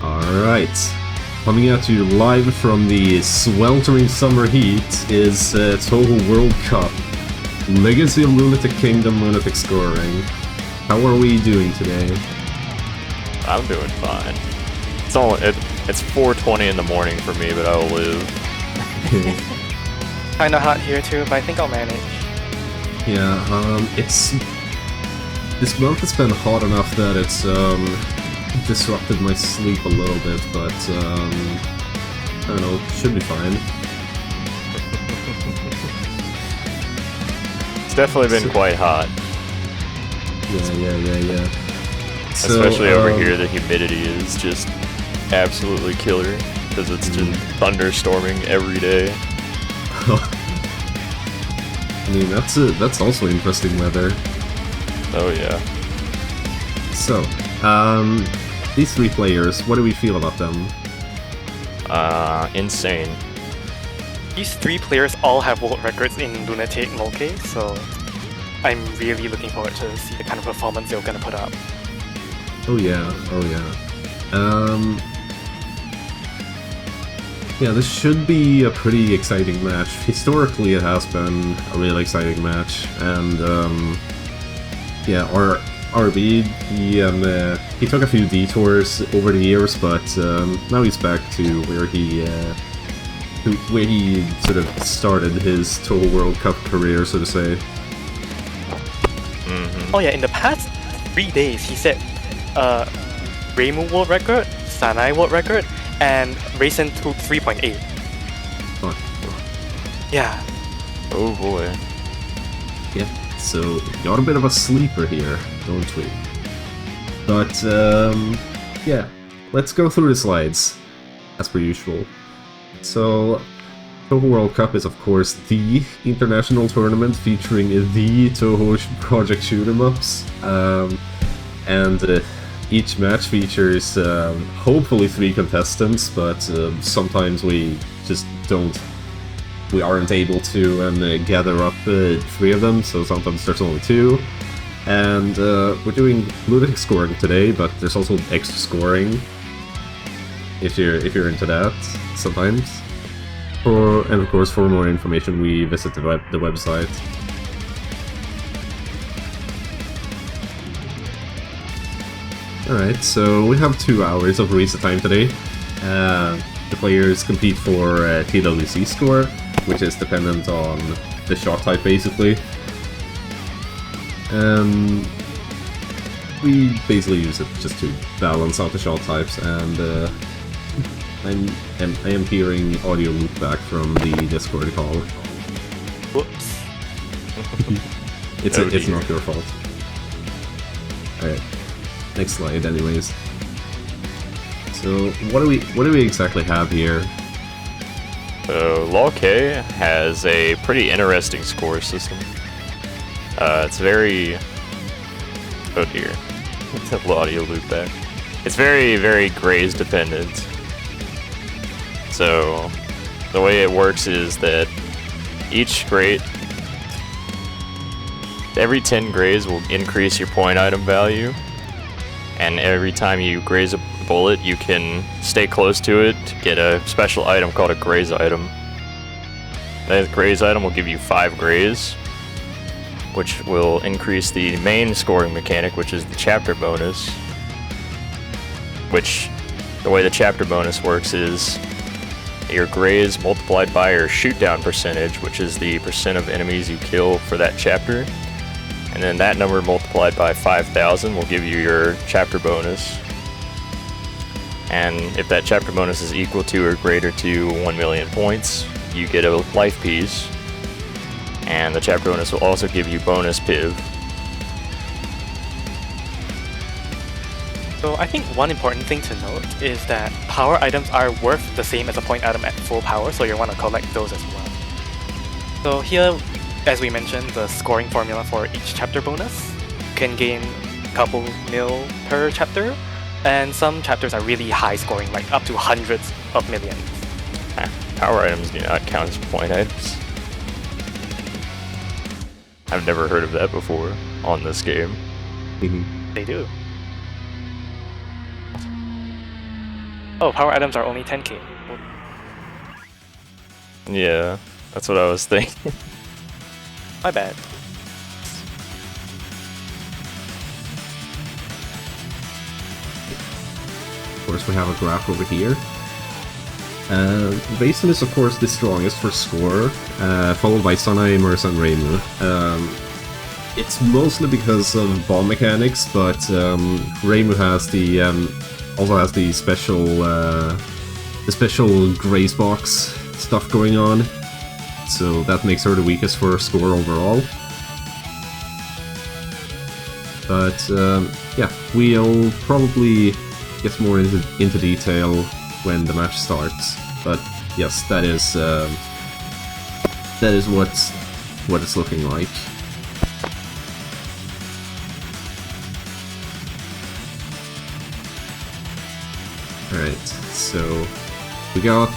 Alright, coming at you live from the sweltering summer heat is Touhou World Cup. Legacy of Lunatic Kingdom Lunatic scoring. How are we doing today? I'm doing fine. It's 4:20 in the morning for me, but I'll live. Kinda hot here too, but I think I'll manage. Yeah, this month has been hot enough that it's disrupted my sleep a little bit, but I don't know, should be fine. It's definitely been quite hot. Yeah. So, especially over here, the humidity is just absolutely killer because it's just thunderstorming every day. I mean, that's also interesting weather. Oh yeah. So, these three players, what do we feel about them? Insane. These three players all have world records in Lunatic and LoLK, so I'm really looking forward to see the kind of performance they're gonna put up. Oh yeah. Yeah, this should be a pretty exciting match. Historically, it has been a really exciting match, and yeah, our RB, he took a few detours over the years, but now he's back to where he sort of started his Touhou World Cup career, so to say. Oh yeah, in the past 3 days, he set Reimu world record, Sanai world record, and Racing 3.8. Oh. Yeah. Oh boy. Yeah, so got a bit of a sleeper here, don't we? But yeah, let's go through the slides, as per usual. So, Touhou World Cup is of course the international tournament featuring the Touhou Project shoot-em-ups, and each match features hopefully 3 contestants, but sometimes we just we aren't able to gather up 3 of them, so sometimes there's only 2. And we're doing Lunatic scoring today, but there's also extra scoring if you're into that sometimes. And of course, for more information, we visit the website. Alright, so we have 2 hours of reset time today. The players compete for TWC score, which is dependent on the shot type, basically. We basically use it just to balance out the shot types, and I am hearing audio loop back from the Discord call. Whoops. It's not your fault. Alright. Next slide, anyways. So, what do we exactly have here? So LoLK has a pretty interesting score system. It's very... Oh dear. It's a audio loop back. It's very, very Grays dependent. So, the way it works is that each Gray... Every 10 Grays will increase your point item value. And every time you graze a bullet, you can stay close to it to get a special item called a graze item. That graze item will give you 5 graze, which will increase the main scoring mechanic, which is the chapter bonus. Which, the way the chapter bonus works is your graze multiplied by your shoot down percentage, which is the percent of enemies you kill for that chapter. And then that number multiplied by 5,000 will give you your chapter bonus. And if that chapter bonus is equal to or greater to 1 million points, you get a life piece. And the chapter bonus will also give you bonus PIV. So I think one important thing to note is that power items are worth the same as a point item at full power, so you want to collect those as well. So here, as we mentioned, the scoring formula for each chapter bonus can gain a couple mil per chapter, and some chapters are really high scoring, like up to hundreds of millions. Power items do not count as point items. I've never heard of that before on this game. They do. Oh, power items are only 10k. Yeah, that's what I was thinking. My bad. Of course, we have a graph over here. Basin is of course the strongest for score, followed by Sanae, Marisa, and Reimu. It's mostly because of bomb mechanics, but Reimu has the also has the special grace box stuff going on, so that makes her the weakest for score overall. But yeah, we'll probably get more into detail when the match starts. But yes, that is what it's looking like. Alright, so we got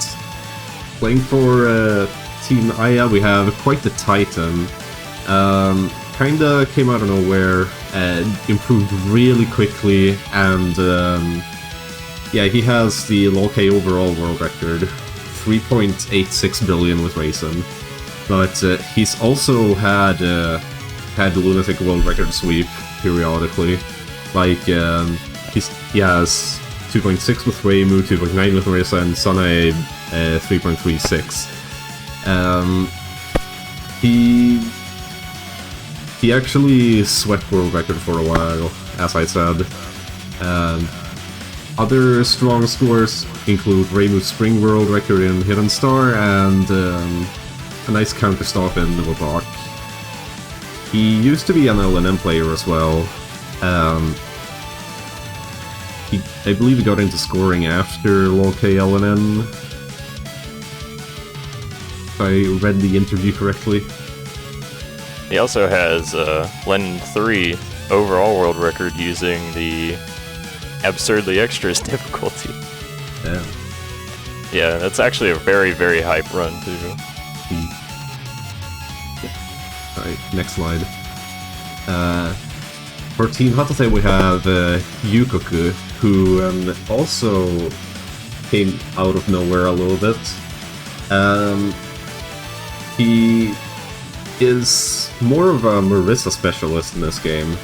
playing for Team Aya, we have quite the Titan. Kinda came out of nowhere, improved really quickly, and yeah, he has the LoLK overall world record, 3.86 billion with Raisin. But he's also had the Lunatic world record sweep periodically. Like he has 2.6 with Reimu, 2.9 with Marisa, and Sanae 3.36. He actually swept world record for a while, as I said. Other strong scores include Reimu's spring world record in Hidden Star and a nice counter stop in Novak. He used to be an LNM player as well. I believe he got into scoring after LoLK LNM, if I read the interview correctly. He also has Len 3 overall world record using the absurdly extras difficulty. Yeah. Yeah, that's actually a very, very hype run too. Alright, next slide. For Team Hatate we have Yuukoku, who also came out of nowhere a little bit. He is more of a Marisa specialist in this game.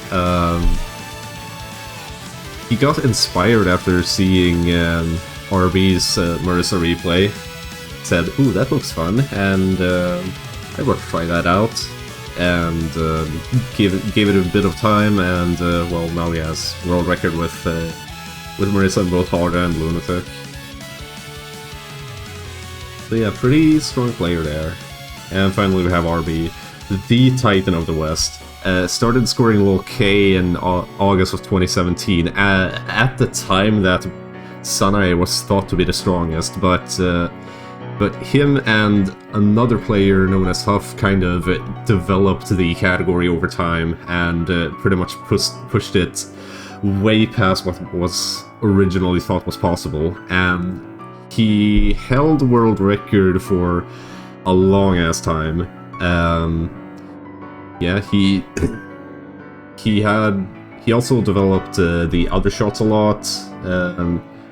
He got inspired after seeing RB's Marisa replay. Said, "Ooh, that looks fun," and I want to try that out. And gave it a bit of time, and well, now he has world record with Marisa in both Harda and Lunatic. So yeah, pretty strong player there. And finally we have RB, the Titan of the West. Started scoring LoLK in August of 2017, at the time that Sanae was thought to be the strongest, but him and another player known as Huff kind of developed the category over time and pretty much pushed it way past what was originally thought was possible. And he held the world record for a long ass time. Yeah, he also developed the other shots a lot,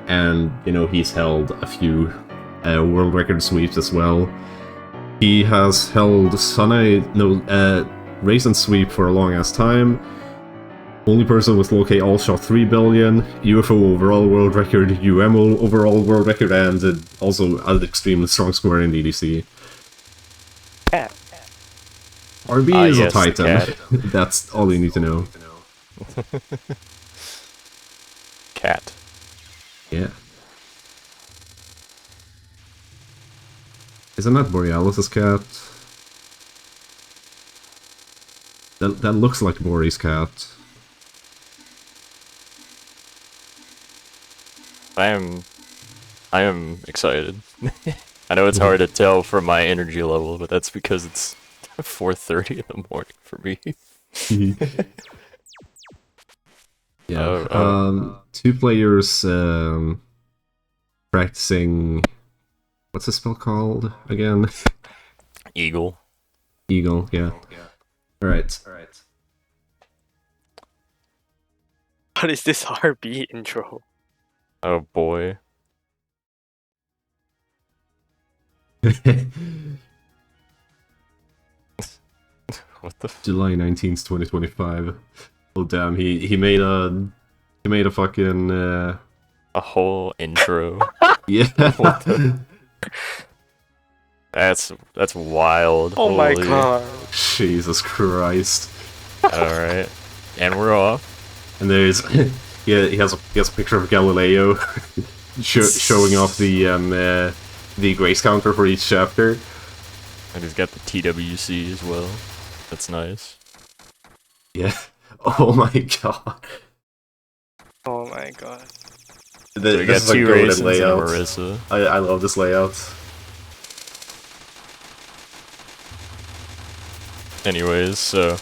and you know, he's held a few world record sweeps as well. He has held Race and Sweep for a long ass time. Only person with LoLK all-shot 3 billion, UFO overall world record, UMO overall world record, and also an extremely strong score in DDC. Cat. RB is yes, a Titan. That's all you need to know. Cat. Yeah. Isn't that Borealis' cat? That looks like Bori's cat. I am excited. I know it's hard to tell from my energy level, but that's because it's 4:30 in the morning for me. Yeah. Two players practicing. What's the spell called again? Eagle. Eagle. Yeah. All right. What is this RB intro? Oh boy. What the? July 19th, 2025. Oh damn, he made a fucking A whole intro. yeah. What the? That's wild. Oh my Holy. god. Jesus Christ. Alright. And we're off. And there's he has a picture of Galileo showing off the grace counter for each chapter. And he's got the TWC as well. That's nice. Yeah. Oh my god. Oh my god. So we got This is a two golden races and a layout. Marissa. I love this layout. Anyways, so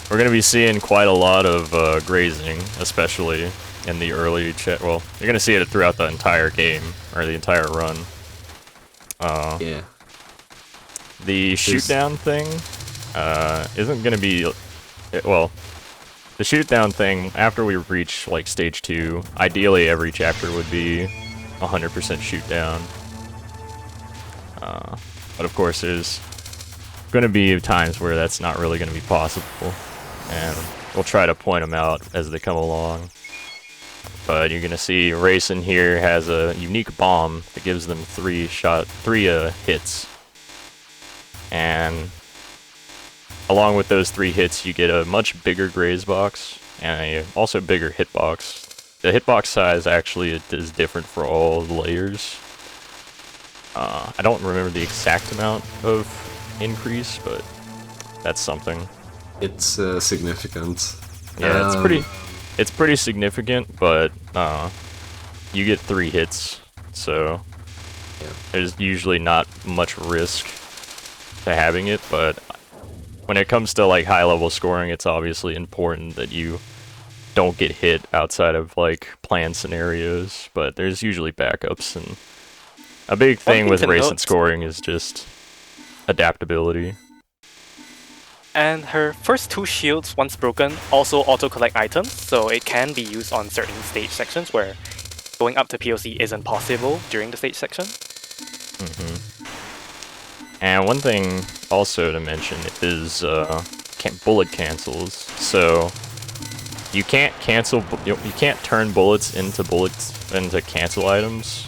we're gonna be seeing quite a lot of grazing, especially in the early well, you're gonna see it throughout the entire game, or the entire run. Yeah. The shoot down thing isn't gonna be, well, the shoot down thing, after we reach like stage 2, ideally every chapter would be 100% shoot down. But of course there's gonna be times where that's not really gonna be possible, and we'll try to point them out as they come along. But you're gonna see Racing here has a unique bomb that gives them 3 hits, and along with those 3 hits you get a much bigger graze box and a also bigger hitbox. The hitbox size actually is different for all the layers. I don't remember the exact amount of increase, but that's something. It's significant. Yeah, it's pretty significant, but you get 3 hits, so Yeah. there's usually not much risk to having it, but when it comes to like high level scoring, it's obviously important that you don't get hit outside of like planned scenarios, but there's usually backups, and a big thing with racing scoring is just adaptability. And her first 2 shields, once broken, also auto-collect items, so it can be used on certain stage sections where going up to POC isn't possible during the stage section. And one thing also to mention is bullet cancels. So you can't turn bullets into cancel items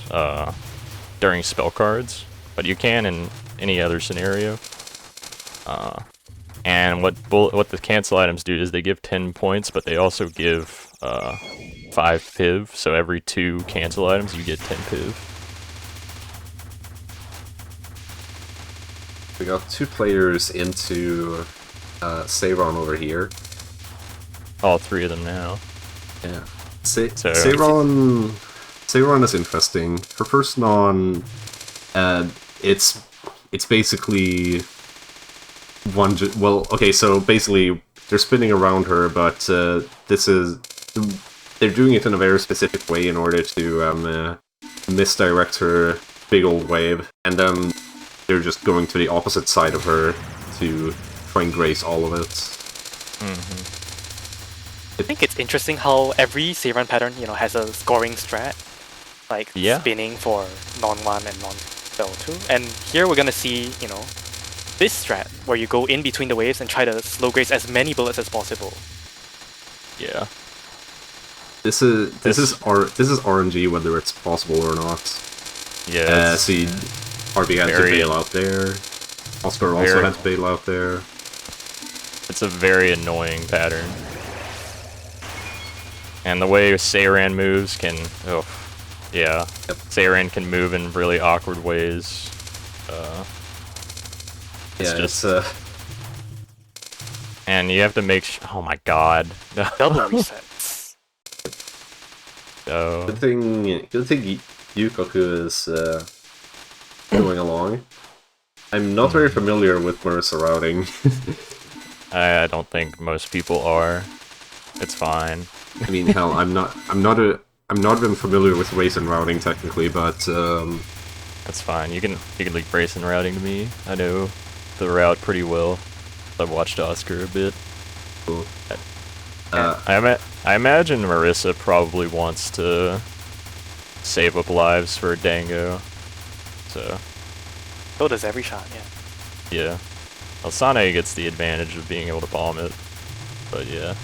during spell cards, but you can in any other scenario. And what the cancel items do is they give 10 points, but they also give 5 piv. So every 2 cancel items you get 10 piv. We got 2 players into Seiron over here. All 3 of them now. Yeah. Seiron is interesting. Her first non, it's basically one. Well, okay, so basically they're spinning around her, but they're doing it in a very specific way in order to misdirect her big old wave, and then they're just going to the opposite side of her to try and grace all of it. I think it's interesting how every Seiran pattern, has a scoring strat, like spinning for non-1 and non-spell 2. And here we're gonna see, this strat where you go in between the waves and try to slow graze as many bullets as possible. Yeah. This is RNG whether it's possible or not. Yeah. See, RB had to bail out there. Oscar also had to bail out there. It's a very annoying pattern. And the way Seiran moves can... Oh, yeah. Yep. Seiran can move in really awkward ways. It's and you have to make oh my god. Double resets. So... Good thing Yuukoku is going along. I'm not very familiar with Marissa routing. I don't think most people are. It's fine. I mean, hell, I'm not even familiar with race and routing technically, but that's fine. You can leave race and routing to me. I know the route pretty well. I've watched Oscar a bit. Cool. I imagine Marissa probably wants to save up lives for Dango. So So does every shot, yeah. Yeah. Well, Sanae gets the advantage of being able to bomb it. But yeah.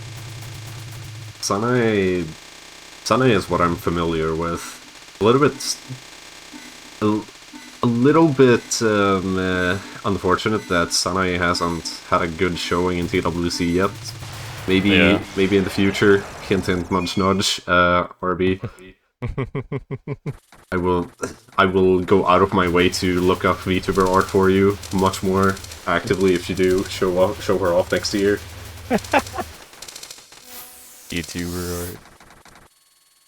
Sanae is what I'm familiar with. A little bit... A little bit unfortunate that Sanae hasn't had a good showing in TWC yet. Maybe in the future. Hint hint nudge nudge, RB. I will go out of my way to look up VTuber art for you much more actively if you do show her off next year. YouTuber art.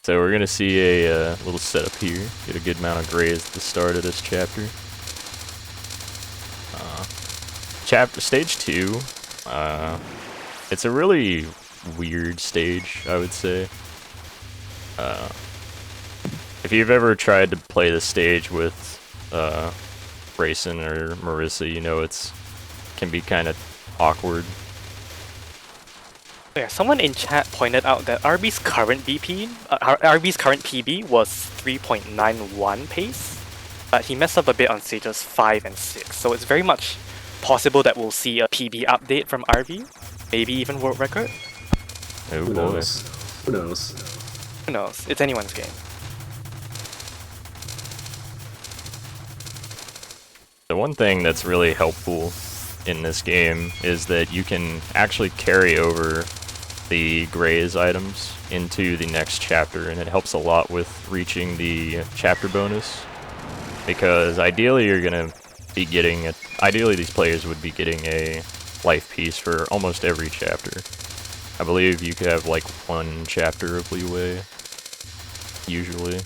So we're gonna see a little setup here. Get a good amount of grays at the start of this chapter. Stage 2. It's a really weird stage, I would say. If you've ever tried to play the stage with Grayson or Marissa, you know can be kind of awkward. Yeah, someone in chat pointed out that RB's current PB was 3.91 pace, but he messed up a bit on stages 5 and 6, so it's very much possible that we'll see a PB update from RB, maybe even world record. Oh Who boy. knows? Who knows? Who knows? It's anyone's game. The one thing that's really helpful in this game is that you can actually carry over the Grays items into the next chapter, and it helps a lot with reaching the chapter bonus, because ideally these players would be getting a life piece for almost every chapter. I believe you could have like 1 chapter of leeway, usually.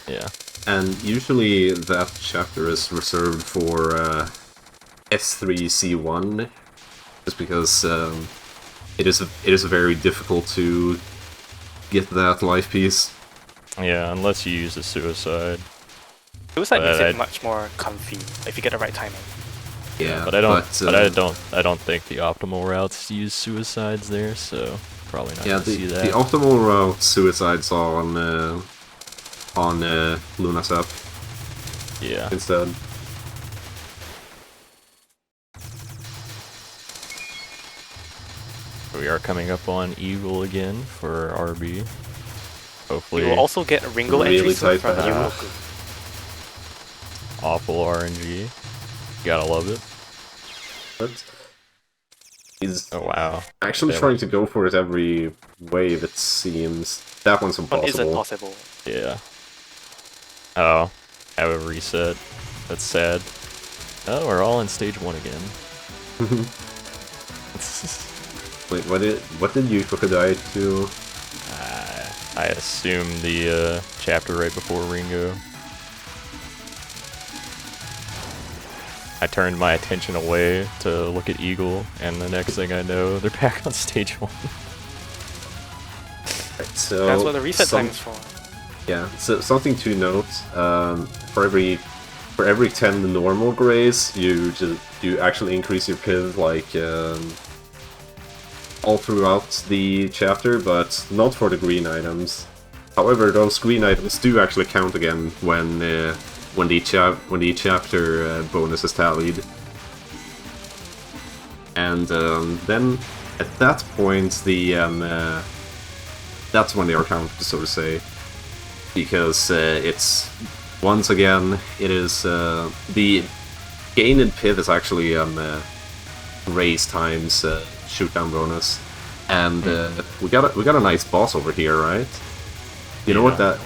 Yeah. And usually that chapter is reserved for S3C1, just because it is very difficult to get that life piece. Yeah, unless you use a suicide. Suicide makes it much more comfy if you get the right timing. Yeah, but I don't think the optimal routes use suicides there, so probably not gonna see that. The optimal route suicides on Lunasep. Yeah. Instead. We are coming up on Eagle again for RB. Hopefully. You will also get Ringo really entries from tight Yuukoku. Awful RNG. Gotta love it. But he's wow. actually trying to go for it every wave, it seems. That one's impossible. One isn't possible. Yeah. Oh, have a reset. That's sad. Oh, we're all in stage 1 again. Wait, what did Yuukoku die to? I assume the chapter right before Ringo. I turned my attention away to look at Eagle, and the next thing I know, they're back on stage 1. Right, so that's what the reset time is for. Yeah, so something to note, for every 10 normal grays, you actually increase your piv like all throughout the chapter, but not for the green items. However, those green items do actually count again when the chapter bonus is tallied. And then at that point, that's when they are counted, so to say, because it's once again it is the gain in piv is actually raise times shoot down bonus, and we got a nice boss over here, right? You know what that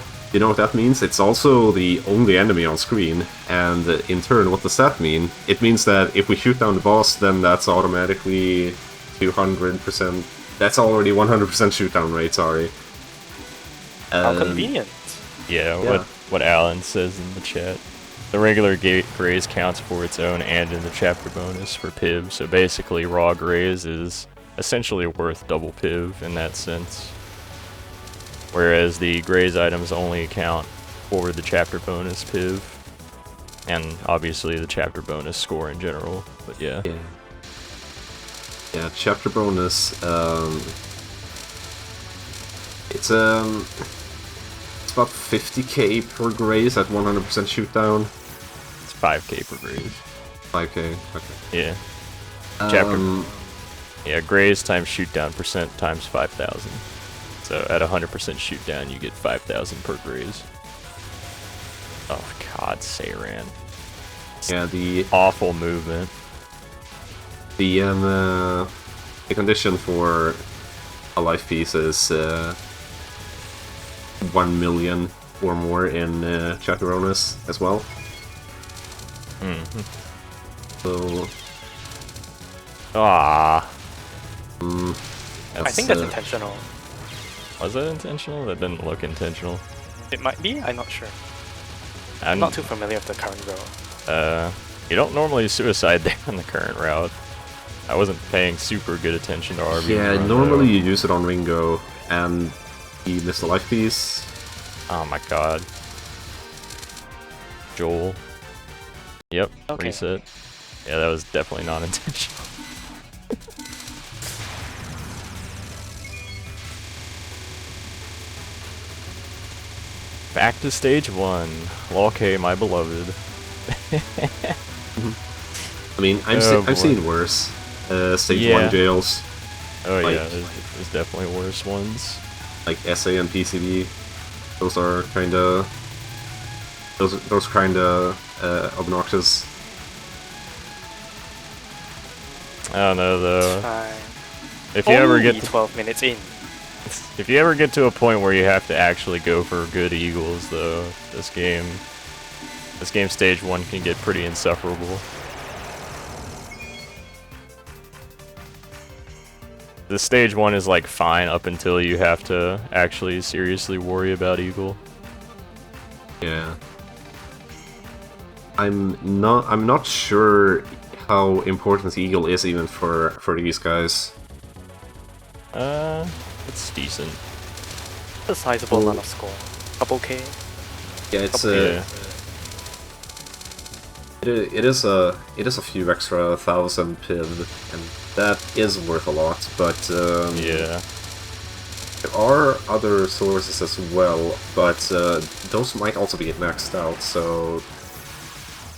means? It's also the only enemy on screen, and in turn, what does that mean? It means that if we shoot down the boss, then that's automatically 200%. That's already 100% shoot down rate. Sorry. How convenient. Yeah. What Alan says in the chat. The regular Grays counts for its own and in the chapter bonus for Piv, so basically raw Grays is essentially worth double Piv in that sense. Whereas the Grays items only count for the chapter bonus Piv, and obviously the chapter bonus score in general, but yeah. Yeah, chapter bonus, it's about 50k per Grays at 100% shoot down. 5k per graze. 5k. Okay. Yeah. Chapter. Yeah, graze times shoot down percent times 5,000. So at 100% shoot down, you get 5,000 per graze. Oh god, Seiran. Yeah, the Awful movement. the condition for a life piece is 1 million or more in chapter bonus as well. So Ah. I think that's intentional. Was that intentional? That didn't look intentional. It might be, I'm not sure. I'm not too familiar with the current route. You don't normally suicide there on the current route. I wasn't paying super good attention to RB. yeah, normally you use it on Ringo, and he missed a life piece. Oh my god. Joel. Yep, Okay. reset. Yeah, that was definitely not intentional. Back to stage 1. LoLK, my beloved. I mean, I've seen worse. Stage 1 jails, Oh like, yeah, there's definitely worse ones. like SA and PCB. Those are kinda... Those kinda obnoxious. I don't know though. Fine. If you ever Only get to, 12 minutes in. if you ever get to a point where you have to actually go for good eagles, though, this game stage 1 can get pretty insufferable. The stage 1 is like fine up until you have to actually seriously worry about eagle. Yeah. I'm not sure how important Eagle is even for these guys. It's decent. A sizable amount of score. Couple K. Yeah, it's Yeah. it is a few extra 1,000 PIV, and that is worth a lot. But Yeah. there are other sources as well, but those might also be maxed out. So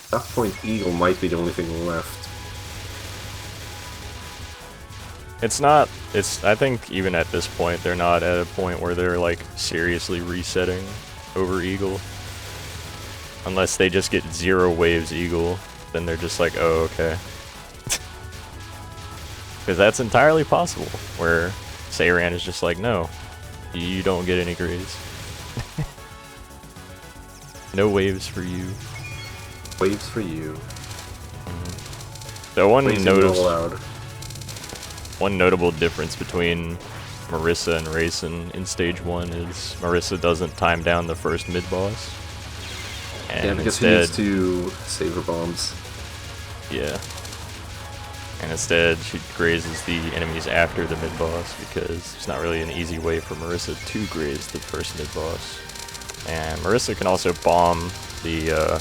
at that point, Eagle might be the only thing left. I think even at this point, they're not at a point where they're like seriously resetting over Eagle. Unless they just get 0 waves Eagle, then they're just like, oh, okay. Because that's entirely possible, where Seiran is just like, no, you don't get any grays. No waves for you. Waves for you. So Waves all allowed. one notable difference between Marissa and Rayson in stage 1 is Marissa doesn't time down the first mid-boss. And Yeah, because instead, he needs to save her bombs. yeah. And instead, she grazes the enemies after the mid-boss because there's not really an easy way for Marissa to graze the first mid-boss. And Marissa can also bomb the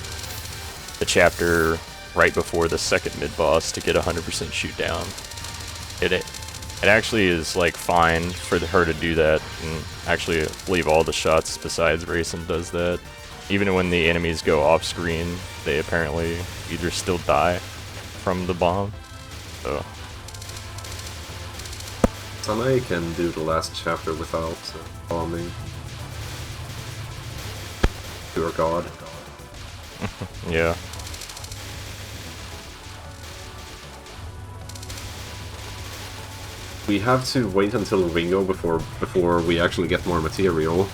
chapter right before the second mid-boss to get 100% shoot down. It actually is like fine for her to do that, and actually I believe all the shots besides Rayson does that. Even when the enemies go off screen, they apparently either still die from the bomb. So Sanae can do the last chapter without bombing. Pure god. yeah. We have to wait until Ringo before we actually get more material.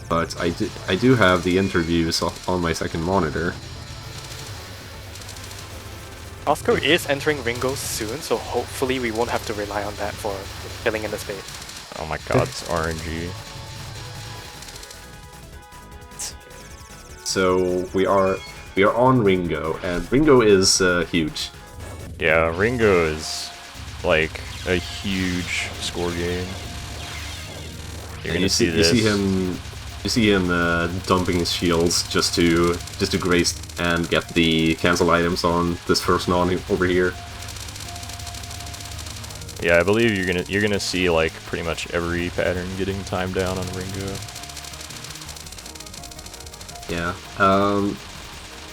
But I do have the interviews on my second monitor. Oscar is entering Ringo soon, so hopefully we won't have to rely on that for filling in the space. Oh my god, it's RNG. So we are on Ringo, and Ringo is huge. Yeah, Ringo is like a huge score game. You're gonna see this. You see him dumping his shields just to graze and get the cancel items on this first non over here. Yeah, I believe you're gonna see like pretty much every pattern getting timed down on Ringo. Yeah.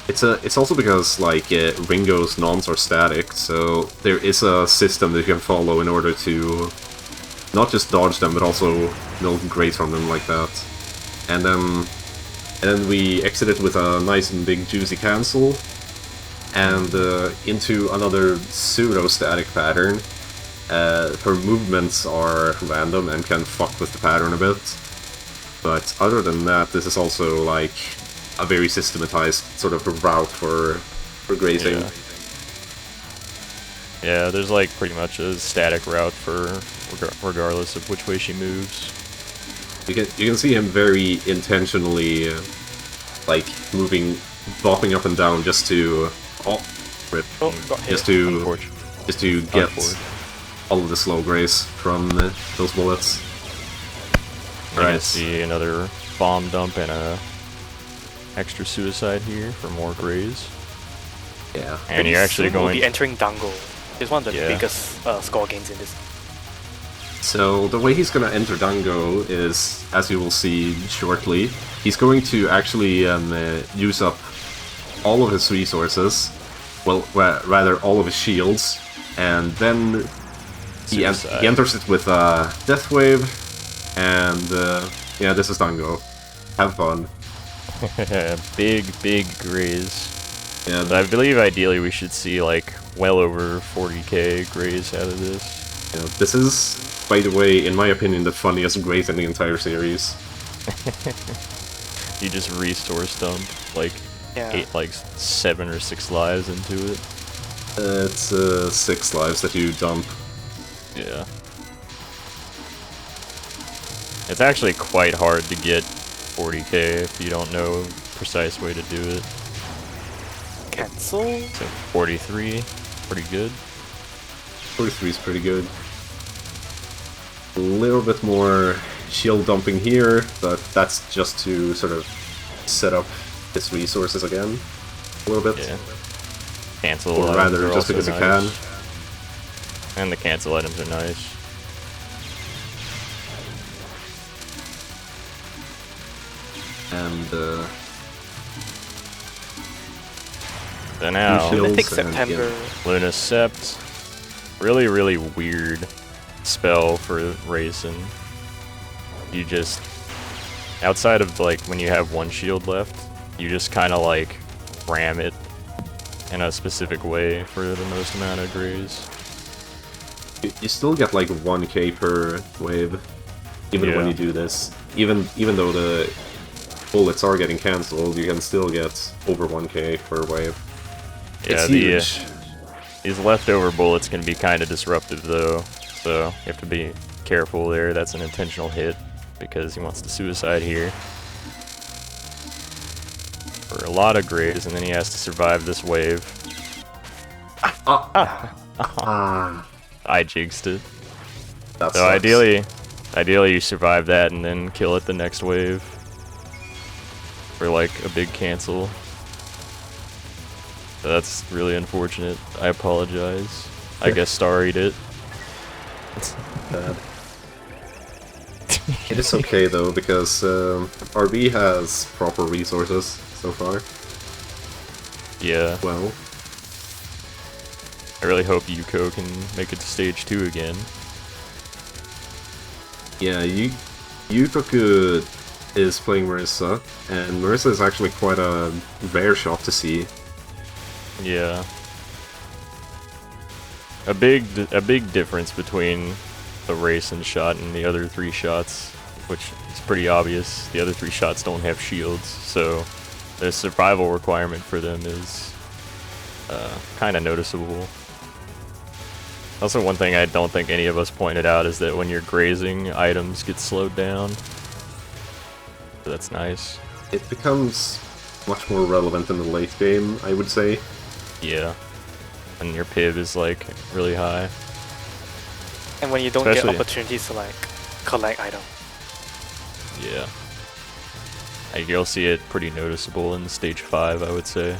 It's also because like Ringo's nons are static, so there is a system that you can follow in order to not just dodge them, but also milk Grays from them like that. And then we exited with a nice and big juicy cancel, and into another pseudo-static pattern. Her movements are random and can fuck with the pattern a bit. But other than that, this is also like a very systematized sort of route for grazing. Yeah, there's like pretty much a static route for regardless of which way she moves. You can see him very intentionally like bopping up and down just to rip, just to get all of the slow grace from those bullets. You're gonna see another bomb dump and a extra suicide here for more grays. Yeah. And you're actually We'll going be entering Dango. It's one of the biggest score gains in this. So the way he's gonna enter Dango is, as you will see shortly, he's going to actually use up all of his resources, well, rather all of his shields, and then he enters it with a Death Wave, and yeah, this is Dango. Have fun. big grays. Yeah, I believe ideally we should see like well over 40k grays out of this. yeah, this is, by the way, in my opinion, the funniest grays in the entire series. You just resource dump like 7 or 6 lives into it. It's 6 lives that you dump. Yeah. It's actually quite hard to get 40k if you don't know a precise way to do it. Cancel? So 43, pretty good. 43 is pretty good. A little bit more shield dumping here, but that's just to sort of set up his resources again a little bit. Yeah. Cancel or rather, just because nice. he can. And the cancel items are nice. And so now, Mythic September. Luna Sept. Really weird spell for racing. You just, outside of like when you have one shield left, you just kind of like ram it in a specific way for the most amount of grays. You still get like 1k per wave, even when you do this. Even though the bullets are getting cancelled, you can still get over 1k per wave. Yeah, it's huge. These leftover bullets can be kind of disruptive though, so you have to be careful there. That's an intentional hit because he wants to suicide here for a lot of grays, and then he has to survive this wave. I jinxed it. That so sucks. ideally you survive that and then kill it the next wave for like a big cancel. So that's really unfortunate. I apologize. I guess Starried it. It's bad. It is okay though, because RB has proper resources so far. Yeah. Well, I really hope Yuukoku can make it to stage 2 again. yeah, Yuukoku is playing Marissa, and Marissa is actually quite a rare shot to see. Yeah. A big difference between the race and shot and the other 3 shots, which is pretty obvious. The other 3 shots don't have shields, so the survival requirement for them is kind of noticeable. Also, one thing I don't think any of us pointed out is that when you're grazing, items get slowed down. So that's nice. It becomes much more relevant in the late game, I would say. Yeah. And your PIV is like really high. And when you don't get opportunities to like collect items. Yeah. Like, you'll see it pretty noticeable in stage 5, I would say.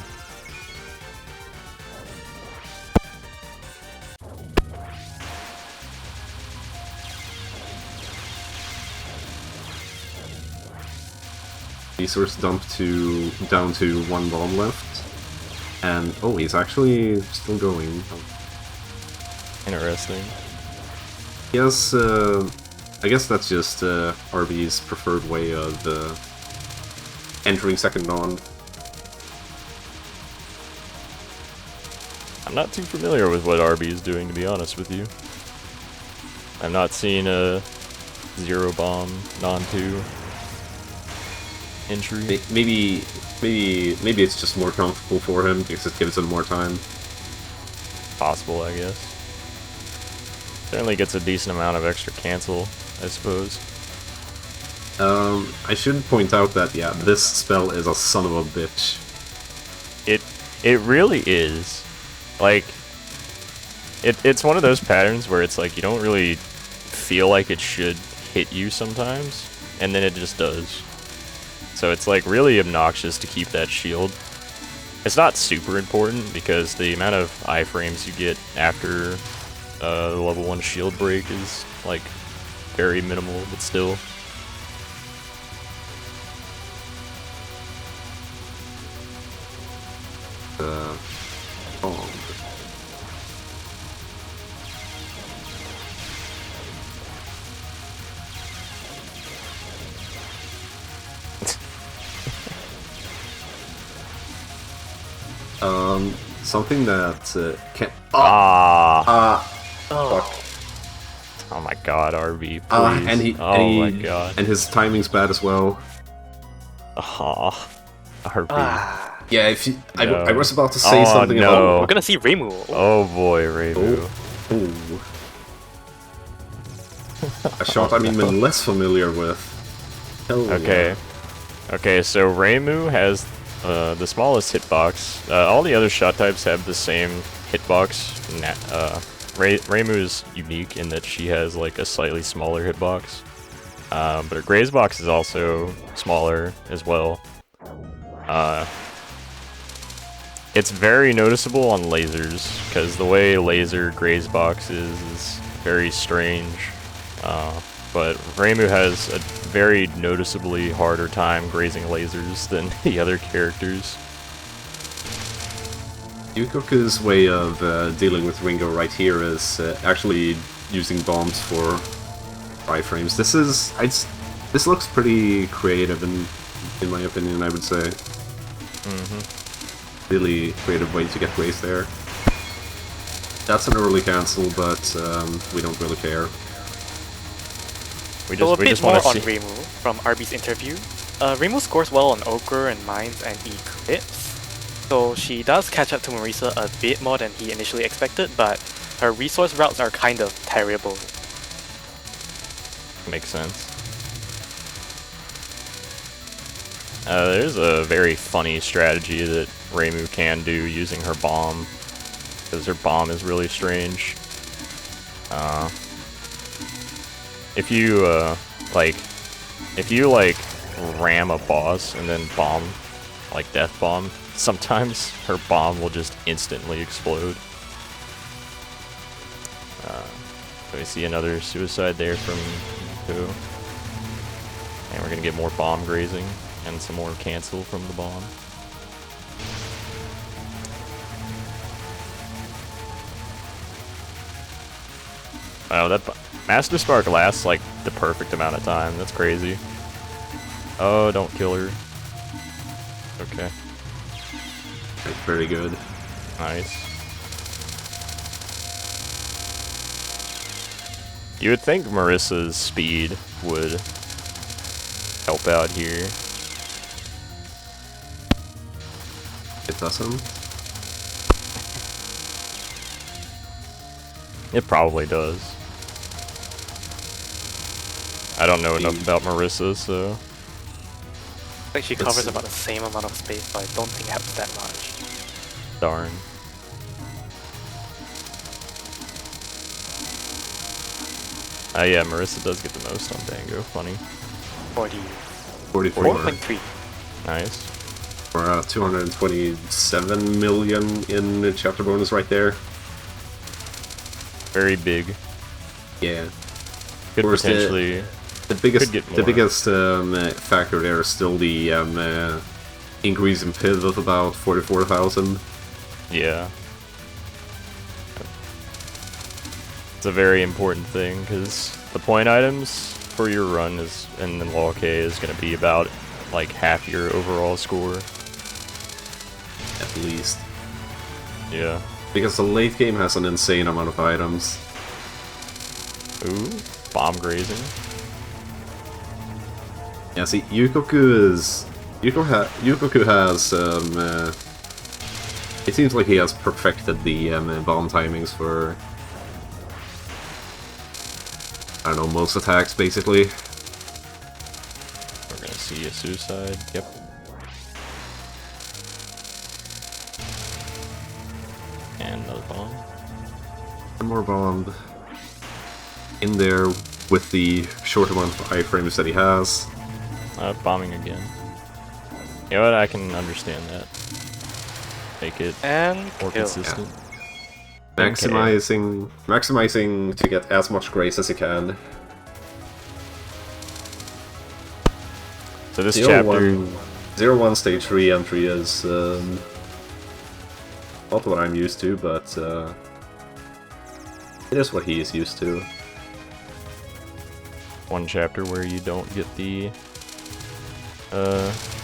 Resource dump down to 1 bomb left. And, oh, he's actually still going. Interesting. Yes, I guess that's just RB's preferred way of entering second dawn. I'm not too familiar with what RB is doing, to be honest with you. I've not seen a zero bomb non-2 entry. Maybe it's just more comfortable for him because it gives him more time. Possible, I guess. Certainly gets a decent amount of extra cancel, I suppose. I should point out that, yeah, this spell is a son of a bitch. It really is. Like, it's one of those patterns where it's like you don't really feel like it should hit you sometimes, and then it just does. So it's like really obnoxious to keep that shield. It's not super important because the amount of iframes you get after the level 1 shield break is like very minimal, but still. Oh. Something that can. Oh my god, RB, please. My god. And his timing's bad as well. RB. Yeah, if you, No. I was about to say something no. about. We're gonna see Reimu. Oh boy, Reimu. Ooh. A shot I'm even less familiar with. Hell Okay. Okay, so Reimu has the smallest hitbox. All the other shot types have the same hitbox. Reimu is unique in that she has like a slightly smaller hitbox. But her graze box is also smaller as well. It's very noticeable on lasers, because the way laser graze box is very strange. But Reimu has a very noticeably harder time grazing lasers than the other characters. Yuukoku's way of dealing with Ringo right here is actually using bombs for iframes. This looks pretty creative in my opinion, I would say. Really creative way to get grazed there. That's an early cancel, but we don't really care. We So a just bit want more to on see. Reimu from RB's interview. Reimu scores well on Ochre and Mines and Eclipse. So she does catch up to Marisa a bit more than he initially expected, but her resource routes are kind of terrible. Makes sense. There's a very funny strategy that Reimu can do using her bomb, because her bomb is really strange. If you ram a boss and then bomb, like death bomb, sometimes her bomb will just instantly explode. So we see another suicide there from Touhou. And we're gonna get more bomb grazing and some more cancel from the bomb. Wow, that Master Spark lasts like the perfect amount of time. That's crazy. Oh, don't kill her. Okay. Very good. Nice. You would think Marissa's speed would help out here. It doesn't. It probably does. I don't know enough about Marissa, so... I think she covers about the same amount of space, but I don't think it helps that much. Darn. Yeah, Marissa does get the most on Dango. Funny. 44. 4.3. Nice. For 227 million in chapter bonus right there. Very big. Yeah. Could course, potentially... The biggest, Could get the more. biggest factor there is still the increase in PIV of about 44,000. Yeah. It's a very important thing, because the point items for your run is, and then LoLK is going to be about, like, half your overall score. At least. Yeah. Because the late game has an insane amount of items. Ooh, bomb grazing. Yeah, see, Yuukoku has, it seems like he has perfected the bomb timings for, I don't know, most attacks, basically. We're gonna see a suicide, yep. And another bomb. One more bomb in there with the short amount of iframes that he has. Bombing again. You know what, I can understand that. Make it And more kill. consistent. Yeah. Maximizing to get as much grace as you can. So this chapter... 0-1 stage 3 entry is not what I'm used to, but it is what he is used to. One chapter where you don't get the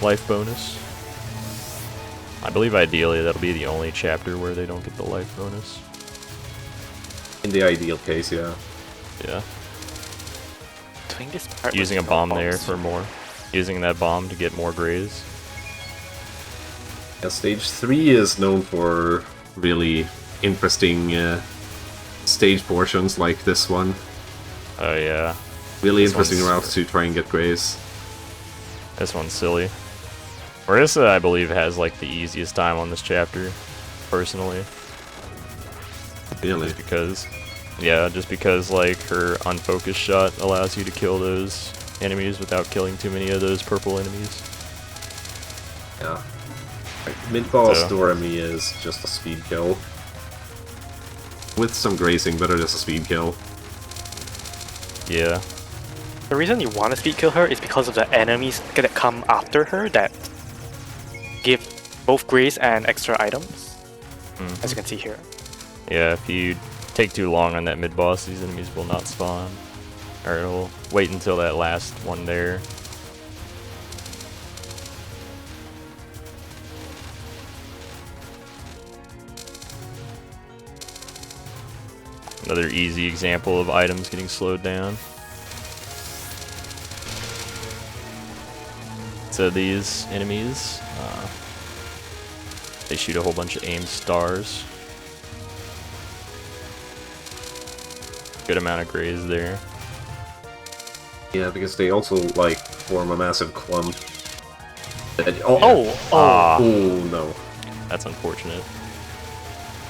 life bonus. I believe ideally that'll be the only chapter where they don't get the life bonus. In the ideal case, yeah. Yeah. Doing this part Using a with bomb bombs. there for more. Using that bomb to get more grays. Yeah, stage 3 is known for really interesting stage portions like this one. Oh yeah. Really This interesting one's- routes to try and get grays. This one's silly. Marissa, I believe, has like the easiest time on this chapter, personally. Really? Because, yeah, just because like her unfocused shot allows you to kill those enemies without killing too many of those purple enemies. Yeah. Mid-boss So- Doremi is just a speed kill. With some grazing, but it is a speed kill. Yeah. The reason you want to speed kill her is because of the enemies that come after her that give both grace and extra items, as you can see here. Yeah, if you take too long on that mid-boss, these enemies will not spawn. Or it'll wait until that last one there. Another easy example of items getting slowed down. So these enemies, they shoot a whole bunch of aimed stars. Good amount of grays there. Yeah, because they also, like, form a massive clump. Ah. Oh, no. That's unfortunate.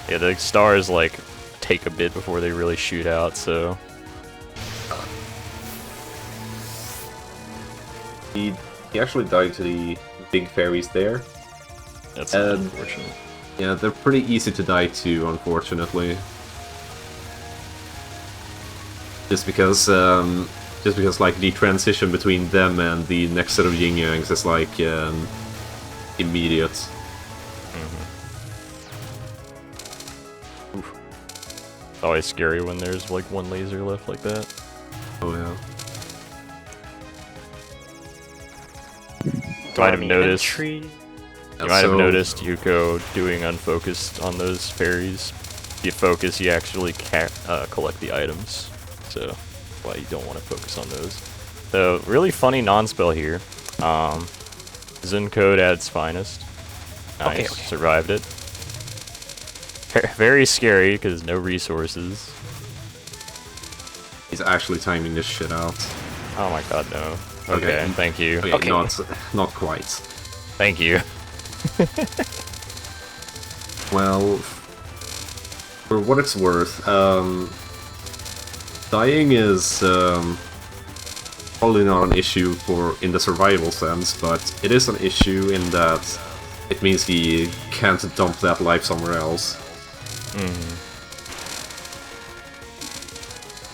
Yeah, the stars like take a bit before they really shoot out, so He actually died to the big fairies there. that's And- unfortunate. Yeah, they're pretty easy to die to, unfortunately. Just because like the transition between them and the next set of yin yangs is like immediate. It's always scary when there's like one laser left like that. Oh yeah. You might have Doremi noticed. entry. You might have noticed Yuko doing unfocused on those fairies. If you focus, you actually can't collect the items. So that's why you don't want to focus on those. So really funny non-spell here. Zun code at its finest. Nice, Okay. survived it. Very scary because no resources. He's actually timing this shit out. Oh my god, no. Okay. Okay, thank you. Okay, Okay. not quite. Thank you. Well, for what it's worth, dying is probably not an issue in the survival sense, but it is an issue in that it means he can't dump that life somewhere else.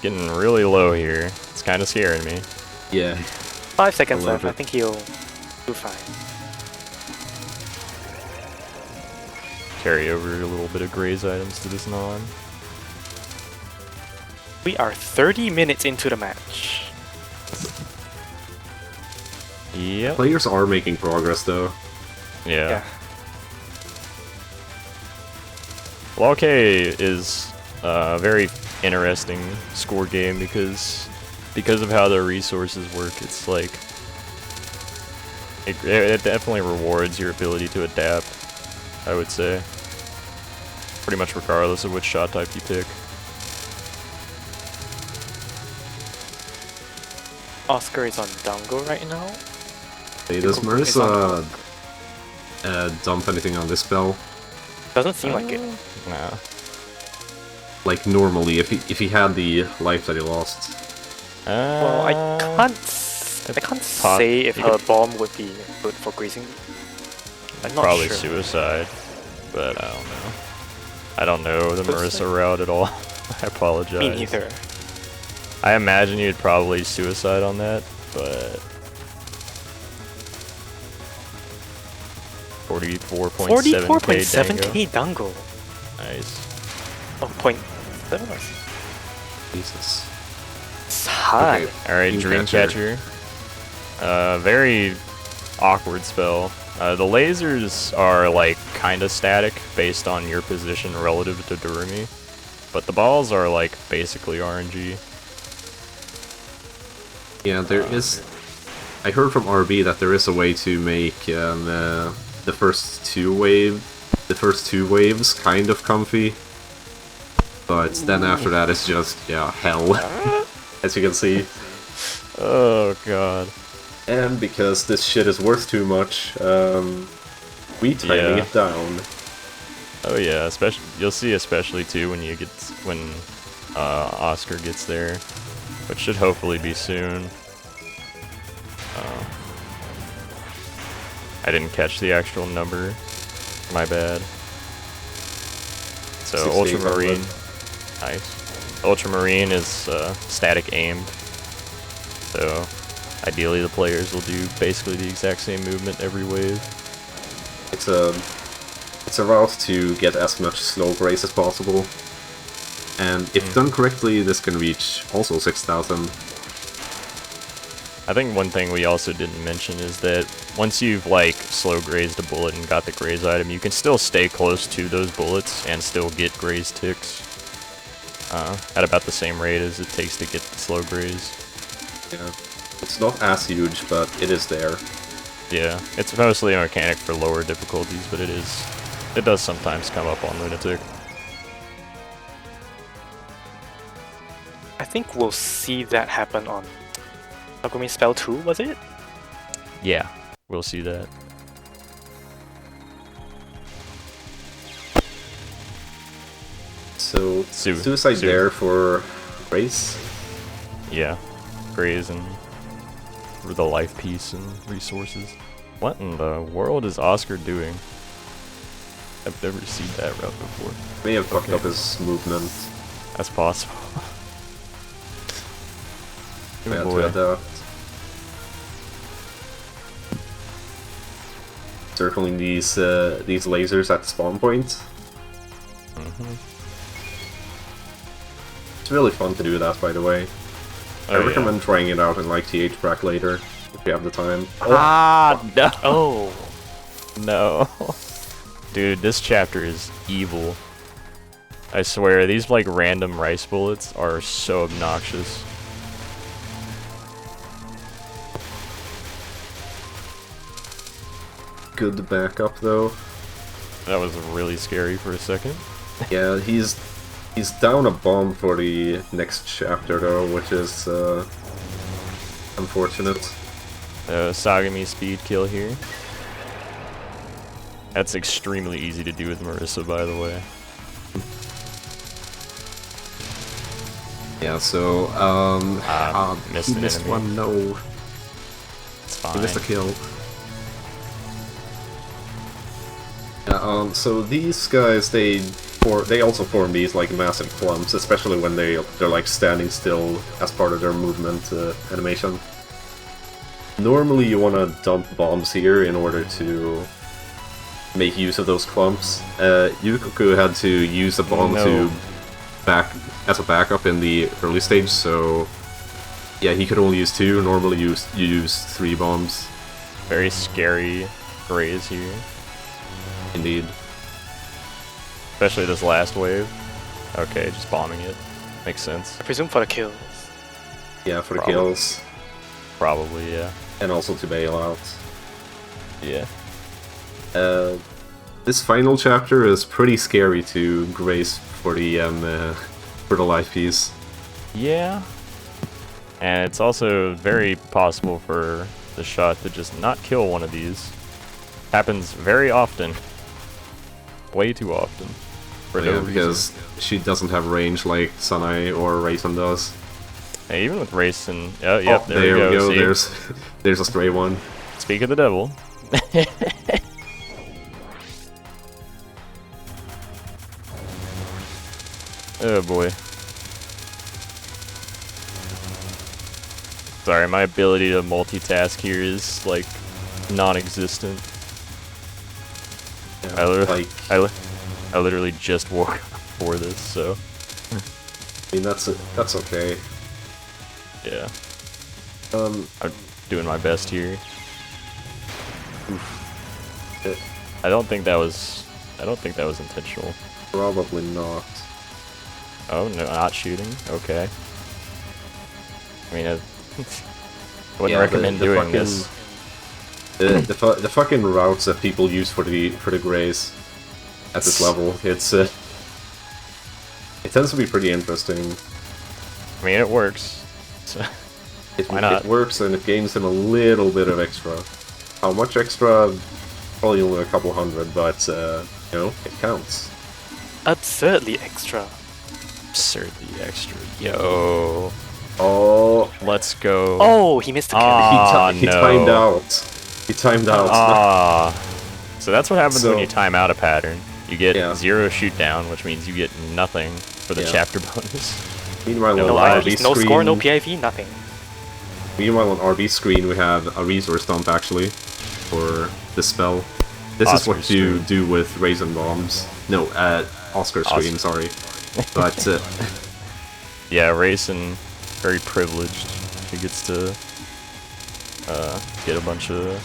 Getting really low here. It's kind of scaring me. Yeah. 5 seconds I love left. I it. think he'll do fine. carry over a little bit of Gray's items to this non. We are 30 minutes into the match. Yep. Players are making progress, though. Yeah. LoLK is a very interesting score game because of how the resources work. It's like it definitely rewards your ability to adapt, I would say. Pretty much regardless of which shot type you pick. Oscar is on Dango right now. Hey, does Marissa dump anything on this spell? Doesn't seem like it. Nah. Like normally, if he had the life that he lost. Well, I can't say if her bomb would be good for grazing. I'm not Probably sure. suicide, but I don't know. I don't know the Marissa route at all. I apologize. Me neither. I imagine you'd probably suicide on that, but 44.7k Dango. Nice. Oh, 0.7. Jesus. It's high. Okay. Alright, Dreamcatcher. Very awkward spell. The lasers are like kinda static based on your position relative to Durumi, but the balls are like basically RNG. Yeah, there is. I heard from RB that there is a way to make the first two waves kind of comfy, but then after that it's just hell, as you can see. Oh god. And because this shit is worth too much, we timing it down. Oh yeah, especially you'll see, especially too when Oscar gets there, which should hopefully be soon. I didn't catch the actual number. My bad. So Ultramarine, nice. Ultramarine is static aimed. So ideally the players will do basically the exact same movement every wave. It's a route to get as much slow grace as possible. And if done correctly, this can reach also 6,000. I think one thing we also didn't mention is that once you've like slow grazed a bullet and got the graze item, you can still stay close to those bullets and still get graze ticks at about the same rate as it takes to get the slow graze. Yeah, it's not as huge, but it is there. Yeah, it's mostly a mechanic for lower difficulties, but it does sometimes come up on Lunatic. I think we'll see that happen on Agumi Spell 2, was it? Yeah, we'll see that. So, suicide there for Grace? Yeah, graze and for the life piece and resources. What in the world is Oscar doing? I've never seen that route before. May have fucked up his movement. That's possible. Yeah, boy. to adapt. Circling these lasers at the spawn point. It's really fun to do that, by the way. I recommend trying it out in like TH Brack later, if you have the time. Ah, no! Oh! No. Dude, this chapter is evil. I swear, these like random rice bullets are so obnoxious. Good backup though. That was really scary for a second. Yeah, he's down a bomb for the next chapter though, which is unfortunate. Sagami speed kill here. That's extremely easy to do with Marissa, by the way. Yeah, so missed he an missed enemy. one. No, It's fine. he missed a kill. Yeah, so these guys, they also form these like massive clumps, especially when they're like standing still as part of their movement animation. Normally you want to dump bombs here in order to make use of those clumps. Yuukoku had to use a bomb to as a backup in the early stage, so yeah, he could only use 2. Normally you use 3 bombs. Very scary Grays here. Indeed. Especially this last wave. Okay, just bombing it. Makes sense. I presume for the kills. Yeah, for the Probably. kills. Probably, yeah. And also to bail out. Yeah. This final chapter is pretty scary to grace for the life piece. Yeah. And it's also very possible for the shot to just not kill one of these. Happens very often. Way too often. For no reason. Because she doesn't have range like Sanae or Raisin does. Hey, even with Raisin. Oh, yep, there we go. See? There's a stray one. Speak of the devil. Oh boy. Sorry, my ability to multitask here is like non-existent. Yeah, I literally just woke up for this, so I mean that's okay. yeah. I'm doing my best here. I don't think that was intentional. Probably not. Oh no, not shooting. Okay. I mean, I wouldn't recommend doing fucking, this. The fucking routes that people use for the Greys at this level, it tends to be pretty interesting. I mean, it works. So why not? It works and it gains them a little bit of extra. How much extra? Probably only a couple hundred, but you know, it counts. Absurdly extra. Absurdly extra. Yo. Oh, Let's go. Oh, he missed the carry. he timed out. He timed out. So that's what happens when you time out a pattern. You get 0 shoot down, which means you get nothing for the chapter bonus. Meanwhile, No on lives, RB no screen, score, no PIV, nothing. Meanwhile, on RB screen, we have a resource dump actually for this spell. This is what you do with raisin bombs. No, Oscar screen. Sorry, but yeah, Raisin, very privileged. She gets to get a bunch of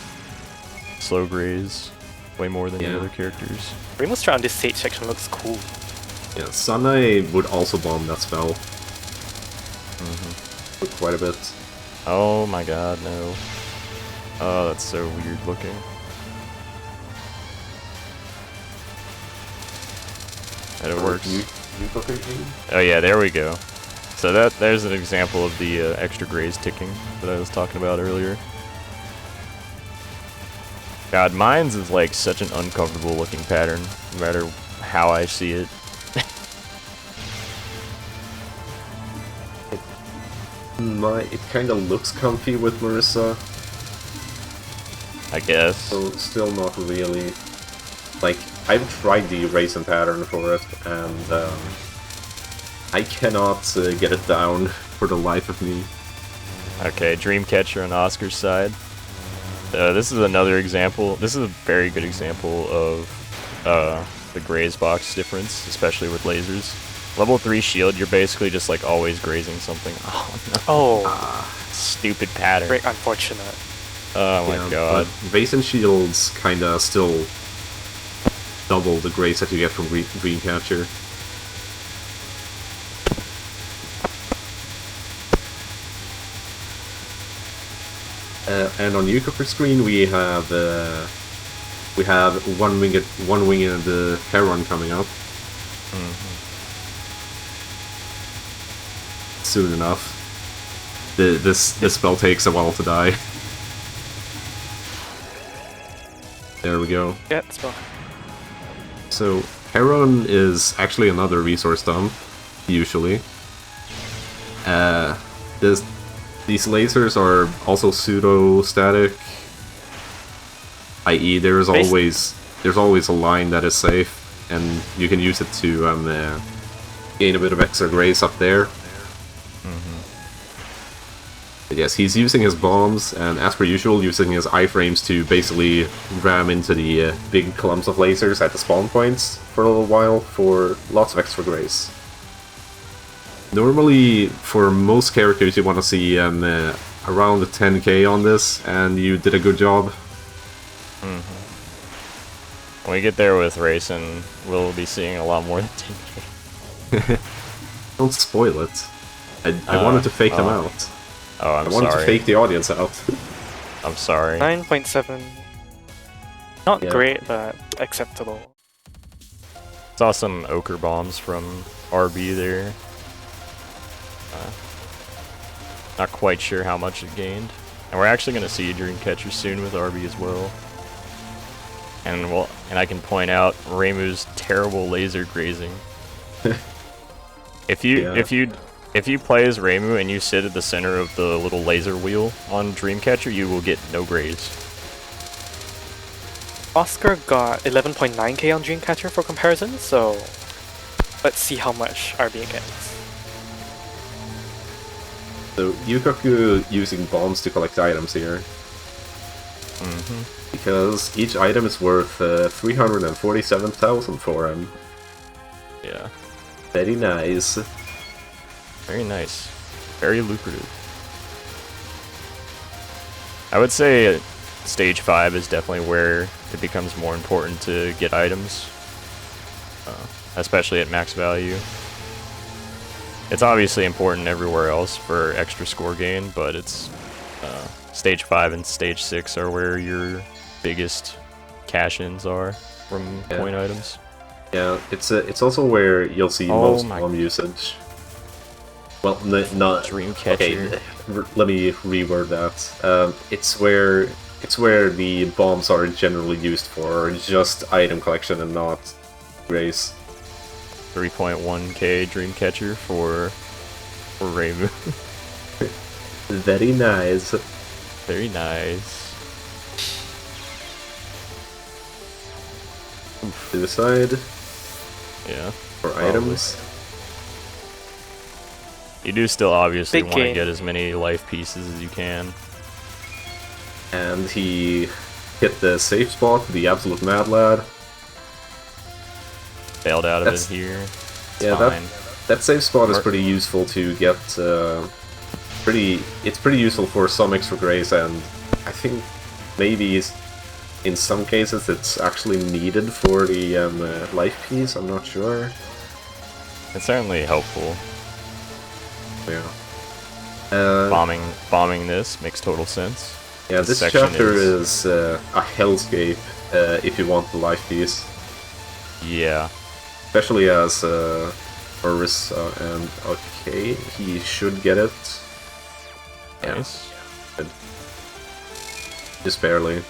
slow grays, way more than the other characters. Rainbow Strike on this stage section looks cool. yeah, Sanae would also bomb that spell. For quite a bit. Oh my god, no. Oh, that's so weird looking. And it works. Oh yeah, there we go. So there's an example of the extra grays ticking that I was talking about earlier. God, mine's is like such an uncomfortable looking pattern, no matter how I see it. It kind of looks comfy with Marissa. I guess. So still not really. Like, I've tried the raisin pattern for it, and I cannot get it down for the life of me. Okay, Dreamcatcher on Oscar's side. This is another example. This is a very good example of the graze box difference, especially with lasers. Level 3 shield, you're basically just like always grazing something. Oh no. Oh. Stupid pattern. Very unfortunate. Oh my god. But raisin shields kinda still double the grace that you get from Dreamcatcher. And on Yuukoku screen we have one winged Heron coming up. Soon enough. This spell takes a while to die. There we go. Yeah, it's fine. So Heron is actually another resource dump, usually. These lasers are also pseudo-static, i.e. there's always a line that is safe, and you can use it to gain a bit of extra grace up there. But yes, he's using his bombs, and as per usual, using his iframes to basically ram into the big clumps of lasers at the spawn points for a little while for lots of extra grace. Normally, for most characters, you want to see around 10k on this, and you did a good job. When we get there with Racing, we'll be seeing a lot more than 10k. Don't spoil it. I wanted to fake them out. Oh, I wanted to fake the audience out. I'm sorry. 9.7. Not Yeah. great, but acceptable. Saw some ochre bombs from RB there. Not quite sure how much it gained. And we're actually going to see a Dreamcatcher soon with RB as well. And I can point out Reimu's terrible laser grazing. If you play as Reimu and you sit at the center of the little laser wheel on Dreamcatcher, you will get no graze. Oscar got 11.9k on Dreamcatcher for comparison, so let's see how much RB gets. So Yuukoku using bombs to collect items here. Because each item is worth 347,000 for him. Yeah. Very nice. Very nice. Very lucrative. I would say Stage 5 is definitely where it becomes more important to get items. Especially at max value. It's obviously important everywhere else for extra score gain, but it's Stage 5 and Stage 6 are where your biggest cash-ins are from point items. Yeah, it's also where you'll see most bomb usage. Well, not Dreamcatcher. Okay, let me reword that. It's where the bombs are generally used for just item collection and not grace. 3.1k Dreamcatcher for Reimu. Very nice. Very nice. Suicide Yeah. for probably. items. You do still obviously Big want to game. get as many life pieces as you can. And he hit the safe spot, the absolute mad lad. Bailed out of That's- it here. It's Yeah, fine. that safe spot is pretty useful to get. It's pretty useful for some extra grace, and I think maybe in some cases it's actually needed for the life piece. I'm not sure. It's certainly helpful. Yeah. Bombing this makes total sense. Yeah, this section chapter is- is a hellscape if you want the life piece. Yeah. Especially as Marissa, and okay, he should get it. Yeah, Nice. just barely.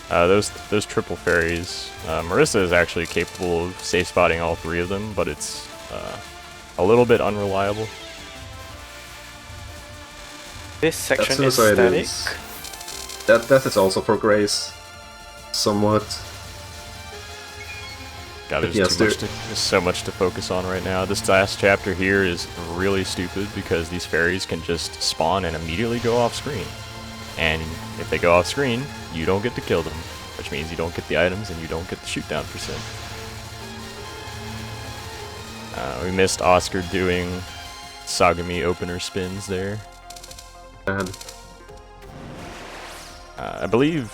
Those triple fairies. Marissa is actually capable of safe spotting all three of them, but it's a little bit unreliable. This section is suicide static. That is also for grace, somewhat. God, But there's yes, there's so much to focus on right now. This last chapter here is really stupid because these fairies can just spawn and immediately go off screen. And if they go off screen, you don't get to kill them, which means you don't get the items and you don't get the shoot down percent. We missed Oscar doing Sagami opener spins there. And I believe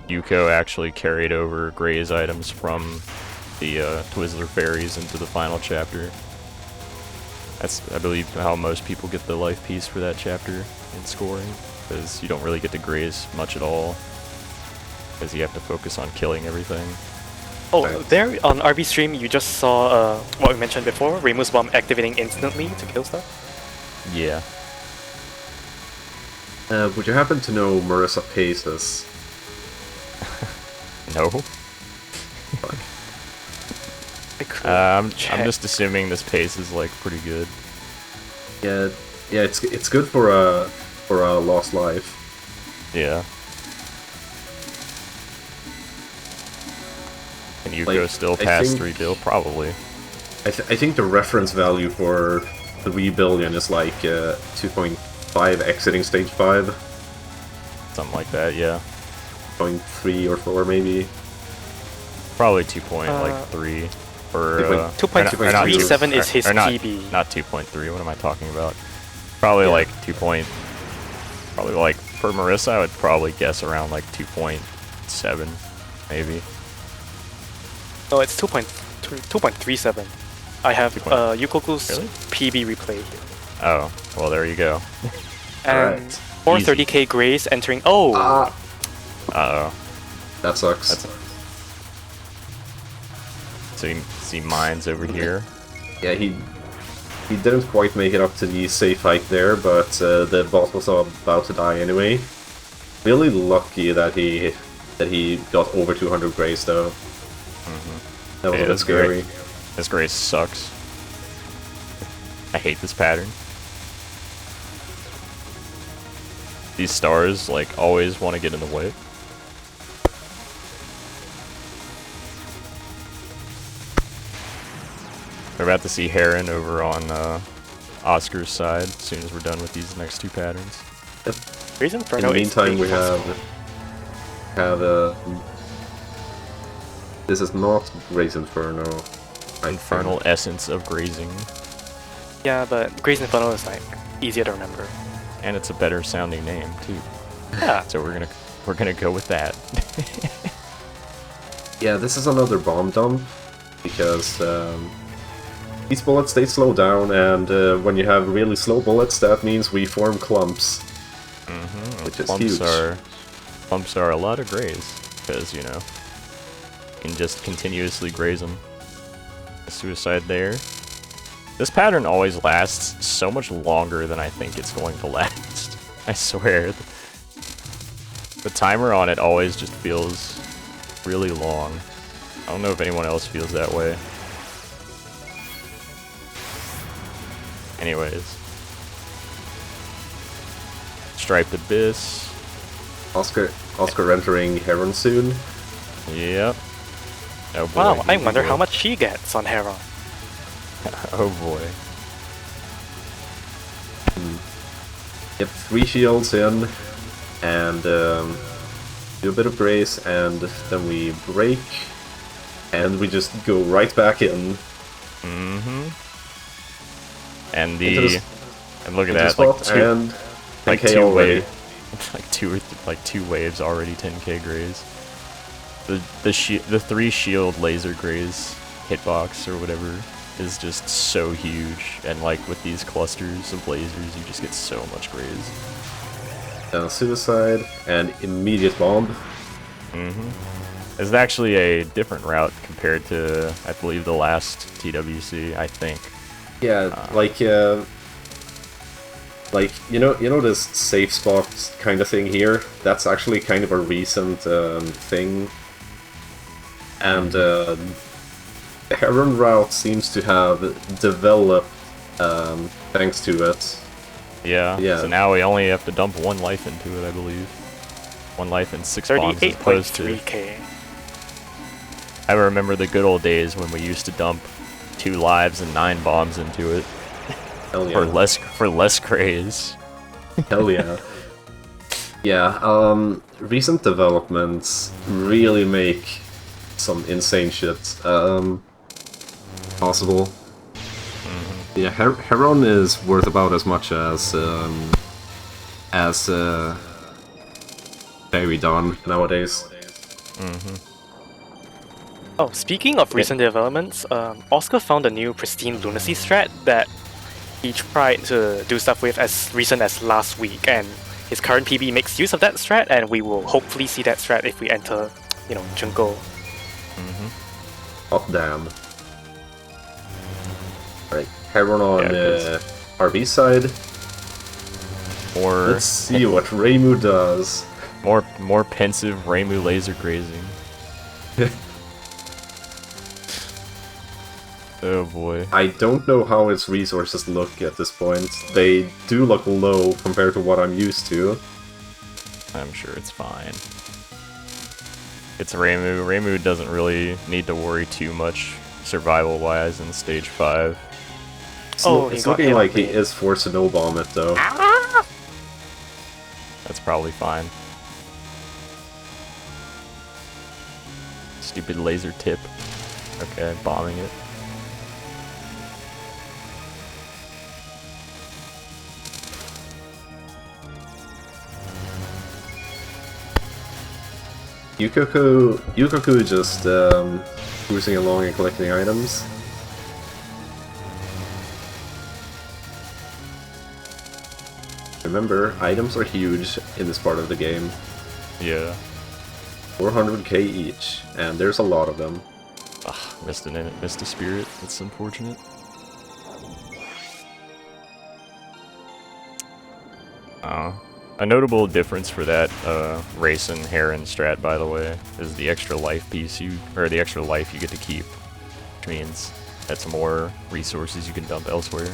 Yuko actually carried over Gray's items from the Twizzler fairies into the final chapter. That's, I believe, how most people get the life piece for that chapter in scoring, because you don't really get to graze much at all, because you have to focus on killing everything. Oh, there on RB stream, you just saw what we mentioned before, Reimu's bomb activating instantly to kill stuff. Yeah. would you happen to know Marissa Paces? No. I could I'm check. just assuming this pace is like pretty good. Yeah, it's good for a lost life. Yeah. Can Yuko Like, still I pass think- 3 bill? Probably. I think the reference value for 3 billion is like 2.5 exiting stage 5. Something like that, yeah. 0.3 or 4 maybe. Probably 2.3 or 2.37 is his PB. Not 2.3. What am I talking about? Probably like 2. Probably like for Marissa, I would probably guess around like 2.7, maybe. No, it's 2.37. I have Yuukoku's Really? PB replay here. Oh, well there you go. And 430k Grace entering. Oh! Uh-oh. That sucks. So you see mines over here. Yeah, he didn't quite make it up to the safe height there, but the boss was about to die anyway. Really lucky that he got over 200 Grace though. Mm-hmm. That was a bit scary. Great. This Grace sucks. I hate this pattern. These stars like always want to get in the way. We're about to see Heron over on Oscar's side as soon as we're done with these next 2 patterns. Yep. Reason for In the meantime, we have this is not Grace Inferno. Infernal Essence of Grazing. Yeah, but Grace Inferno is like easier to remember. And it's a better sounding name too. Yeah. So we're gonna go with that. Yeah, this is another bomb dump because these bullets they slow down, and when you have really slow bullets, that means we form clumps, which is huge. Clumps are a lot of graze because you know you can just continuously graze them. Suicide there. This pattern always lasts so much longer than I think it's going to last. I swear. The timer on it always just feels really long. I don't know if anyone else feels that way. Anyways. Striped Abyss. Oscar entering Heron soon. Yep. Oh boy. Wow, I wonder how much she gets on Heron. Oh boy. Yep, 3 shields in, and do a bit of grace, and then we break, and we just go right back in. And and look at that, like 10k two already. like two waves already 10k graze. The 3 shield laser graze hitbox or whatever is just so huge, and like with these clusters of lasers you just get so much graze. Suicide and immediate bomb. It's actually a different route compared to, I believe, the last TWC, I think. Yeah, like you know this safe spot kind of thing here. That's actually kind of a recent thing, and the Heron route seems to have developed thanks to it. Yeah. So now we only have to dump 1 life into it, I believe. 1 life and 6 bombs as opposed to. 38.3k. I remember the good old days when we used to dump 2 lives and 9 bombs into it. Hell yeah. For less craze. Hell yeah. Yeah, recent developments really make some insane shit possible. Yeah, Heron is worth about as much as Fairy Dawn nowadays. Oh, speaking of recent developments, Oscar found a new pristine lunacy strat that he tried to do stuff with as recent as last week, and his current PB makes use of that strat, and we will hopefully see that strat if we enter, you know, Jungle. Oh damn. Right, Heron on RB side. Let's see what Reimu does. More pensive Reimu laser grazing. Oh boy. I don't know how its resources look at this point. They do look low compared to what I'm used to. I'm sure it's fine. It's Reimu. Reimu doesn't really need to worry too much survival-wise in stage 5. It's looking like he is forced to no-bomb it, though. That's probably fine. Stupid laser tip. Okay, bombing it. Yuukoku just cruising along and collecting items. Remember, items are huge in this part of the game. Yeah. 400k each, and there's a lot of them. Ugh, missed a spirit. That's unfortunate. A notable difference for that race and Heron strat, by the way, is the extra life piece the extra life you get to keep, which means that's more resources you can dump elsewhere.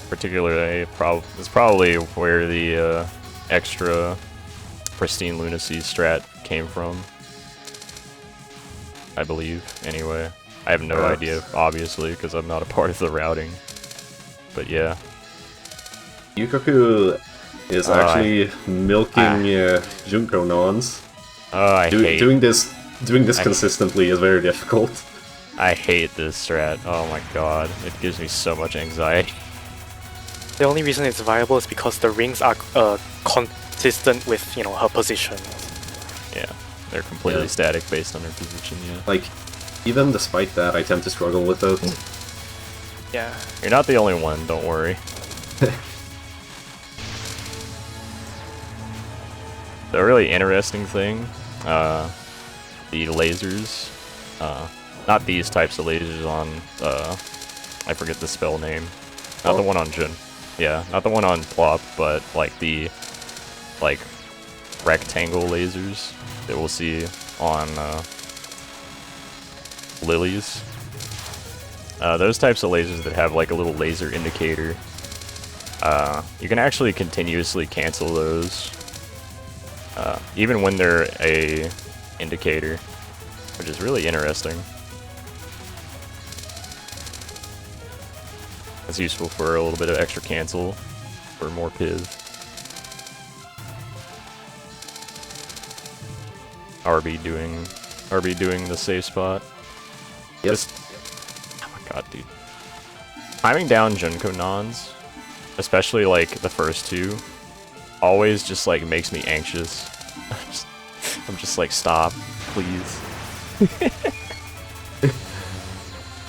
Particularly, it's probably where the extra pristine lunacy strat came from. I believe, anyway. I have no idea, obviously, because I'm not a part of the routing. But yeah. Yuukoku is actually milking Junko nons. Doing this consistently is very difficult. I hate this strat. Oh my god, it gives me so much anxiety. The only reason it's viable is because the rings are consistent with, you know, her position. Yeah, they're completely static based on her position, yeah. Like, even despite that, I tend to struggle with it. Yeah. You're not the only one, don't worry. The really interesting thing, the lasers, not these types of lasers on, I forget the spell name, not the one on Jun. Yeah, not the one on Plop, but like the rectangle lasers that we'll see on lilies. Those types of lasers that have like a little laser indicator, you can actually continuously cancel those, even when they're a indicator, which is really interesting. It's useful for a little bit of extra cancel for more Piv. RB doing the safe spot. Yep. Oh my god, dude. Timing down Junko nons, especially like the first two, always just like makes me anxious. I'm just like, stop, please.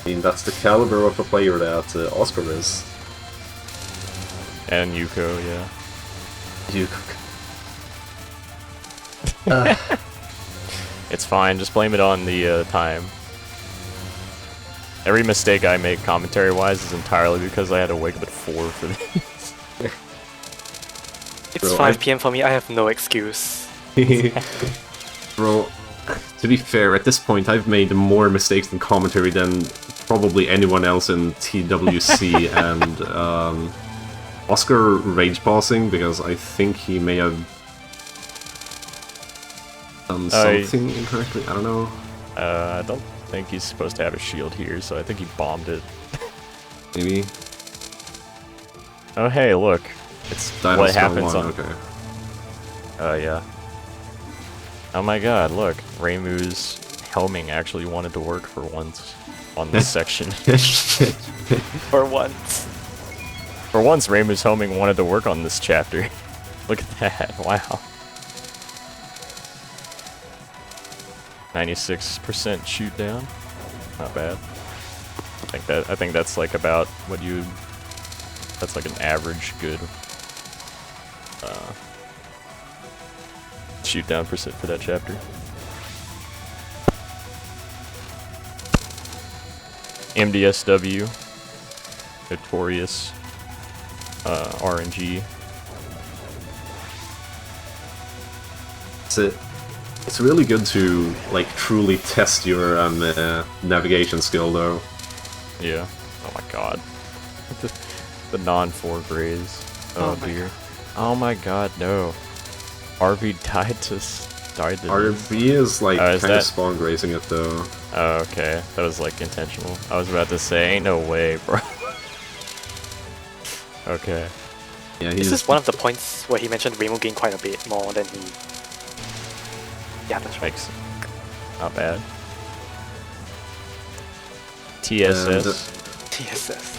I mean, that's the caliber of a player that Oscar is. And Yuko, yeah. Yuukoku. It's fine, just blame it on the time. Every mistake I make commentary-wise is entirely because I had to wake up at 4 for this. It's 5 PM for me, I have no excuse. Bro, to be fair, at this point I've made more mistakes in commentary than probably anyone else in TWC, and Oscar rage pausing because I think he may have done something incorrectly, I don't know. I don't think he's supposed to have a shield here, so I think he bombed it. Maybe. Oh hey, look. It's what happens on... Okay. Yeah. Oh my god, look. Reimu's helming actually wanted to work for once on this section. For once. For once, Reimu's helming wanted to work on this chapter. Look at that, wow. 96% shoot down. Not bad. I think that's like about what you... That's like an average good shoot down percent for that chapter. MDSW, notorious RNG. It's really good to like truly test your navigation skill, though. Yeah. Oh my god. The non-4 grays. Oh dear. Oh my god, no. RV died to Died to RB is like is kind of that- spawn grazing it though. Oh, okay. That was like intentional. I was about to say, ain't no way, bro. Okay. Yeah, This he's is one of the points where he mentioned Rainbow gained quite a bit more than he. Yeah, that's right. Makes not bad. TSS. TSS.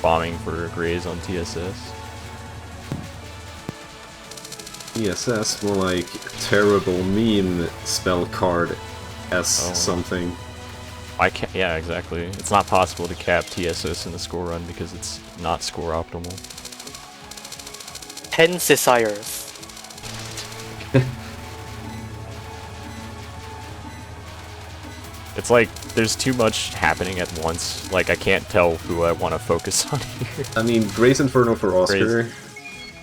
Bombing for Grays on TSS. ESS more like terrible mean spell card S Oh. something. I can't. Yeah, exactly. It's not possible to cap TSS in the score run because it's not score optimal. 10 Desires. It's like there's too much happening at once. Like I can't tell who I want to focus on here. I mean, Grace Inferno for Oscar.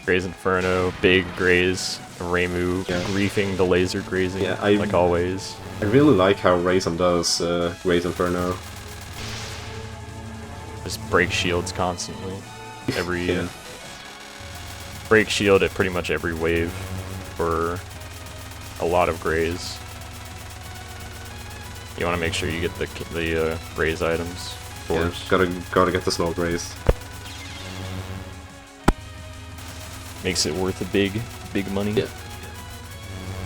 Grays Inferno, big Grays, Reimu, Yeah. griefing the laser grazing, Yeah, like always. I really like how Raisin does Grace Inferno. Just break shields constantly. Every Yeah. break shield at pretty much every wave for a lot of Grays. You want to make sure you get the Grays items. Of Yeah, course. gotta get the small Grace. Makes it worth the big money. Yeah.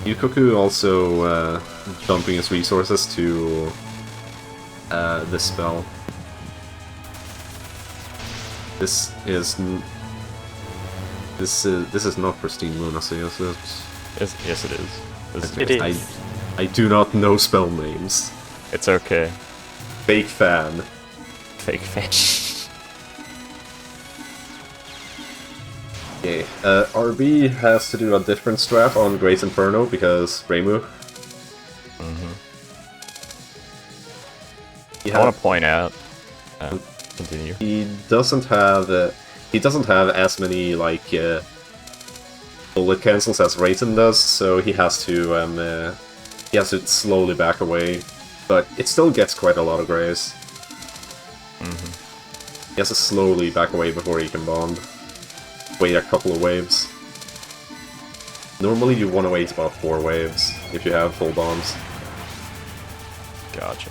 Yuukoku also dumping his resources to this spell. This is not pristine lunacy. Is it? Yes, it is. This It is. is. I do not know spell names. It's okay. Fake fan. Fake fan. Okay, RB has to do a different strat on Grace Inferno because Reimu. I want to point out. Continue. He doesn't have as many like bullet cancels as Raisin does, so he has to slowly back away, but it still gets quite a lot of Grays. He has to slowly back away before he can bond. Wait a couple of waves. Normally you want to wait about 4 waves if you have full bombs. Gotcha.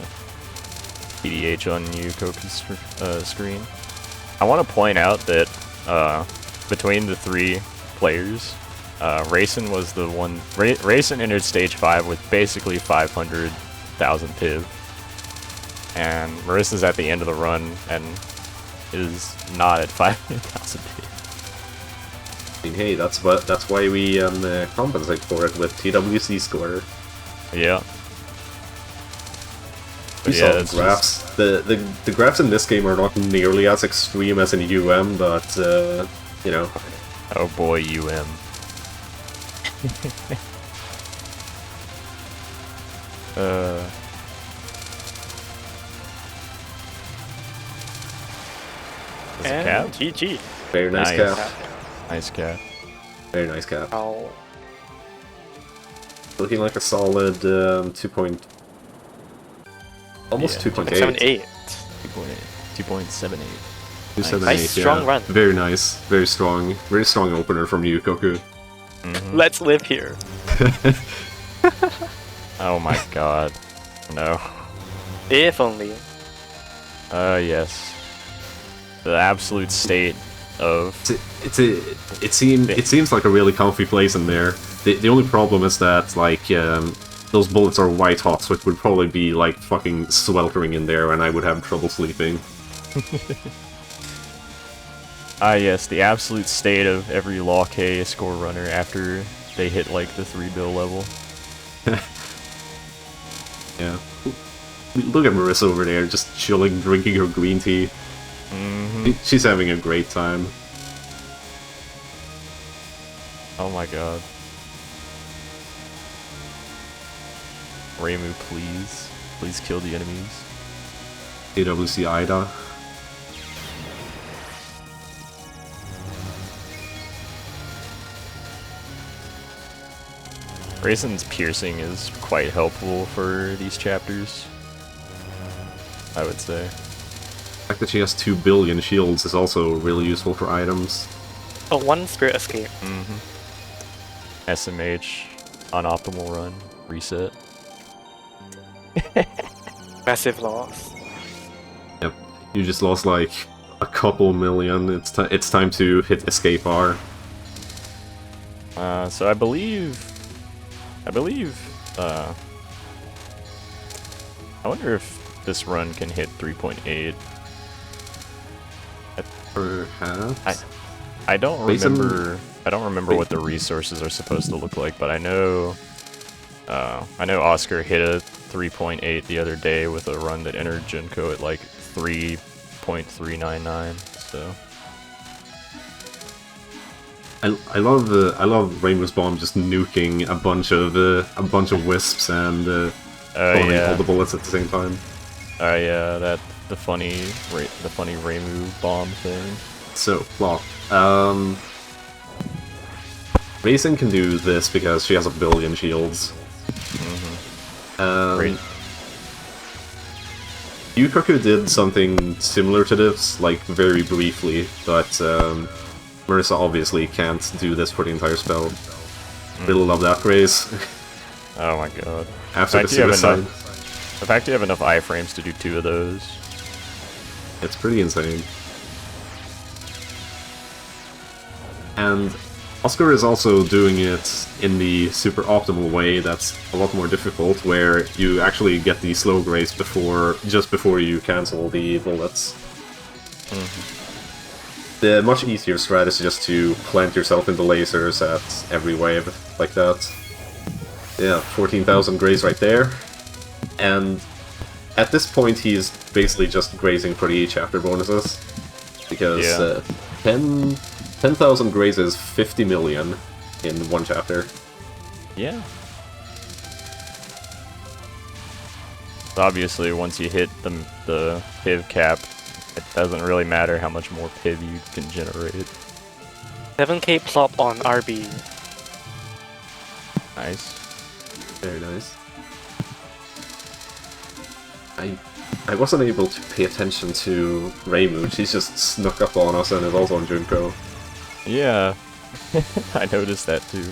PDH on Yuukoku's screen. I want to point out that between the 3 players, Raisin was the one. Raisin entered stage 5 with basically 500,000 piv, and Marissa's at the end of the run and is not at 500,000 piv. I mean, hey, that's why we compensate for it with TWC score. Yeah. You But saw yeah, the it's graphs. The graphs in this game are not nearly as extreme as in UM, but you know. oh boy, UM. Is it And cap? GG. Very nice Nice. cap. Nice cap. Very nice cap. Oh. Looking like a solid 2 point... Almost Yeah, 2.8. 78. 2.78. 278, Nice, strong run. Very nice. Very strong opener from Yuukoku. Let's live here. Oh my god. No. If only. Yes. The absolute state of... It seems like a really comfy place in there. The only problem is that, like, those bullets are white hot, so it would probably be, like, fucking sweltering in there, and I would have trouble sleeping. Yes, the absolute state of every LoLK score runner after they hit, like, the 3-bill level. Yeah. Look at Marissa over there, just chilling, drinking her green tea. She's having a great time. Oh my god. Reimu, please. Please kill the enemies. AWC Ida. Raisin's piercing is quite helpful for these chapters, I would say. The fact that she has 2 billion shields is also really useful for items. Oh, 1 Spirit Escape. SMH, unoptimal run, reset. Massive loss. Yep. You just lost like a couple million. It's time to hit escape R. So I believe, I wonder if this run can hit 3.8. Perhaps. I don't remember what the resources are supposed to look like, but I know Oscar hit a 3.8 the other day with a run that entered Junko at like 3.399. So I love Rainbow's Bomb just nuking a bunch of wisps and throwing all the bullets at the same time. Yeah, the funny Reimu bomb thing. So, well, Raisin can do this because she has a billion shields. Great. Yuukoku did something similar to this, like very briefly, but Marissa obviously can't do this for the entire spell. Really love that phrase. Oh my god. After the suicide. The fact you have enough iframes to do 2 of those. It's pretty insane. And Oscar is also doing it in the super optimal way that's a lot more difficult, where you actually get the slow grace just before you cancel the bullets. The much easier strat is just to plant yourself into lasers at every wave, like that. Yeah, 14,000 grace right there. And at this point he's basically just grazing for the chapter bonuses. Because 10,000 grace is 50 million in one chapter. Yeah. Obviously, once you hit the PIV cap, it doesn't really matter how much more PIV you can generate. 7k plop on RB. Nice. Very nice. I wasn't able to pay attention to Reimu. She's just snuck up on us and is also on Junko. Yeah, I noticed that too.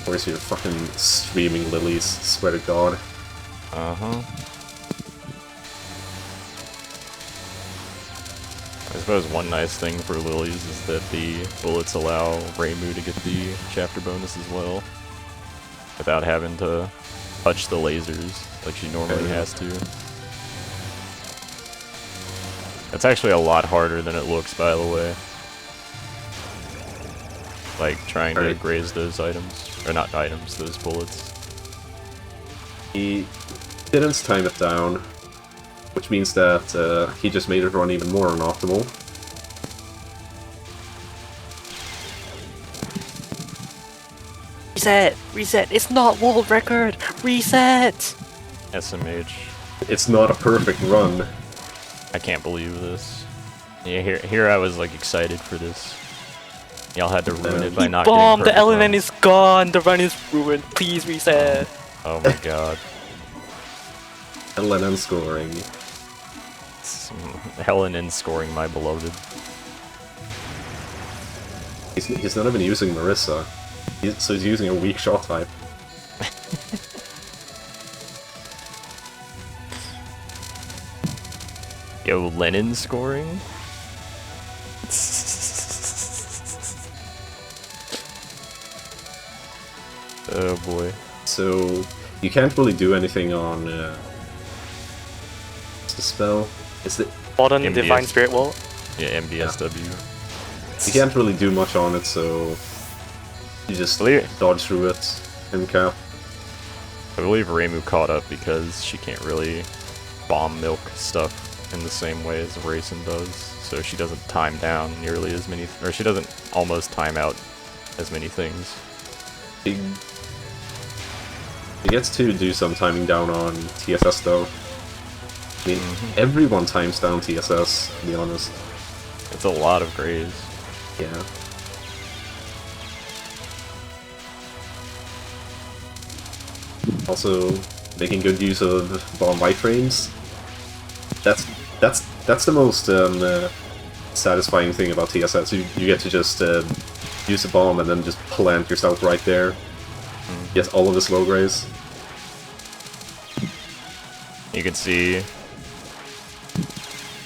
Where's your fucking streaming lilies? Swear to God. I suppose one nice thing for lilies is that the bullets allow Reimu to get the chapter bonus as well, without having to touch the lasers like she normally has to. It's actually a lot harder than it looks, by the way. Like, trying to graze those items. Or not items, those bullets. He didn't time it down, which means that he just made it run even more unoptimal. Reset! Reset! It's not world record! Reset! SMH. It's not a perfect run. I can't believe this. Yeah, here I was like excited for this. Y'all had to ruin it by not getting Bomb! The perfect element runs. is gone! The run is ruined! Please reset! Oh my god. LNN scoring. Helen in scoring my beloved. He's not even using Marissa. So he's using a weak shot type. Yo, Lennon scoring? Oh boy. So you can't really do anything on what's the spell? Is it Modern MBS. Divine Spirit Wall. Yeah, MBSW. you can't really do much on it, so you just dodge through it and cap. I believe Reimu caught up because she can't really bomb milk stuff in the same way as Raisin does, so she doesn't time down nearly as many, or she doesn't almost time out as many things. He gets to do some timing down on TSS though. I mean, everyone times down TSS, to be honest. It's a lot of grays. Yeah. Also, making good use of bomb iframes. That's the most satisfying thing about TSS. You get to just use a bomb and then just plant yourself right there. Get all of the slow grays. You can see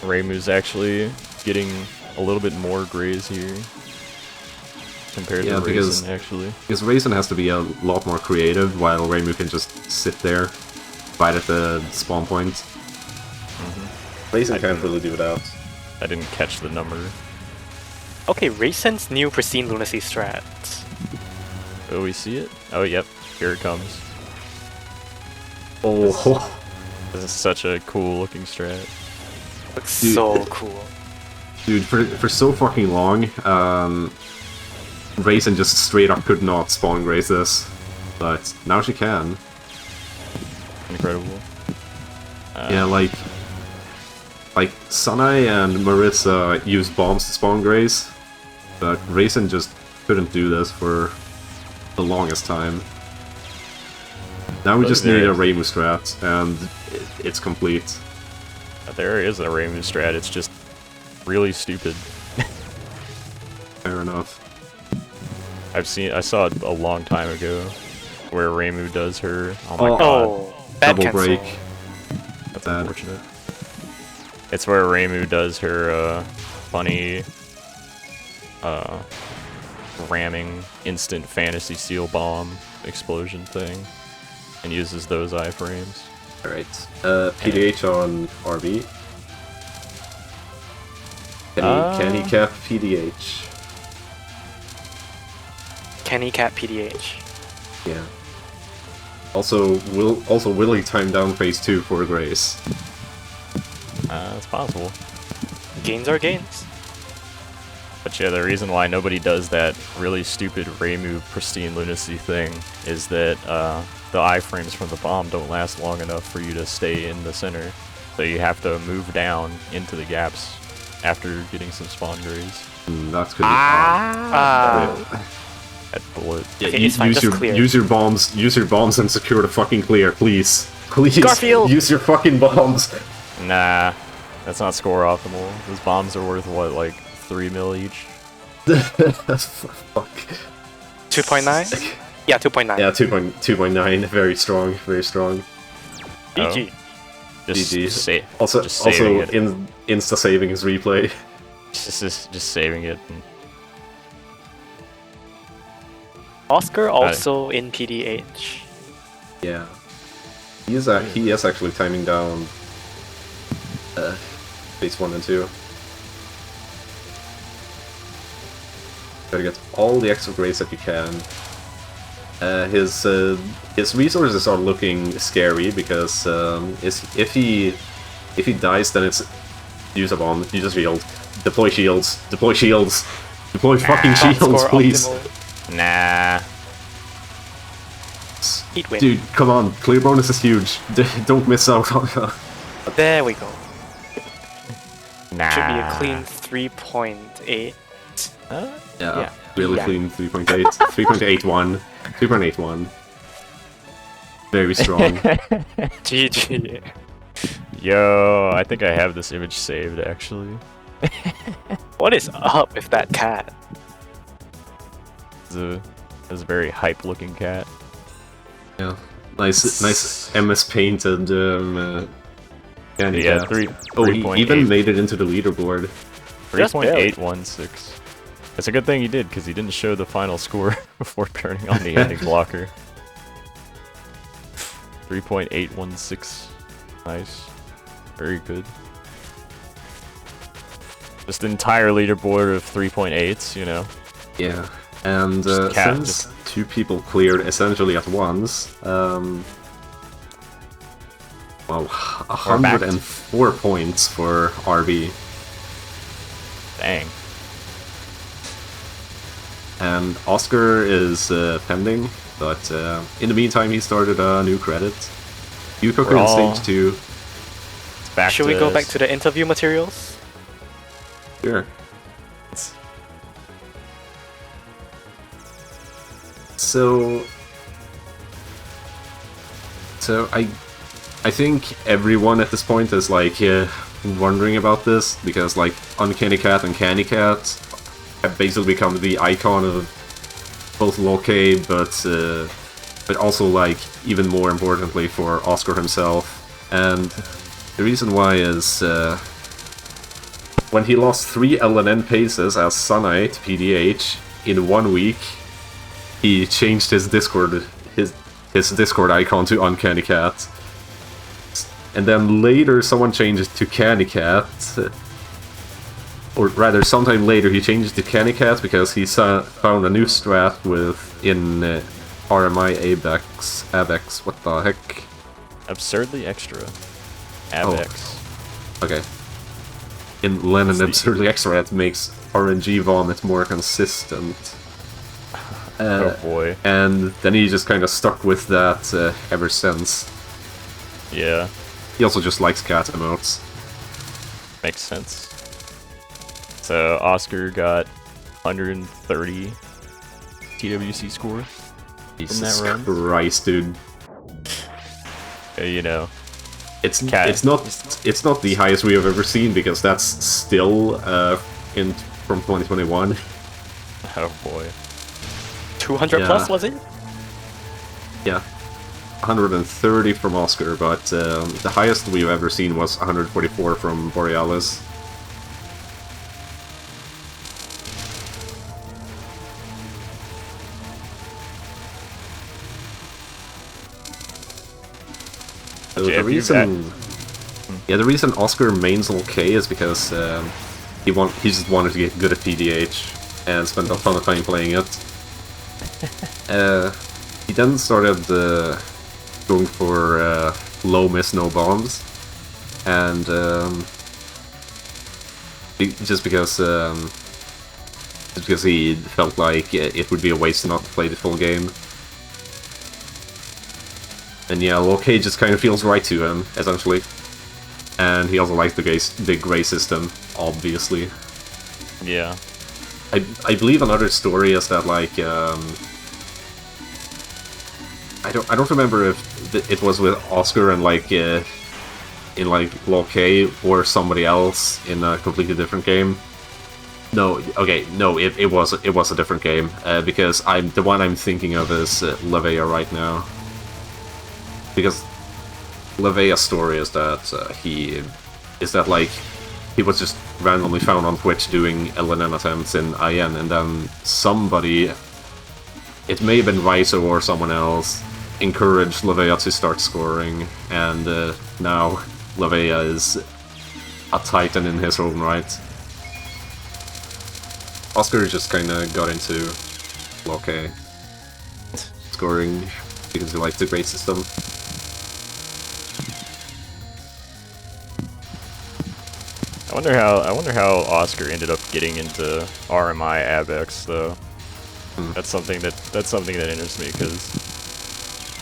Reimu's actually getting a little bit more grays here compared to Raisin, actually. Because Raisin has to be a lot more creative, while Reimu can just sit there, right at the spawn point. Raisin can't really do that. I didn't catch the number. Okay, Raisin's new Pristine Lunacy strat. Oh, we see it? Oh, yep. Here it comes. Oh, This is such a cool looking strat. Looks so cool. dude, for so fucking long, Raisin just straight up could not spawn graze this, but now she can. Incredible. Yeah, like Sanai and Marissa use bombs to spawn graze, but Raisin just couldn't do this for the longest time. Now we just need a Reimu strat, and it's complete. There is a Reimu strat, it's just really stupid. Fair enough. I saw it a long time ago, where Reimu does her. Oh my god. Oh, bad Double cancel. break. That's bad. unfortunate. It's where Reimu does her funny ramming instant fantasy seal bomb explosion thing, and uses those iframes. Alright. PDH on RB. Can he cap PDH? Kenny Cat PDH. Yeah. Also, will he time down phase 2 for Grace? It's possible. Gains are gains. But yeah, the reason why nobody does that really stupid Reimu Pristine Lunacy thing is that the iframes from the bomb don't last long enough for you to stay in the center. So you have to move down into the gaps after getting some spawn grays. That could be bad. That bullet. Yeah, Okay, it's fine, just clear. use your bombs and secure the fucking clear, please. Please, Garfield! use your fucking bombs. Nah, that's not score optimal. Those bombs are worth what, like 3 mil each? Fuck. 2.9? Yeah, 2.9. Yeah, 2.9. Very strong, very strong. GG. Just GG. also saving it. Insta saving his replay. Just saving it. Oscar also in PDH. Yeah, he is actually timing down phase 1 and 2. Gotta get all the extra grades that you can. His resources are looking scary because if he dies, then it's use a bomb, use a shield, deploy shields, deploy shields, deploy fucking shields, please. Optimal. Nah. Heat win. Dude, come on, clear bonus is huge. Don't miss out on that. There we go. Nah. Should be a clean 3.8. Yeah, really Yeah. clean 3.8, 3.81, 3.81. Very strong. GG. Yo, I think I have this image saved actually. What is up with that cat? It's a very hype looking cat. Yeah, nice MS painted candy Yeah, cat. 3. Oh, he 3.8. even made it into the leaderboard. Just barely. 3.816. It's a good thing he did, because he didn't show the final score before turning on the ending blocker. 3.816. Nice. Very good. Just an entire leaderboard of 3.8s, you know? Yeah, and Just cat, since 2 people cleared essentially at once, well, 104 points for RB. Dang. And Oscar is pending, but in the meantime he started a new credit. Yuukoku in stage 2. Should we go back to the interview materials? Sure. So I think everyone at this point is like wondering about this because like Uncanny Cat and Candy Cat have basically become the icon of both LoLK, but also, like, even more importantly for Oscar himself. And the reason why is when he lost 3 LNN paces as Sunai to PDH in 1 week, he changed his Discord icon to Uncanny Cat. And then later someone changed it to Canny Cat. Or rather, sometime later he changed it to Canny Cat because he found a new strat in RMI Abex. What the heck? Absurdly Extra. Abex. Oh. Okay. In Lennon Absurdly Extra, it makes RNG vomit more consistent. Oh boy. And then he just kind of stuck with that ever since. Yeah. He also just likes cat emotes. Makes sense. So Oscar got 130 TWC score. Jesus run. Christ, dude. You know, it's not the highest we have ever seen because that's still from 2021. Oh boy. 200 plus, was it? Yeah. 130 from Oscar, but the highest we've ever seen was 144 from Borealis. So the reason Oscar mains LoLK is because he just wanted to get good at PDH and spent a ton of time playing it. He then started going for low miss, no bombs, and just because he felt like it would be a waste not to play the full game. And yeah, LoLK just kind of feels right to him, essentially. And he also likes the gray system, obviously. Yeah. I believe another story is that, like, I don't remember if it was with Oscar and, like, in, like, LoLK or somebody else in a completely different game. No, okay, no, it was a different game, because the one I'm thinking of is Levea right now. Because Levea's story is that he was just randomly found on Twitch doing LNN attempts in IN, and then somebody, it may have been Riso or someone else, encouraged Levea to start scoring, and now Levea is a titan in his own right. Oscar just kinda got into LoLK scoring because he liked the great system. I wonder how Oscar ended up getting into RMI Abex though. That's something that interests me because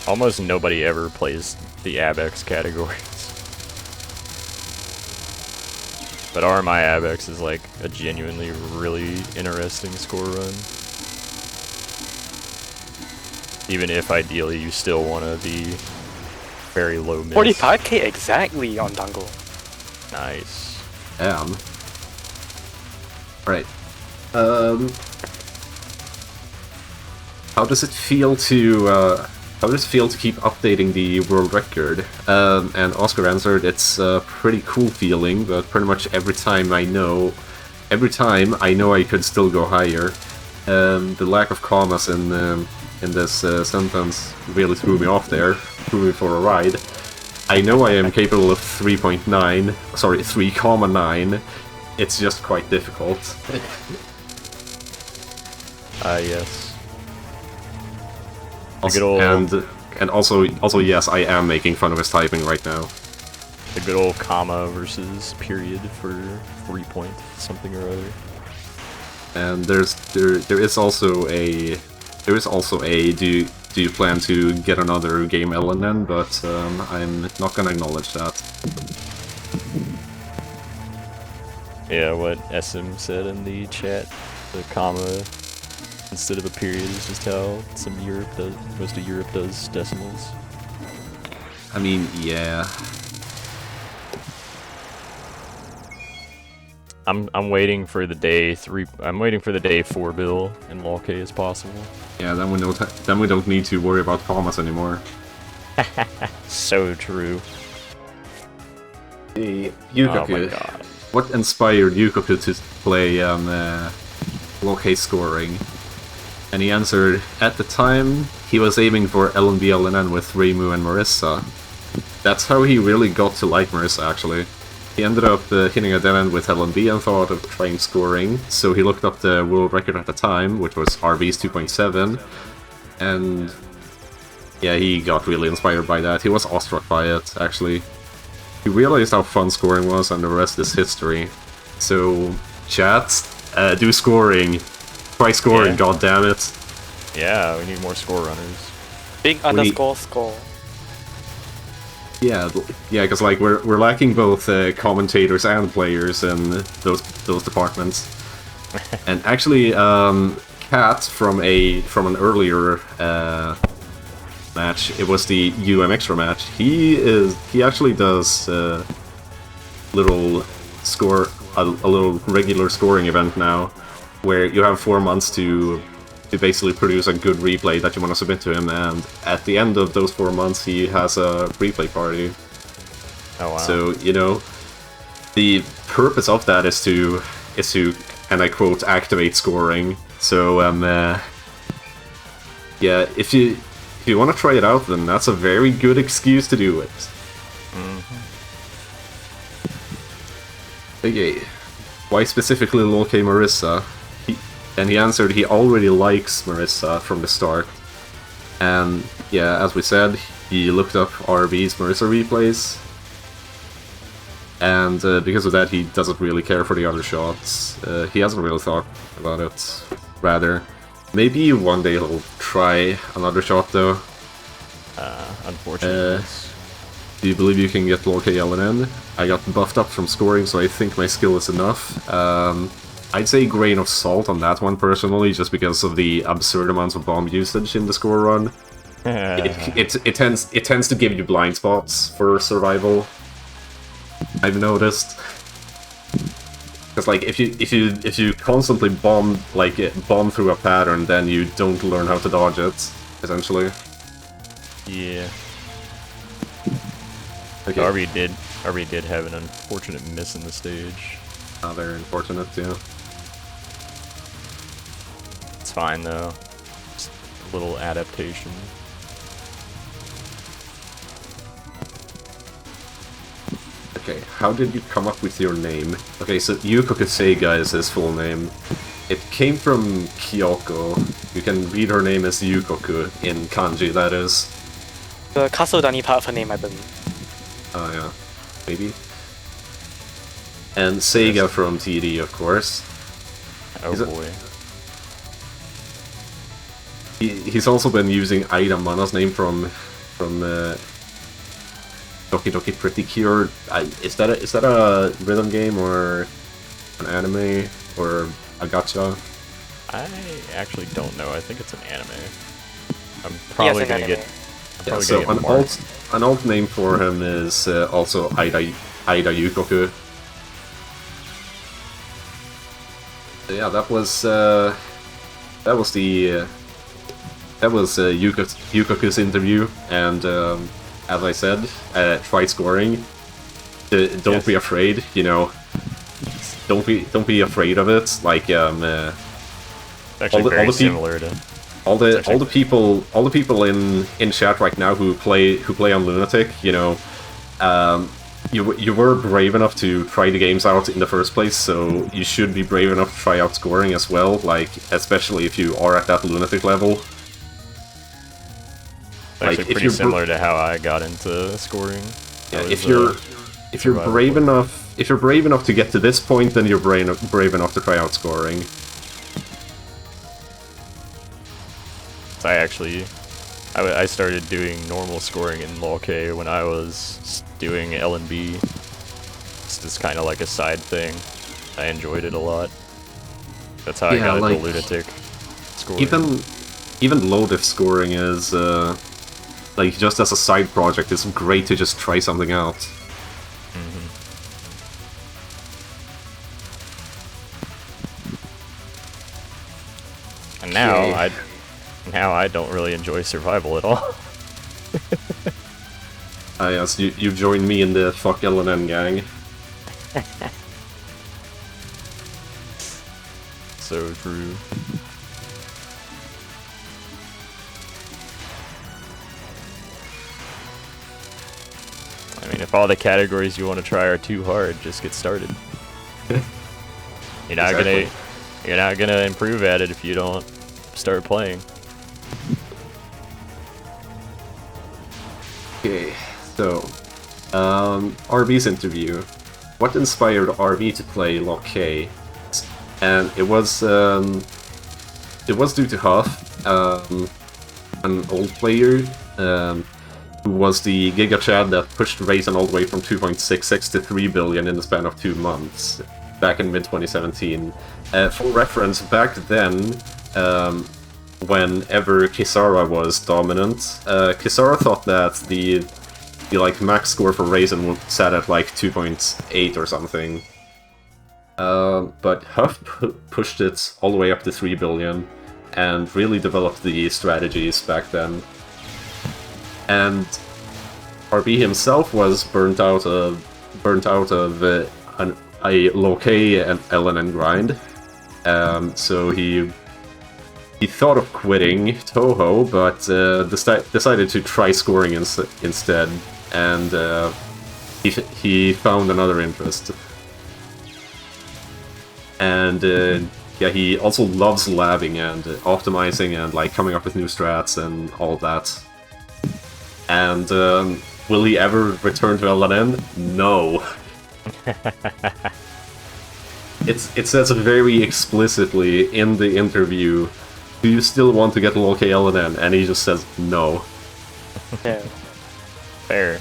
almost nobody ever plays the Abex categories. But RMI Abex is like a genuinely really interesting score run. Even if ideally you still want to be very low miss. 45k exactly on Dangle. Nice. Right. How does it feel to keep updating the world record? And Oscar answered, it's a pretty cool feeling, but pretty much every time I know I could still go higher. The lack of commas in this sentence really threw me off there, threw me for a ride. I know I am capable of 3.9. It's just quite difficult. Yes. And also yes, I am making fun of his typing right now. The good old comma versus period for 3 point something or other. And there is also a do you plan to get another game LNN, but I'm not gonna acknowledge that. Yeah, what SM said in the chat, the comma instead of a period is just how most of Europe does decimals. I mean, yeah. I'm waiting for the day 3. I'm waiting for the day 4 bill in LoLK as possible. Yeah, then we don't need to worry about commas anymore. So true. Hey, Oh Yuukoku. my god. What inspired Yuukoku to play LoLK scoring? And he answered, at the time, he was aiming for LNB LNN with Reimu and Marissa. That's how he really got to like Marissa, actually. He ended up hitting a dead end with LNB and thought of trying scoring, so he looked up the world record at the time, which was RV's 2.7, and yeah, he got really inspired by that. He was awestruck by it, actually. He realized how fun scoring was, and the rest is history. So, chat, do scoring. Try scoring, Yeah. God damn it. Yeah, we need more score runners. Big underscore score. Yeah, because like we're lacking both commentators and players in those departments. And actually, Kat from an earlier match, it was the UM Extra match. He actually does a little regular scoring event now, where you have 4 months to basically produce a good replay that you want to submit to him, and at the end of those 4 months he has a replay party. Oh wow. So, you know, the purpose of that is to, and I quote, activate scoring. So, yeah, if you want to try it out, then that's a very good excuse to do it. Okay, why specifically LoLK Marissa? And he answered he already likes Marissa from the start. And yeah, as we said, he looked up RB's Marissa replays. And because of that, he doesn't really care for the other shots. He hasn't really thought about it. Rather, maybe one day he'll try another shot though. Unfortunately. Do you believe you can get LoLK LNN? I got buffed up from scoring, so I think my skill is enough. I'd say grain of salt on that one personally, just because of the absurd amounts of bomb usage in the score run. It tends to give you blind spots for survival, I've noticed. Because like if you constantly bomb through a pattern, then you don't learn how to dodge it, essentially. Yeah. Okay. RB did have an unfortunate miss in the stage. Very unfortunate, yeah. It's fine though. Just a little adaptation. Okay, how did you come up with your name? Okay, so Yuukoku Seiga is his full name. It came from Kyoko. You can read her name as Yuukoku in kanji, that is. The Kasodani part of her name, I believe. Oh yeah, maybe. And Seiga from TD, of course. Oh boy. He's also been using Aida Mana's name from Doki Doki Pretty Cure. Is that a rhythm game or an anime or a gacha? I actually don't know. I think it's an anime. I'm probably gonna get. Yeah, so an alt name for him is also Aida Yuukoku. Yeah, that was Yuukoku's interview, and as I said, try scoring. Don't be afraid, you know. Don't be afraid of it. Like It's actually very similar to. All the people in chat right now who play on Lunatic, you know, you were brave enough to try the games out in the first place, so you should be brave enough to try out scoring as well. Like, especially if you are at that Lunatic level. It's actually pretty similar to how I got into scoring. Yeah, if you're brave enough to get to this point, then you're brave enough to try out scoring. I started doing normal scoring in LoLK when I was doing LNB. It's just kind of like a side thing. I enjoyed it a lot. That's how I got into Lunatic scoring. Even low diff scoring is like, just as a side project, it's great to just try something out. And now Okay. I don't really enjoy survival at all. Yes, you joined me in the fuck LNN gang. So true. I mean, if all the categories you want to try are too hard, just get started. You're not Exactly. you're not gonna improve at it if you don't start playing. Okay, so, RB's interview. What inspired RB to play LoLK? And it was due to Huff, an old player, who was the Giga Chad that pushed Raisin all the way from 2.66 to 3 billion in the span of 2 months, back in mid-2017. For reference, back then, whenever Kisara was dominant, Kisara thought that the like max score for Raisin was set at like 2.8 or something. But Huff pushed it all the way up to 3 billion and really developed the strategies back then. And RB himself was burnt out of a LoLK and LNN grind. So he thought of quitting Touhou, but decided to try scoring instead, and he found another interest. And yeah, he also loves labbing and optimizing and like coming up with new strats and all that. And will he ever return to LNN? No. It says very explicitly in the interview, do you still want to get LoLK LNN? And he just says no. Yeah. Fair.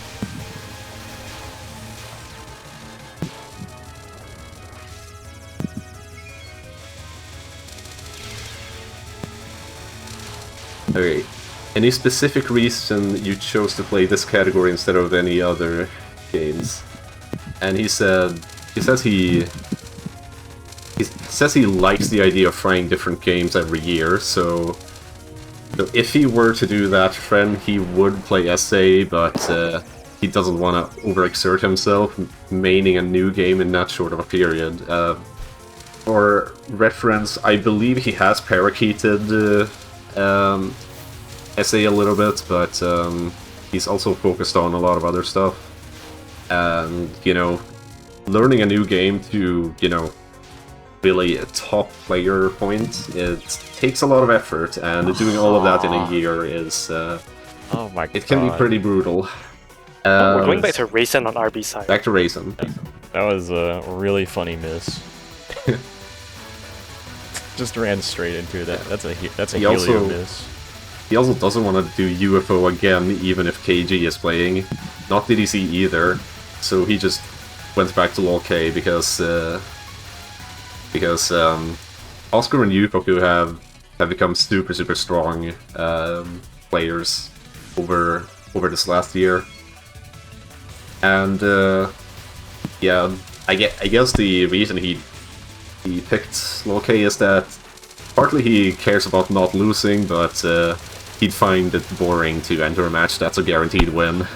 Okay. Any specific reason you chose to play this category instead of any other games? And he says he likes the idea of trying different games every year, so if he were to do that, then he would play SA, but he doesn't want to overexert himself maining a new game in that short of a period. For reference, I believe he has parakeeted SA a little bit, but he's also focused on a lot of other stuff. And, you know, learning a new game to, you know, really a top player point, it takes a lot of effort, and doing all of that in a year is, Oh my god. it can be pretty brutal. We're going back to Raisin on RB side. Back to Raisin. That was a really funny miss. Just ran straight into that. That's a He Helio also- miss. He also doesn't want to do UFO again, even if KG is playing. Not DDC either, so he just went back to LoLK because Oscar and Yuukoku have become super strong players over this last year. And yeah, I guess the reason he picked LoLK is that partly he cares about not losing, but he'd find it boring to enter a match that's a guaranteed win.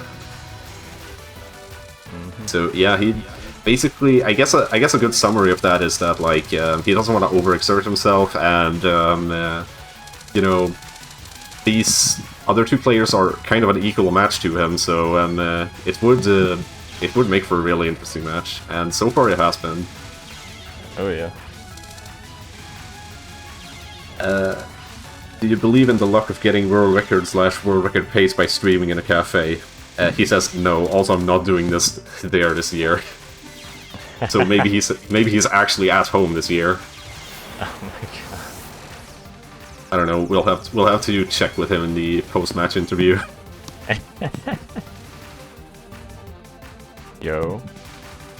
So yeah, he basically, I guess a good summary of that is that like he doesn't want to overexert himself, and you know, these other two players are kind of an equal match to him, so it would make for a really interesting match, and so far it has been. Oh yeah. Do you believe in the luck of getting world record / world record pace by streaming in a cafe? He says no. Also, I'm not doing this there this year. So maybe he's actually at home this year. Oh my god. I don't know. We'll have to check with him in the post-match interview. Yo.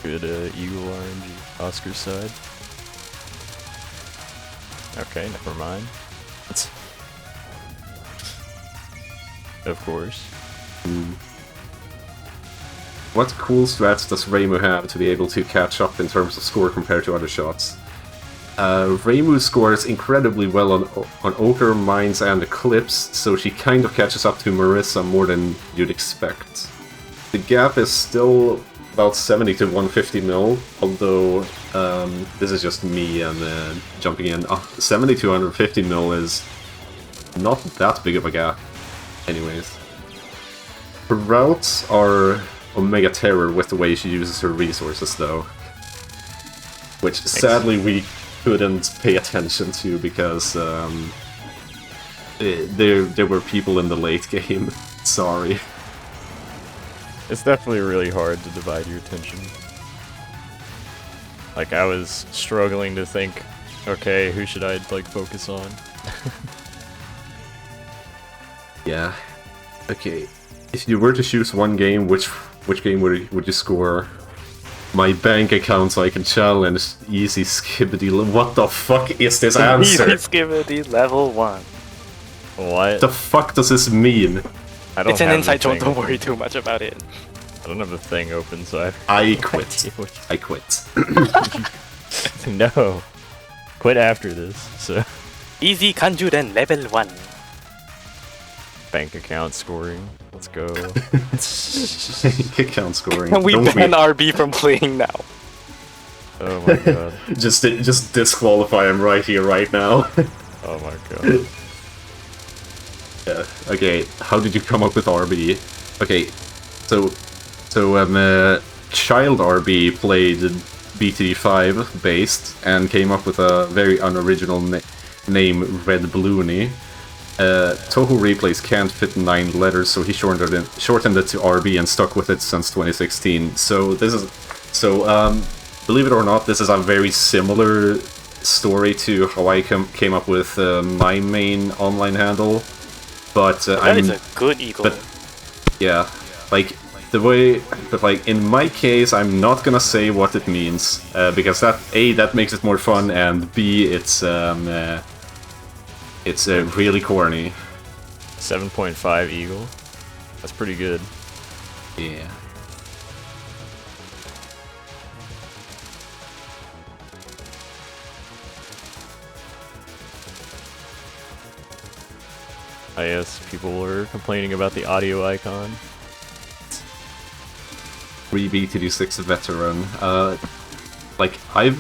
Good Eagle RNG. Oscar side. Okay, never mind. Of course. What cool strats does Reimu have to be able to catch up in terms of score compared to other shots? Reimu scores incredibly well on Ochre, Mines, and Eclipse, so she kind of catches up to Marissa more than you'd expect. The gap is still about 70 to 150 mil, although this is just me and jumping in. 70 to 150 mil is not that big of a gap, anyways. Her routes are Omega Terror with the way she uses her resources, though. Which, sadly, we couldn't pay attention to because there were people in the late game. Sorry. It's definitely really hard to divide your attention. Like, I was struggling to think, okay, who should I, like, focus on? Yeah. Okay. If you were to choose one game, which game would you score? My bank account so I can challenge easy skibbity. What the fuck is this answer? Easy skibbity level 1. What? The fuck does this mean? I don't It's an have inside the joke, thing don't worry open. too much about it. I don't have the thing open, so I quit. I quit. No. Quit after this, so... Easy Kanjuren level 1. Bank account scoring. Let's go. Account scoring. Can we Don't ban RB from playing now? Oh my god. just disqualify him right here, right now. Oh my god. Yeah. Okay, how did you come up with RB? Okay, so Child RB played BTD5 based and came up with a very unoriginal name, Red Bloony. Touhou replays can't fit 9 letters, so he shortened it to RB and stuck with it since 2016. So believe it or not, this is a very similar story to how I came up with my main online handle. But That is a good eagle. But yeah, like the way, but like in my case, I'm not gonna say what it means because that makes it more fun, and B, it's really corny. 7.5 Eagle. That's pretty good. Yeah. I guess people were complaining about the audio icon. 3B2D6 veteran. Like I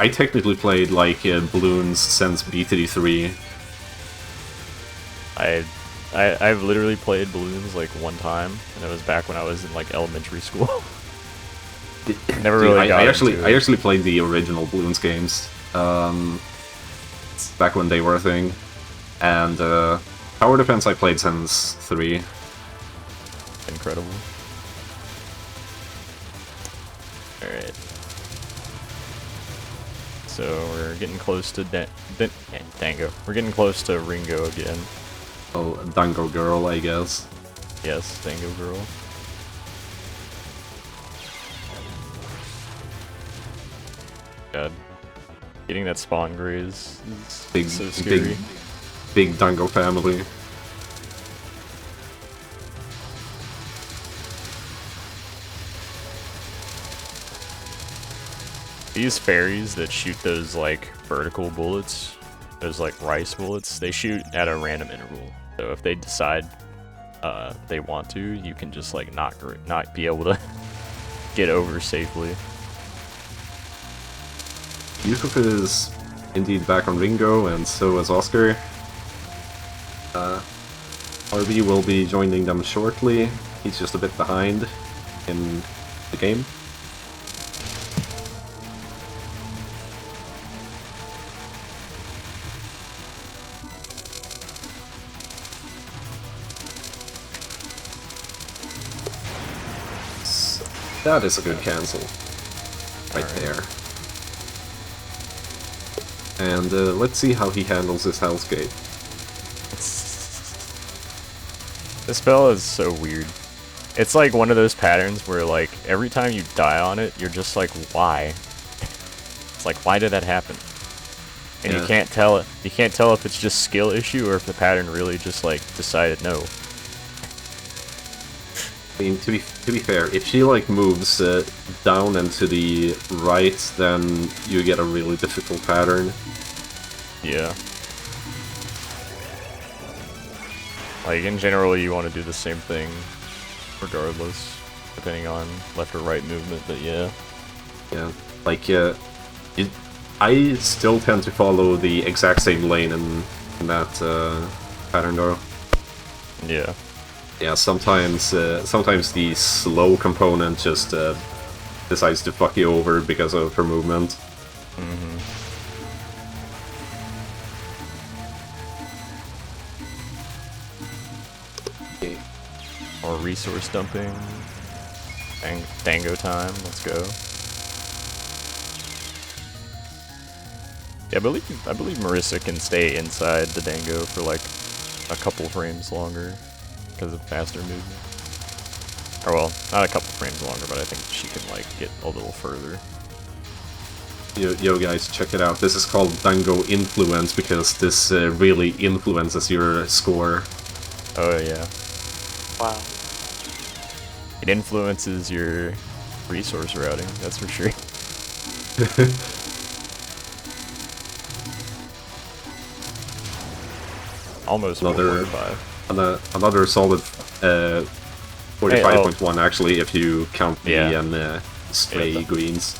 technically played like balloons since B2D3. I've literally played balloons like one time, and it was back when I was in like elementary school. Never really got into it. I actually played the original balloons games. Back when they were a thing. And tower defense I played since 3. Incredible. Alright. So we're getting close to Dango. We're getting close to Ringo again. Oh, Dango girl, I guess. Yes, Dango girl. God. Getting that spawn graze is Big, so scary. big Dango family. These fairies that shoot those like vertical bullets, those like rice bullets, they shoot at a random interval. So if they decide they want to, you can just like not be able to get over safely. Yuukoku is indeed back on Ringo, and so is Oscar. RB will be joining them shortly. He's just a bit behind in the game. So, that is a good cancel. Right there. And let's see how he handles his Hellscape. This spell is so weird. It's like one of those patterns where like every time you die on it, you're just like, why? It's like, why did that happen? And Yeah. you can't tell it. You can't tell if it's just skill issue or if the pattern really just like decided no. I mean, to be fair, if she like moves down and to the right, then you get a really difficult pattern. Yeah. Like, in general, you want to do the same thing, regardless, depending on left or right movement, but yeah. Yeah, like, I still tend to follow the exact same lane in that pattern, though. Yeah. Yeah, sometimes the slow component just decides to fuck you over because of her movement. Mm-hmm. Okay. Or resource dumping. Dango time, let's go. Yeah, I believe Marissa can stay inside the Dango for like a couple frames longer because of faster movement. Or well, not a couple frames longer, but I think she can like get a little further. Yo guys, check it out. This is called Dango Influence because this really influences your score. Oh yeah. Wow. It influences your resource routing, that's for sure. Almost another 45. Another solid 45.1 actually, if you count the stray greens.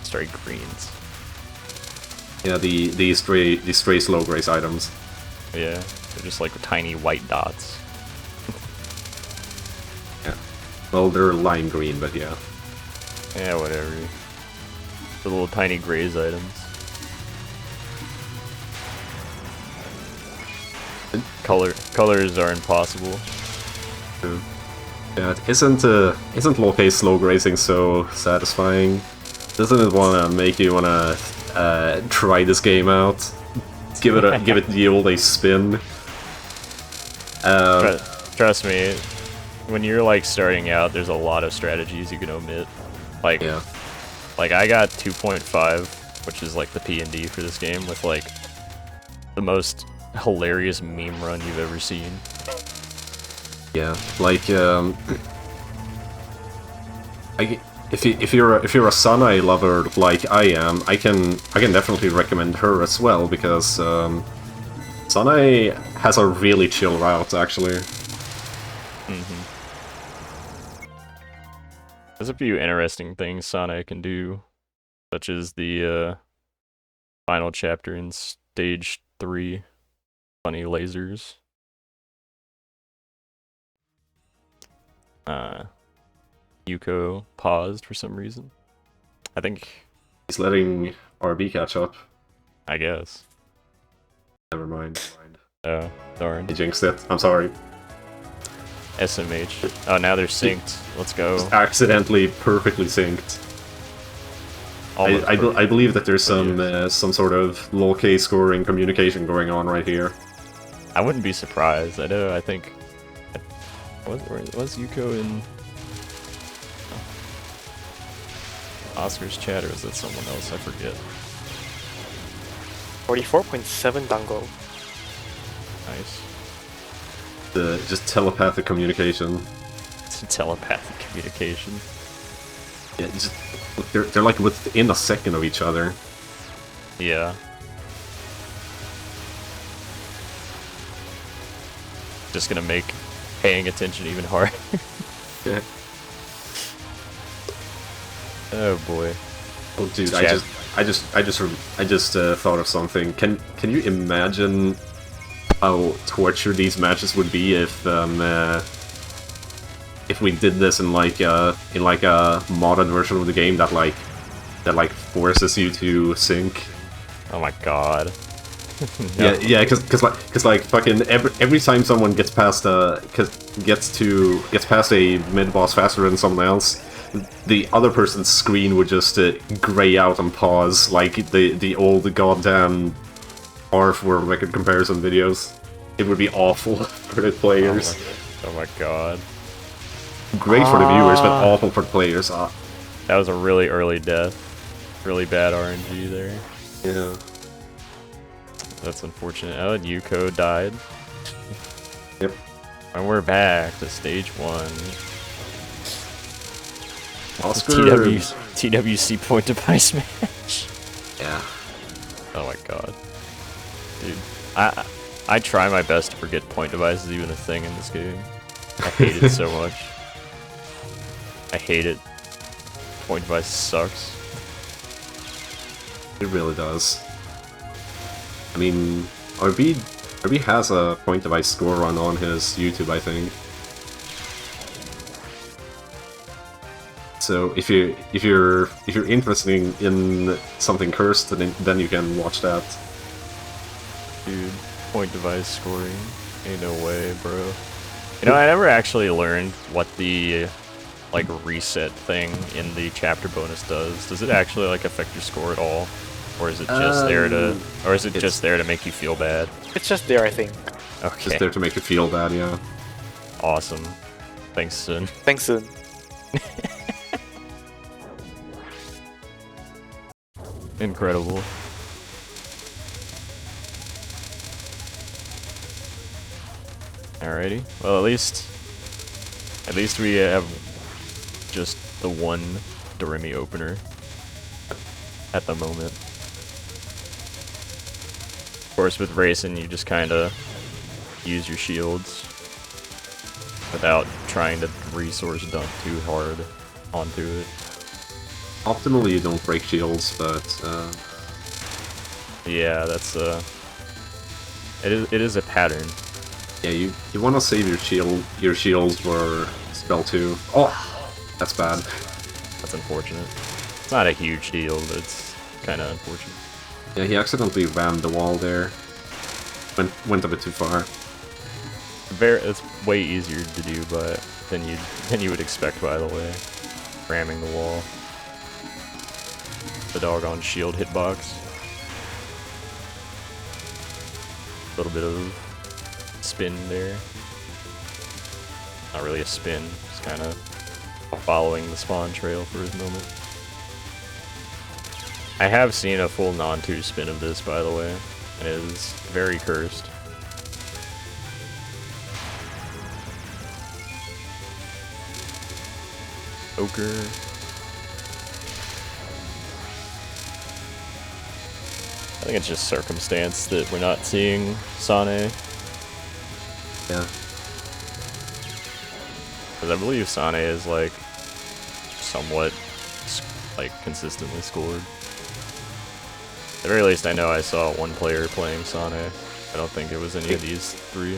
Stray greens. Yeah, the stray slow grace items. Yeah, they're just like tiny white dots. Yeah. Well, they're lime green, but yeah. Yeah, whatever. The little tiny graze items. Colors are impossible. Yeah, isn't LoLK slow grazing so satisfying? Doesn't it wanna make you wanna try this game out? Give it the old spin. Trust me, when you're like starting out, there's a lot of strategies you can omit. Like, yeah. Like I got 2.5, which is like the P&D for this game, with like the most hilarious meme run you've ever seen. Yeah, like if you're a Sanai lover like I am, I can definitely recommend her as well because Sanai has a really chill route actually. There's a few interesting things Sanai can do, such as the final chapter in stage 3, funny lasers. Yuukoku paused for some reason. I think he's letting RB catch up. I guess. Never mind. Oh, darn. I jinxed it. I'm sorry. SMH. Oh, now they're synced. Let's go. Just accidentally perfectly synced. I believe that there's some sort of LoLK scoring communication going on right here. I wouldn't be surprised. I think was Yuukoku in Oscar's chat, or is that someone else? I forget. 44.7 Dango. Nice. Just telepathic communication. It's telepathic communication. Yeah, just, they're like within a second of each other. Yeah. Just gonna make paying attention even harder. Yeah. Oh boy. Oh dude, I just thought of something. Can you imagine how torture these matches would be if we did this in like a modded version of the game that forces you to sync? Oh my god. No. Yeah, cause like fucking every time someone gets past a mid boss faster than someone else, the other person's screen would just gray out and pause like the old goddamn ARF World Record comparison videos. It would be awful for the players. Oh my god. Great for the viewers, but awful for the players. That was a really early death. Really bad RNG there. Yeah. That's unfortunate. Oh, and Yuukoku died. Yep. And we're back to stage 1. Oscar. TWC point device match. Yeah. Oh my god. Dude. I try my best to forget point device is even a thing in this game. I hate it so much. I hate it. Point device sucks. It really does. I mean, RB has a point device score run on his YouTube, I think. So if you're interested in something cursed, then you can watch that. Dude, point device scoring. Ain't no way, bro. You know, I never actually learned what the like reset thing in the chapter bonus does. Does it actually like affect your score at all? Or is it just there to just there to make you feel bad? It's just there, I think. Okay. Just there to make you feel bad, yeah. Awesome. Thanks, Sin. Thanks, Sun. Incredible. Alrighty. Well, at least we have just the one Doremi opener at the moment. Of course, with racing, you just kind of use your shields without trying to resource dump too hard onto it. Optimally, you don't break shields, but yeah, that's it is a pattern. yeah, you want to save your shields for spell 2. Oh, that's bad. That's unfortunate. It's not a huge deal, but it's kind of unfortunate. Yeah, he accidentally rammed the wall there. Went a bit too far. It's way easier to do, but than you would expect. By the way, ramming the wall, the doggone shield hitbox. A little bit of spin there. Not really a spin, just kind of following the spawn trail for his moment. I have seen a full non-2 spin of this, by the way, and it is very cursed. Ochre. I think it's just circumstance that we're not seeing Sane. Yeah. Because I believe Sane is like somewhat like consistently scored. At the very least, I know I saw one player playing Sane. I don't think it was any of these 3.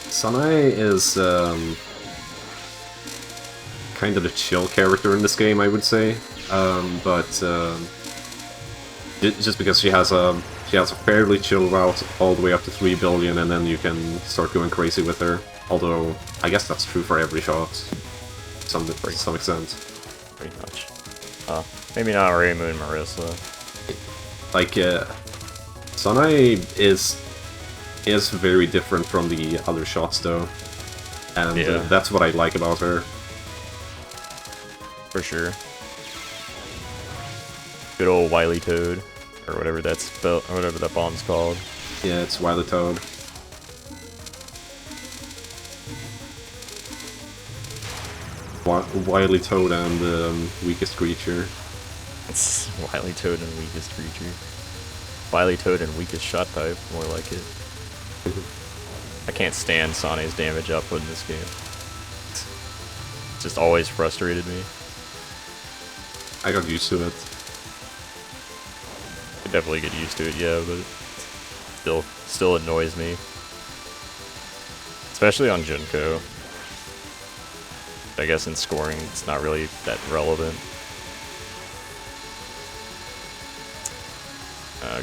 Sanae is kind of the chill character in this game, I would say. Just because she has a fairly chill route all the way up to 3 billion, and then you can start going crazy with her. Although I guess that's true for every shot, to some extent. Pretty much. Maybe not Raymu and Marissa. Like, Sanae is very different from the other shots, though, and yeah. That's what I like about her. For sure. Good old Wily Toad, or whatever whatever that bomb's called. Yeah, it's Wily Toad. Wily Toad and Weakest Creature. It's Wily Toad and Weakest Creature. Wily Toad and Weakest Shot Type, more like it. I can't stand Sane's damage output in this game. It's just always frustrated me. I got used to it. I definitely get used to it, yeah, but it still annoys me. Especially on Junko. I guess in scoring, it's not really that relevant.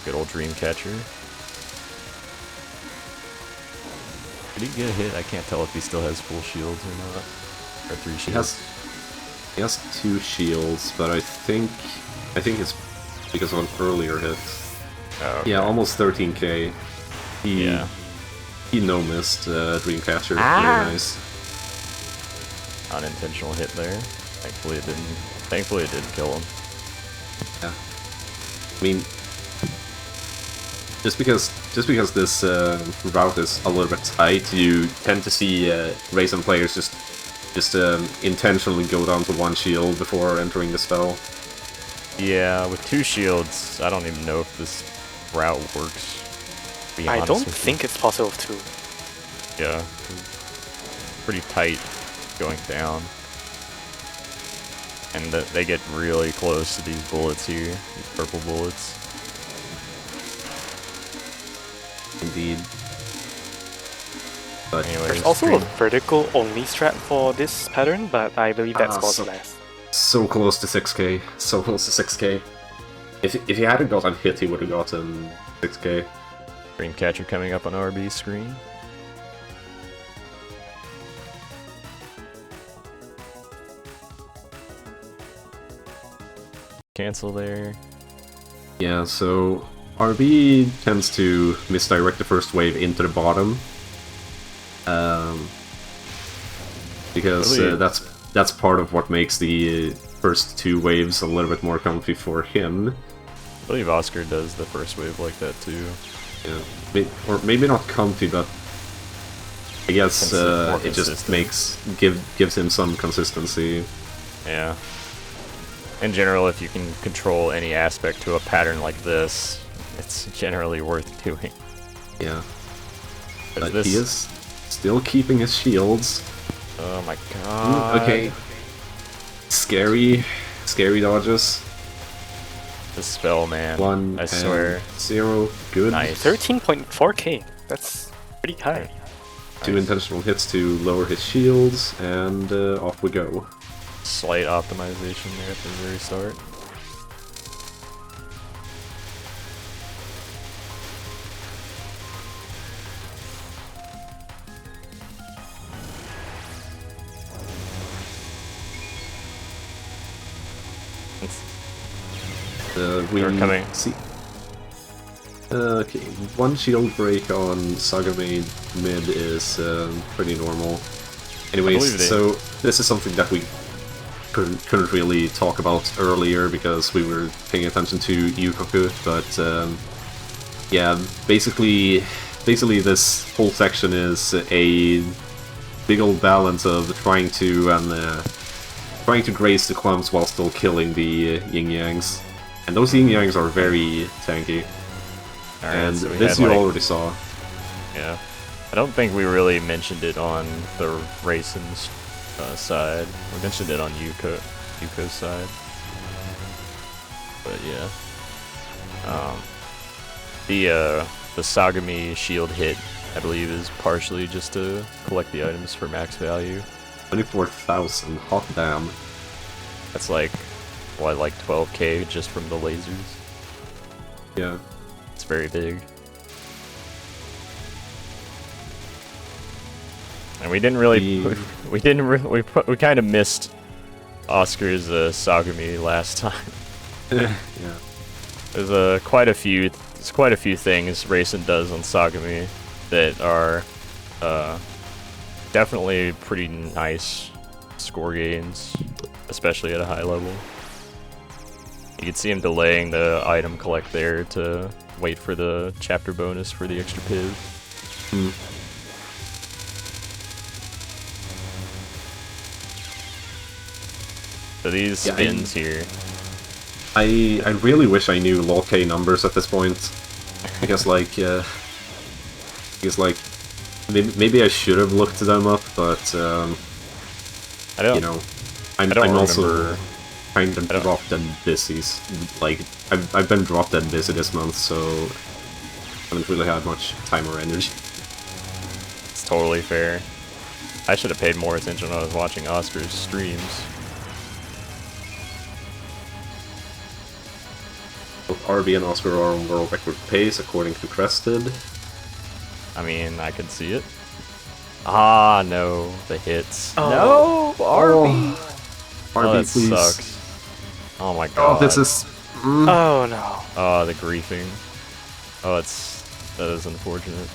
Good old Dreamcatcher. Did he get a hit? I can't tell if he still has full shields or not. Or 3 shields. He has 2 shields, but I think it's because of an earlier hit. Oh, okay. Yeah, almost 13k. He no-missed Dreamcatcher. Very nice. Unintentional hit there. Thankfully it didn't kill him. Yeah. I mean, just because this route is a little bit tight, you tend to see Raisin players just intentionally go down to 1 shield before entering the spell. Yeah, with 2 shields, I don't even know if this route works. I don't think it's possible with 2. Yeah, pretty tight going down. And they get really close to these bullets here, these purple bullets. Indeed. But anyways, There's also a vertical only strat for this pattern, but I believe that scores less. So close to 6k. So close to 6k. If he hadn't gotten hit, he would have gotten 6k. Dreamcatcher coming up on RB screen. Cancel there. Yeah, so RB tends to misdirect the first wave into the bottom. Because Really? that's part of what makes the first 2 waves a little bit more comfy for him. I believe Oscar does the first wave like that too. Yeah, or maybe not comfy, but I guess it just gives him some consistency. Yeah. In general, if you can control any aspect to a pattern like this, it's generally worth doing. Yeah. But this... he is still keeping his shields. Oh my god. Okay. Scary dodges. The spell, man. 1 I swear. 0. Good. Nice. 13.4k. That's pretty high. 2 intentional hits to lower his shields, and off we go. Slight optimization there at the very start. We're coming. See. Okay, 1 shield break on Sagame mid is pretty normal. Anyways, so this is something that we couldn't really talk about earlier because we were paying attention to Yuukoku, but yeah, basically this whole section is a big old balance of trying to graze the clumps while still killing the yin-yangs. And those yin-yangs are very tanky. Alright, and so this you already saw. Yeah. I don't think we really mentioned it on the Raisin's side. We mentioned it on Yuuko's side. But yeah. The Sagami shield hit, I believe, is partially just to collect the items for max value. 24,000, hot damn. That's like, what, like 12k just from the lasers? Yeah. It's very big. And we didn't really, we kind of missed Oscar's Sagami last time. Yeah. There's quite a few things Raisin does on Sagami that are definitely pretty nice score gains, especially at a high level. You can see him delaying the item collect there to wait for the chapter bonus for the extra piv. So these spins here. I really wish I knew LoLK numbers at this point. Because maybe I should have looked them up, but I don't. You know, I'm also kind of drop dead busy. Like I've been drop dead busy this month, so haven't really had much time or energy. It's totally fair. I should have paid more attention when I was watching Oscar's streams. Both RB and Oscar are on world record pace, according to Crested. I mean, I can see it. Ah, no, the hits. Oh. No, RB. RB, that please. sucks. Oh my god. Oh, this is. Oh no. Oh, the griefing. Oh, that is unfortunate.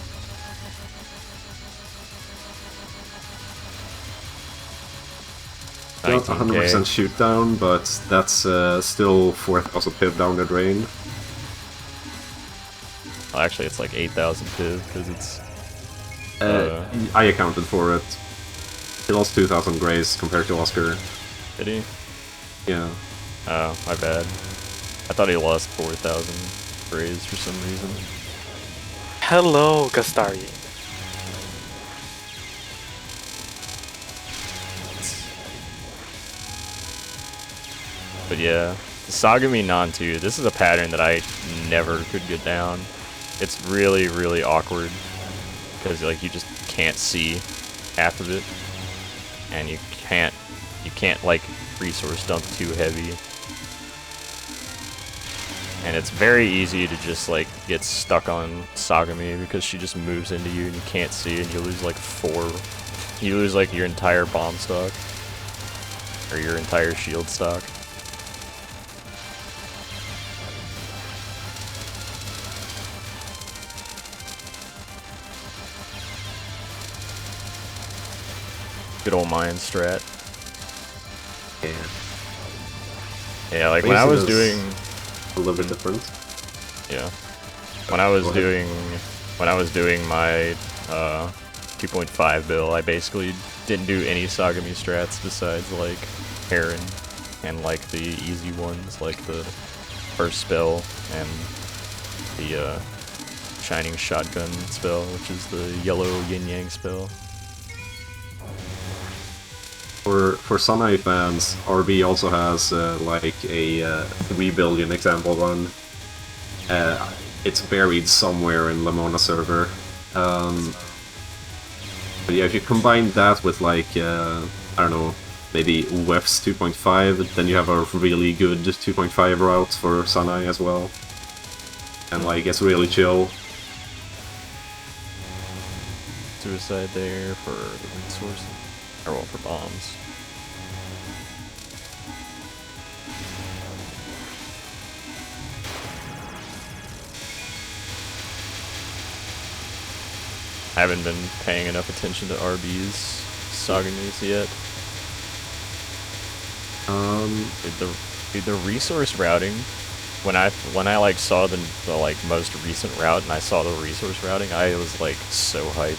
Not 100% shoot down, but that's still 4,000 piv down the drain. Well, actually, it's like 8,000 piv because it's. I accounted for it. He lost 2,000 grays compared to Oscar. Did he? Yeah. Oh, my bad. I thought he lost 4,000 grays for some reason. Hello, Gastari. But yeah, the Sagami Nantu, this is a pattern that I never could get down. It's really, really awkward because like you just can't see half of it, and you can't like resource dump too heavy, and it's very easy to just like get stuck on Sagami because she just moves into you and you can't see, and you lose like you lose like your entire bomb stock or your entire shield stock. Good old mine strat. Yeah, like when I was doing a little bit different. Yeah. When I was doing my 2.5 bill, I basically didn't do any Sagami strats besides like Heron and like the easy ones like the first spell and the Shining Shotgun spell, which is the yellow yin yang spell. For Sunai fans, RB also has like a 3 billion example run. It's buried somewhere in Lamona server. But yeah, if you combine that with like, I don't know, maybe Wef's 2.5, then you have a really good 2.5 route for Sunai as well. And like, it's really chill. Suicide there for the resources. Or well, for bombs. I haven't been paying enough attention to RB's Sagamis yet. The resource routing, when I like saw the like most recent route and I saw the resource routing, I was like so hyped.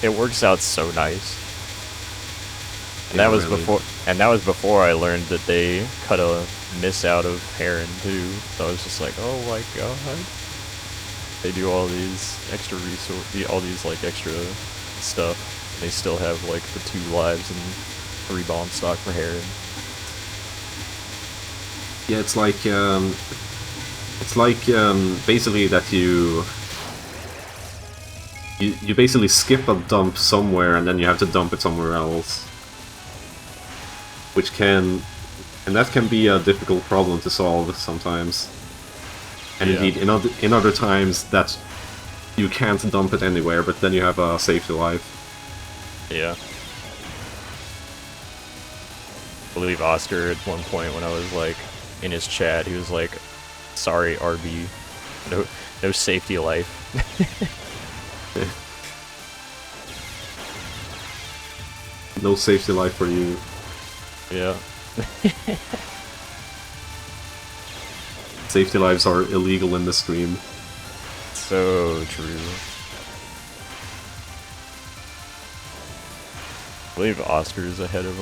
It works out so nice. And yeah, that was really. before I learned that they cut a miss out of Heron too. So I was just like, oh my god. They do all these extra all these like extra stuff. They still have like the 2 lives and 3 bomb stock for Heron. Yeah, it's like basically that you basically skip a dump somewhere and then you have to dump it somewhere else, and that can be a difficult problem to solve sometimes. And yeah. Indeed, in other times that you can't dump it anywhere, but then you have a safety life. Yeah. I believe Oscar at one point when I was like in his chat, he was like, "Sorry, RB, no safety life." No safety life for you. Yeah. Safety lives are illegal in the stream. So true. I believe Oscar is ahead of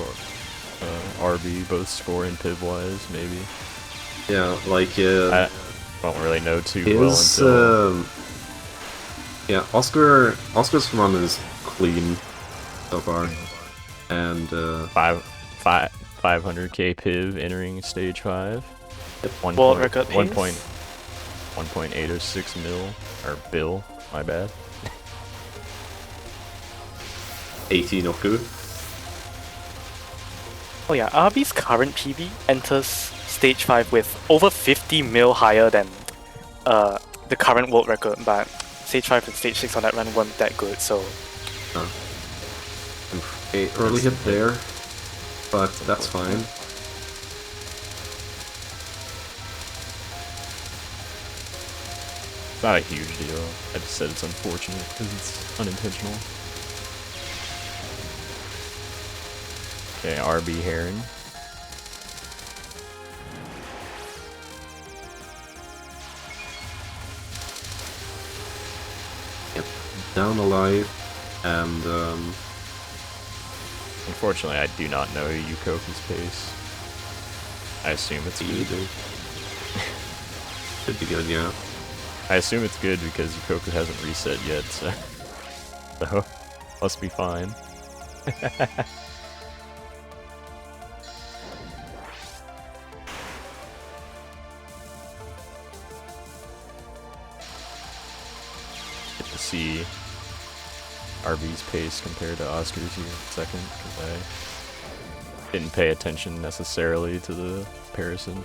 RB, both score and piv wise, maybe. Yeah, like I don't really know too well until. Yeah, Oscar's run is clean so far, and 500k piv entering stage 5. World record pace? 1.806 mil or bill. My bad. 18 Oku. Oh yeah, RB's current PB enters stage 5 with over 50 mil higher than the current world record, but stage 5 and stage 6 on that run weren't that good, so... Okay, early hit there, but that's fine. It's not a huge deal. I just said it's unfortunate because it's unintentional. Okay, RB Heron. down alive, and Unfortunately, I do not know Yuukoku's pace. I assume it's good. Should be good, yeah. I assume it's good because Yuukoku hasn't reset yet, so, so must be fine. Get to see RB's pace compared to Oscar's here in a second, because I didn't pay attention necessarily to the comparison.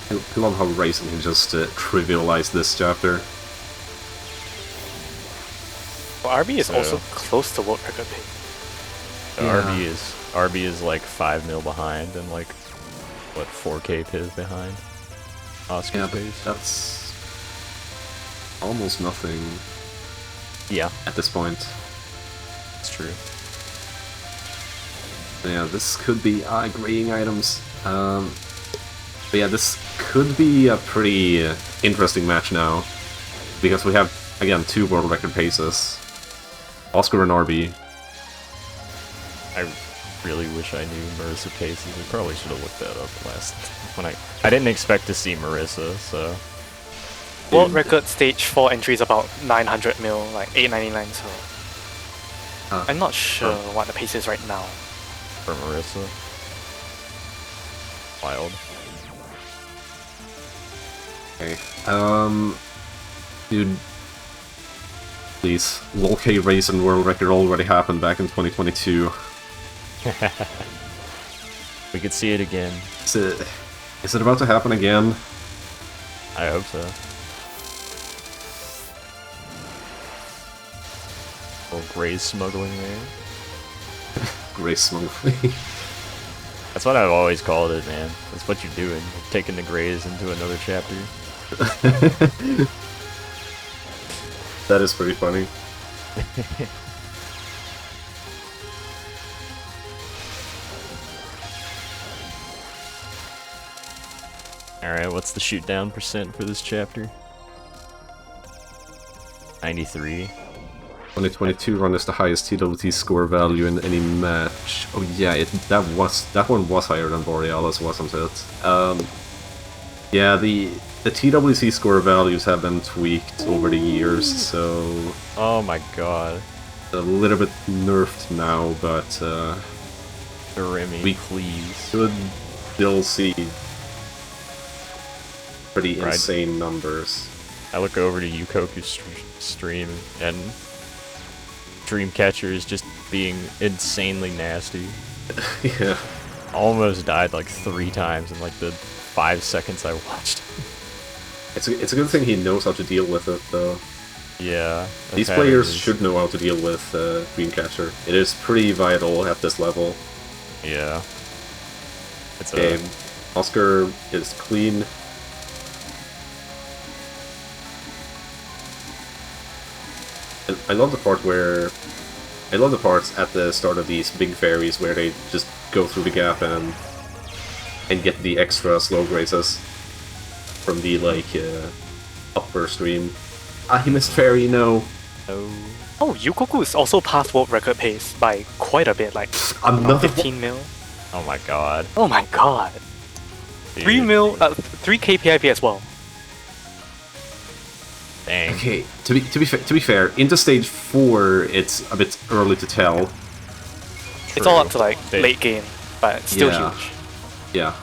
I love how Racing can just trivialize this chapter. Well, RB is So- also close to world record pace. So Yeah. RB is like 5 mil behind and like what 4K piz behind Oscar's Yeah, but pace. that's almost nothing Yeah, at this point. it's true. Yeah, this could be agreeing items. But yeah, this could be a pretty interesting match now, because we have, again, 2 world record paces. Oscar and RB. I really wish I knew Marissa paces. I probably should have looked that up last when I didn't expect to see Marissa, so World record stage 4 entry is about 900 mil, like 899, so I'm not sure what the pace is right now. for Marissa. Wild. Okay. Dude. Please. LoLK Raisin world record already happened back in 2022. We could see it again. Is it about to happen again? I hope so. Little Graze smuggling there. Grace smuggling. That's what I've always called it, man. That's what you're doing. You're taking the Graze into another chapter. That is pretty funny. Alright, what's the shoot down percent for this chapter? 93. 2022 run is the highest TWT score value in any match. Oh yeah, that one was higher than Borealis, wasn't it? Yeah, the TWT score values have been tweaked over the years, so Oh my god. a little bit nerfed now, but Remy, we please. should still see pretty Right. insane numbers. I look over to Yuukoku's stream and Dreamcatcher is just being insanely nasty. Yeah. Almost died like 3 times in like the 5 seconds I watched. It's a good thing he knows how to deal with it, though. Yeah. These that's how it players is. should know how to deal with Dreamcatcher. It is pretty vital at this level. Yeah. It's Okay, Oscar is clean. And I love the parts at the start of these big fairies where they just go through the gap and get the extra slow grazes from the upper stream. Ah, he missed fairy. No. Oh, Yuukoku is also past world record pace by quite a bit, like Another 15 mil. Oh my god. Oh my god. Dude. 3 mil, 3 KPIP as well. Dang. Okay, to be fair, into stage 4, it's a bit early to tell. It's all up True. to like They- late game, but it's still Yeah. huge. Yeah.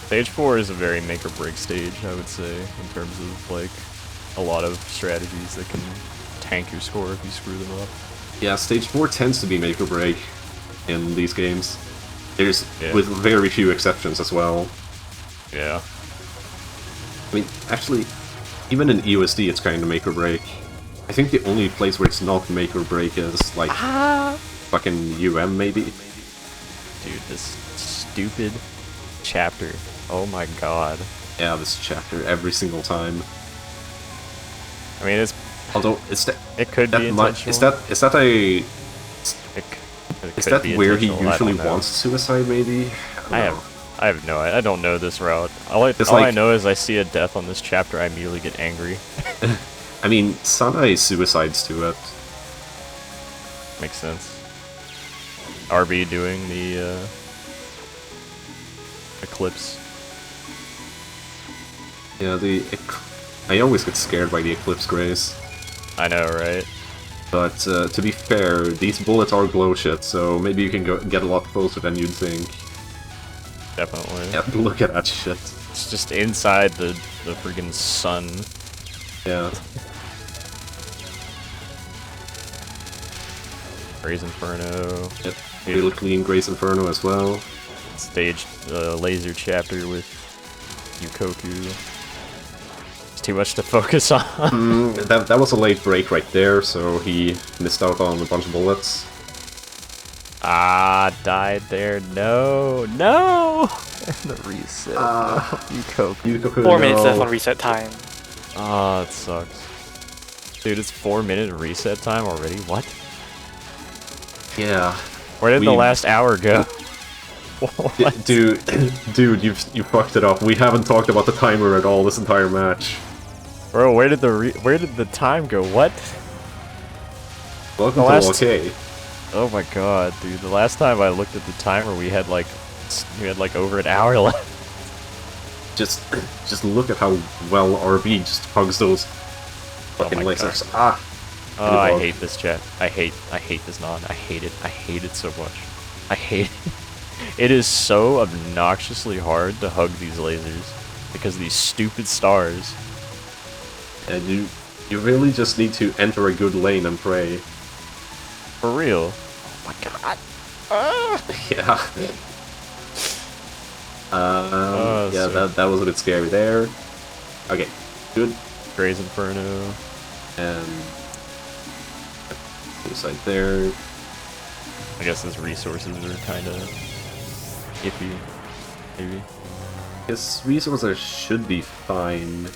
Stage 4 is a very make or break stage, I would say, in terms of like a lot of strategies that can tank your score if you screw them up. Yeah, stage 4 tends to be make or break in these games. There's Yeah. with very few exceptions as well. Yeah. I mean, actually, even in EOSD, it's kind of make or break. I think the only place where it's not make or break is like fucking UM, maybe. Dude, this stupid chapter. Oh my god. Yeah, this chapter every single time. I mean, Although it's it could be intentional. is that a It is could that be where he intentional, I usually don't know. wants suicide? Maybe. I don't know. I have no. I don't know this route. All I know is I see a death on this chapter, I immediately get angry. I mean, Sanai suicides to it. Makes sense. RB doing the Eclipse. Yeah, I always get scared by the Eclipse Grace. I know, right? But to be fair, these bullets are glow shit, so maybe you can get a lot closer than you'd think. Definitely. Yeah, look at that shit. It's just inside the freaking sun. Yeah. Graze Inferno. Yep. Really clean Grace Inferno as well. Staged laser chapter with Yuukoku. It's too much to focus on. That was a late break right there, so he missed out on a bunch of bullets. Ah, died there. No, no! And the reset. Yuukoku. 4 minutes left on reset time. Ah, it sucks. Dude, it's 4-minute reset time already? What? Yeah. Where did the last hour go? Dude, you fucked it up. We haven't talked about the timer at all this entire match. Bro, where did the time go? What? Welcome to LoLK. Oh my god, dude! The last time I looked at the timer, we had like over an hour left. Just look at how well RB just hugs those fucking lasers. Ah. Oh, I hate this chat. I hate this non. I hate it. I hate it so much. I hate it. It is so obnoxiously hard to hug these lasers because of these stupid stars. And you really just need to enter a good lane and pray. For real. Oh my god. Yeah. Yeah, so that was a bit scary there. Okay, good. Graze Inferno. And suicide there. I guess his resources are kind of iffy, maybe. His resources should be fine.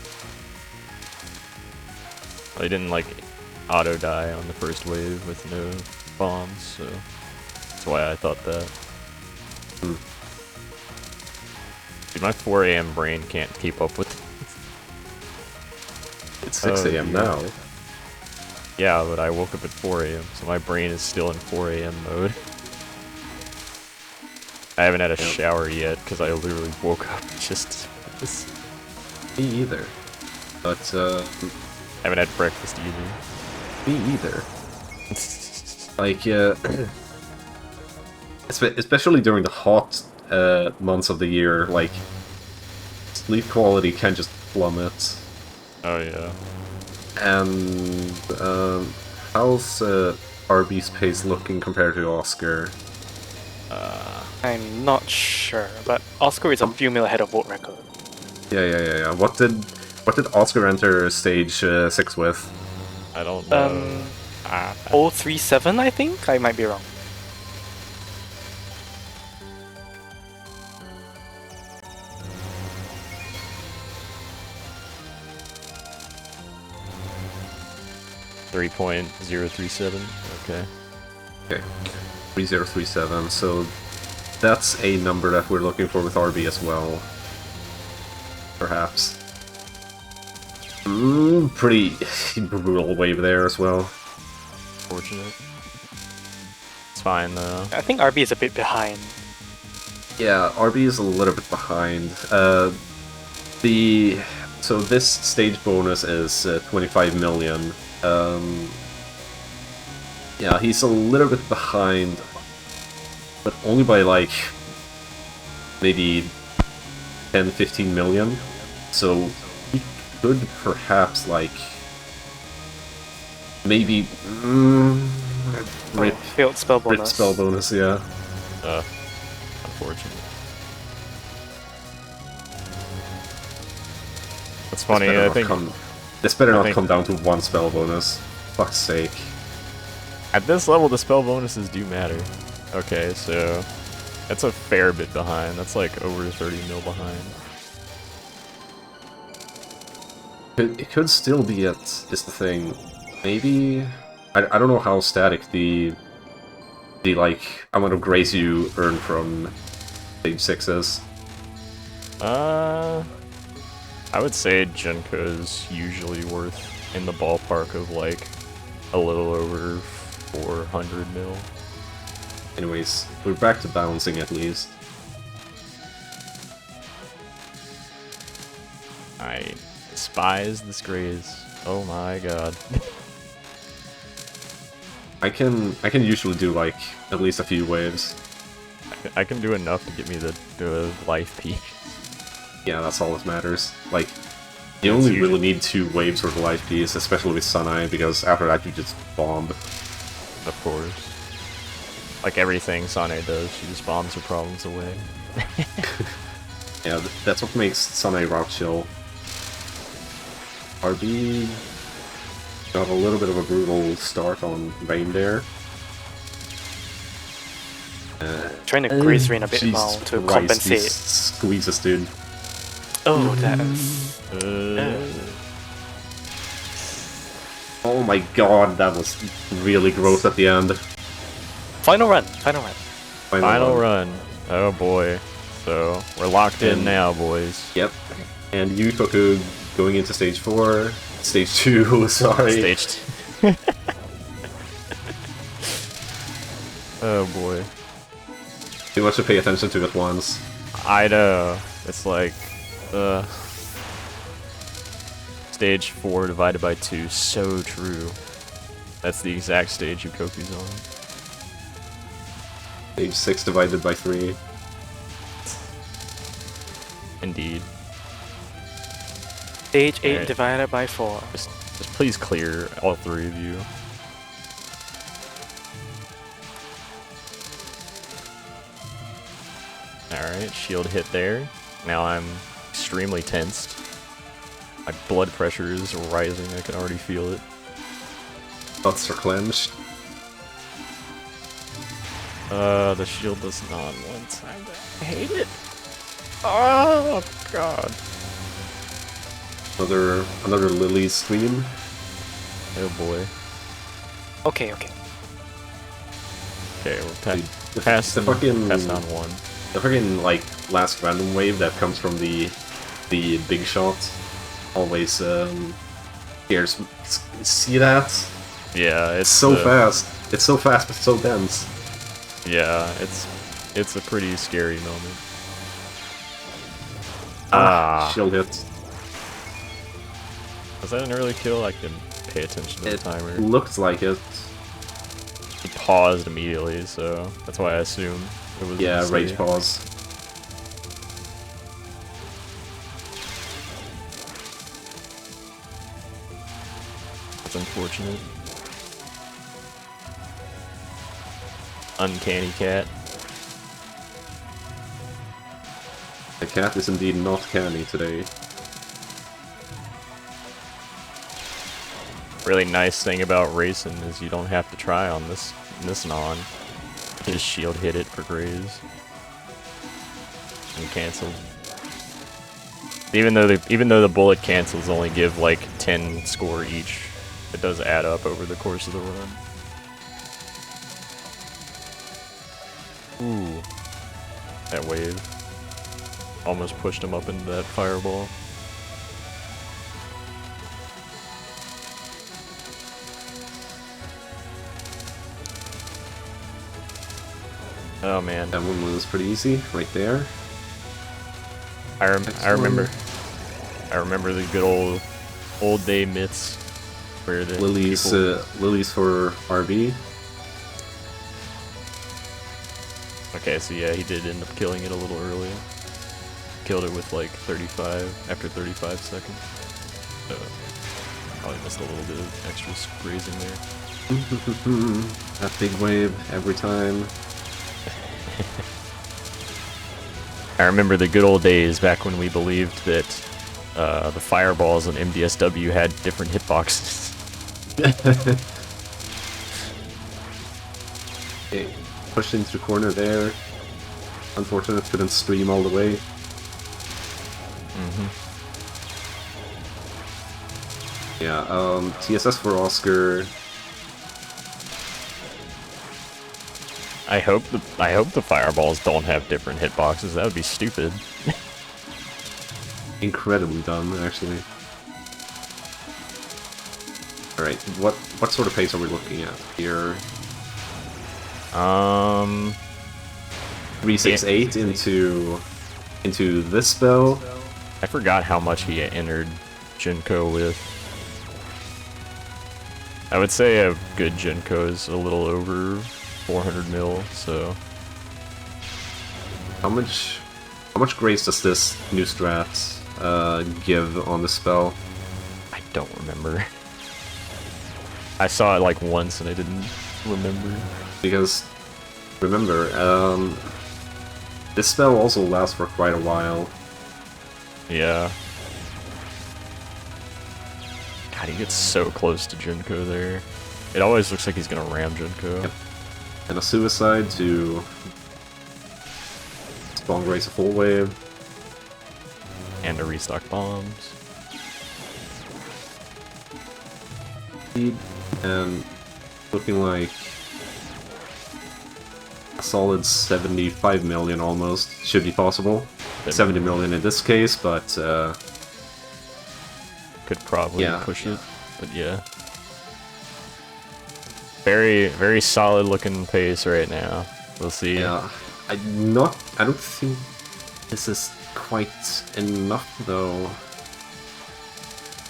Well, he didn't like auto die on the first wave with no bombs, so that's why I thought that. Dude, my 4 AM brain can't keep up with this. It's 6 AM now. Yeah, but I woke up at 4 AM, so my brain is still in 4 AM mode. I haven't had a shower yet, because I literally woke up just... Me either. But, I haven't had breakfast either. Me either. Like, especially during the hot months of the year, like, sleep quality can just plummet. Oh yeah. And how's RB's pace looking compared to Oscar? I'm not sure, but Oscar is a few mil ahead of world record. Yeah. What did Oscar enter stage 6 with? I don't know. 037, I think? I might be wrong. .037. Okay. Okay. 3037. So that's a number that we're looking for with RB as well. Perhaps. Pretty brutal wave there as well. Fortunate. It's fine though. I think RB is a bit behind. Yeah, RB is a little bit behind. So this stage bonus is 25 million. Yeah, he's a little bit behind, but only by like maybe 10-15 million. So he could perhaps like maybe failed spell bonus. Rip spell bonus, yeah. Unfortunate. That's funny. I think this better not come down to one spell bonus. Fuck's sake. At this level, the spell bonuses do matter. Okay, so that's a fair bit behind. That's like over 30 mil behind. It could still be at, is the thing. Maybe, I don't know how static the like, I'm gonna grace you earn from stage 6 is. I would say Junko's usually worth in the ballpark of like a little over 400 mil. Anyways, we're back to balancing at least. I despise this Graze. Oh my god. I can usually do like at least a few waves. I can do enough to get me the life peak. Yeah, that's all that matters. Like, you only really need 2 waves for the life piece, especially with Sunai, because after that you just bomb. Of course. Like everything Sane does, she just bombs her problems away. Yeah, that's what makes Sunai route chill. RB got a little bit of a brutal start on Rain there. Trying to graze rain a bit now Jesus to Christ, compensate. these squeezes, dude. Oh, that's... Oh my god, that was really gross at the end. Final run, final run. Final run. Oh boy. So, we're locked in now, boys. Yep. And Yuukoku going into stage 4. Stage 2, sorry. Stage 2. Oh boy. Too much to pay attention to at once. I know. It's like, stage 4 divided by 2. So true. That's the exact stage Yuukoku's on. Stage 6 divided by 3. Indeed. Stage 8 Alright. divided by 4. Just please clear, all 3 of you. Alright, shield hit there. Now I'm extremely tensed. My blood pressure is rising, I can already feel it. Butts are clenched. The shield does not one time. I hate it. Oh god. Another Lily's scream. Oh boy. Okay, okay. Okay, we're The past fucking on 1. the fucking like last random wave that comes from the big shot always scares me. See that? Yeah, It's so fast. It's so fast but so dense. Yeah, it's a pretty scary moment. Shield hit. Was that an early kill? I didn't pay attention to the timer. It looked like it. He paused immediately, so that's why I assumed it was. Yeah, rage pause. That's unfortunate. Uncanny cat. The cat is indeed not canny today. Really nice thing about racing is you don't have to try on this non. You just shield hit it for graze and cancel. Even though the bullet cancels only give like 10 score each, it does add up over the course of the run. Ooh, that wave almost pushed him up into that fireball. Oh man, That one was pretty easy, right there. I remember the good old day myths where the Lily's for RB. Okay, so yeah, he did end up killing it a little earlier. Killed it with like 35 after 35 seconds. So probably missed a little bit of extra grazing there. That big wave every time. I remember the good old days back when we believed that the fireballs on MDSW had different hitboxes. Okay, pushed into the corner there. Unfortunate, couldn't stream all the way. Yeah, TSS for Oscar. I hope the fireballs don't have different hitboxes. That would be stupid. incredibly done, actually. Alright, what sort of pace are we looking at here? 368 into this spell. I forgot how much he entered Jinko with. I would say a good Jinko is a little over 400 mil, so... How much grace does this new strat give on the spell? I don't remember. I saw it like once and I didn't remember. Because, remember, this spell also lasts for quite a while. Yeah. God, he gets so close to Jinko there. It always looks like he's gonna ram Jinko. Yep. And a suicide to spawn grace a full wave. And to restock bombs. And looking like a solid 75 million almost should be possible. 70 million in this case, but could probably yeah. push it, but yeah. Very, very solid looking pace right now. We'll see. Yeah, I don't think this is quite enough though.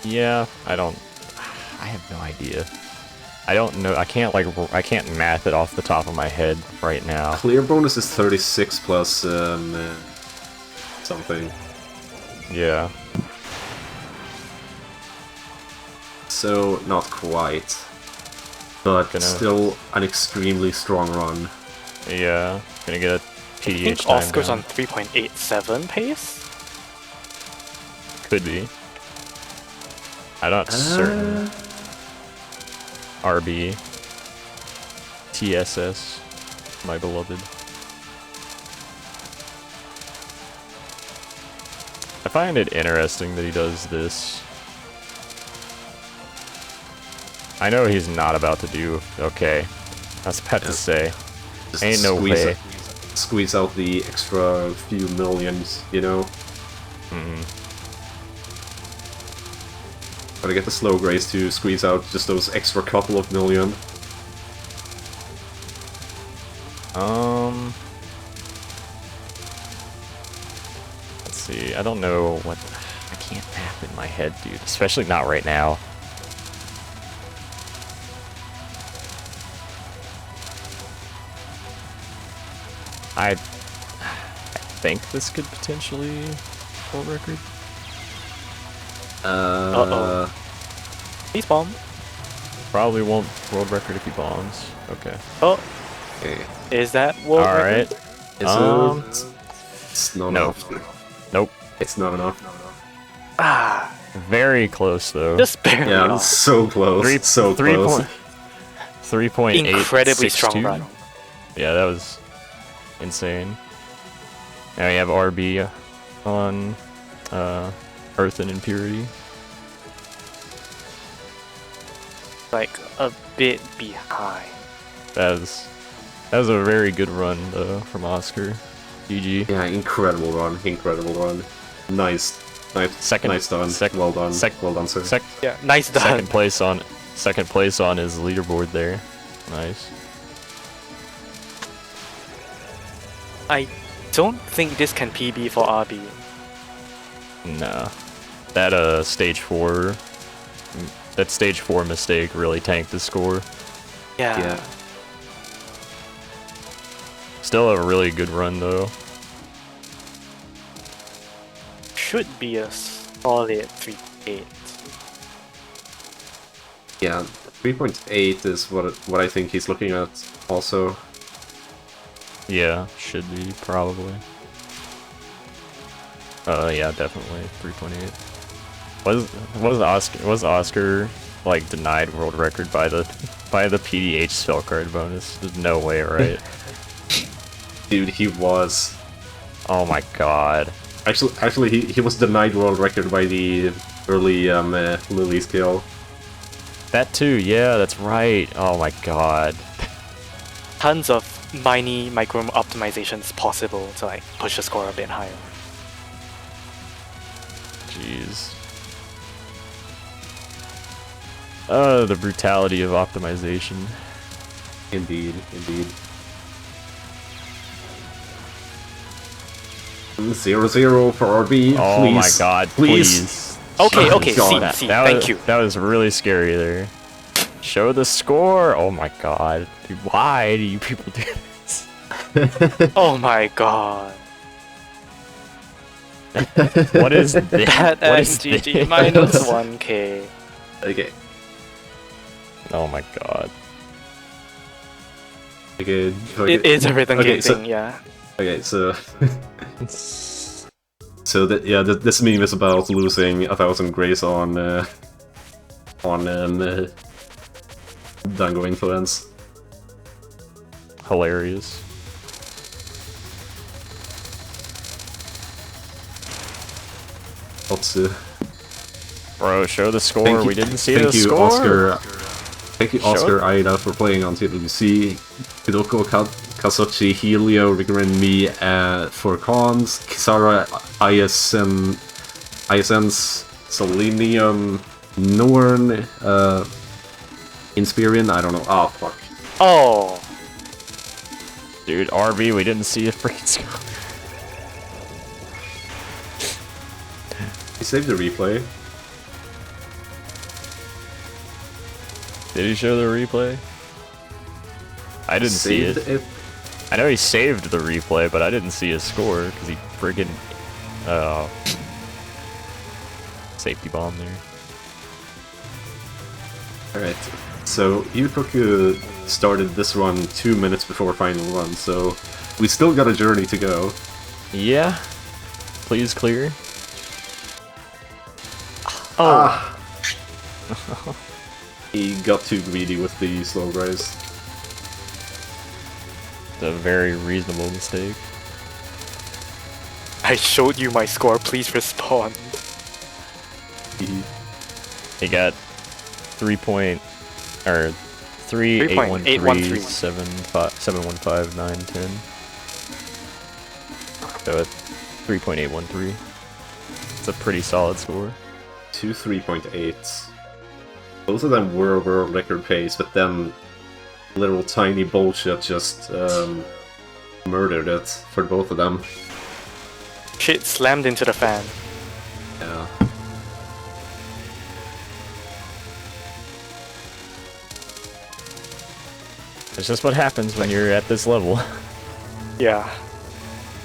Yeah, I have no idea. I don't know. I can't math it off the top of my head right now. Clear bonus is 36 plus something. Yeah. So not quite, but still an extremely strong run. Yeah. Gonna get a PDH I think time Oscar's down. on 3.87 pace? Could be. I'm not certain. RB. TSS. My beloved. I find it interesting that he does this. I know he's not about to do okay. I was about to say. Just Ain't no way. Squeeze out the extra few millions, you know? Gotta get the slow grace to squeeze out just those extra couple of million. Let's see. I don't know what. I can't map in my head, dude. Especially not right now. I think this could potentially world record. Uh-oh. He's bomb. Probably won't world record if he bombs. Okay. Oh, Okay. is that world Alright. record? It's not Nope. enough. Nope. It's not enough. Ah, Very close though. just barely Yeah, off. so close. So close. 3.8. Incredibly strong run. Yeah, that was insane. Now we have RB on Earth and Impurity. Like a bit behind. That was a very good run though from Oscar. GG. Yeah, incredible run. Incredible run. Nice. Second, Nice done. Well done. Well done, sir. Yeah, nice done. Second place on his leaderboard there. Nice. I don't think this can PB for RB. Nah. That stage 4 mistake really tanked the score. Yeah. Still a really good run though. Should be a solid 3.8. Yeah, 3.8 is what I think he's looking at also. Yeah, should be probably. Yeah, definitely 3.8. Was Oscar like denied world record by the PDH spell card bonus? There's no way, right? Dude, he was. Oh my god. Actually, he was denied world record by the early Lily's kill. That too, yeah, that's right. Oh my god. Tons of micro optimizations possible to like push the score a bit higher. jeez. The brutality of optimization. Indeed, indeed. 0-0 for RB. Oh please. my god, please. Okay, okay, God. see, That thank was, you. That was really scary there. Show the score! Oh my god. Dude, why do you people do this? Oh my god. What is this? That What is XGG this? minus 1k. Okay. Oh my god. Okay. It is a rhythm Okay, game so- thing, yeah. Okay, so this meme is about losing 1,000 grays on Dango influence. Hilarious. Let's Bro, show the score. We didn't see the thank you, score. Oscar. Thank you, Show Oscar Aida, for playing on TWC. Hidoko Kazuchi, Helio, riguren me for cons. Kisara, ISN's Selenium, Norn, Inspirion, I don't know. Oh, fuck. Oh, Dude, RB, we didn't see a freaking score. He saved the replay. Did he show the replay? I didn't see Saved it. I know he saved the replay, but I didn't see his score because he friggin' safety bomb there. Alright, so Yuukoku started this run 2 minutes before final run, so we still got a journey to go. Yeah. Please clear. oh. He got too greedy with the slow rise. It's a very reasonable mistake. I showed you my score, please respond. He got 3.813 715 9 10. So at 3.813. It's a pretty solid score. 3.8. Both of them were world record pace, but then little tiny bullshit just murdered it for both of them. Shit slammed into the fan. Yeah. It's just what happens when you're at this level. Yeah.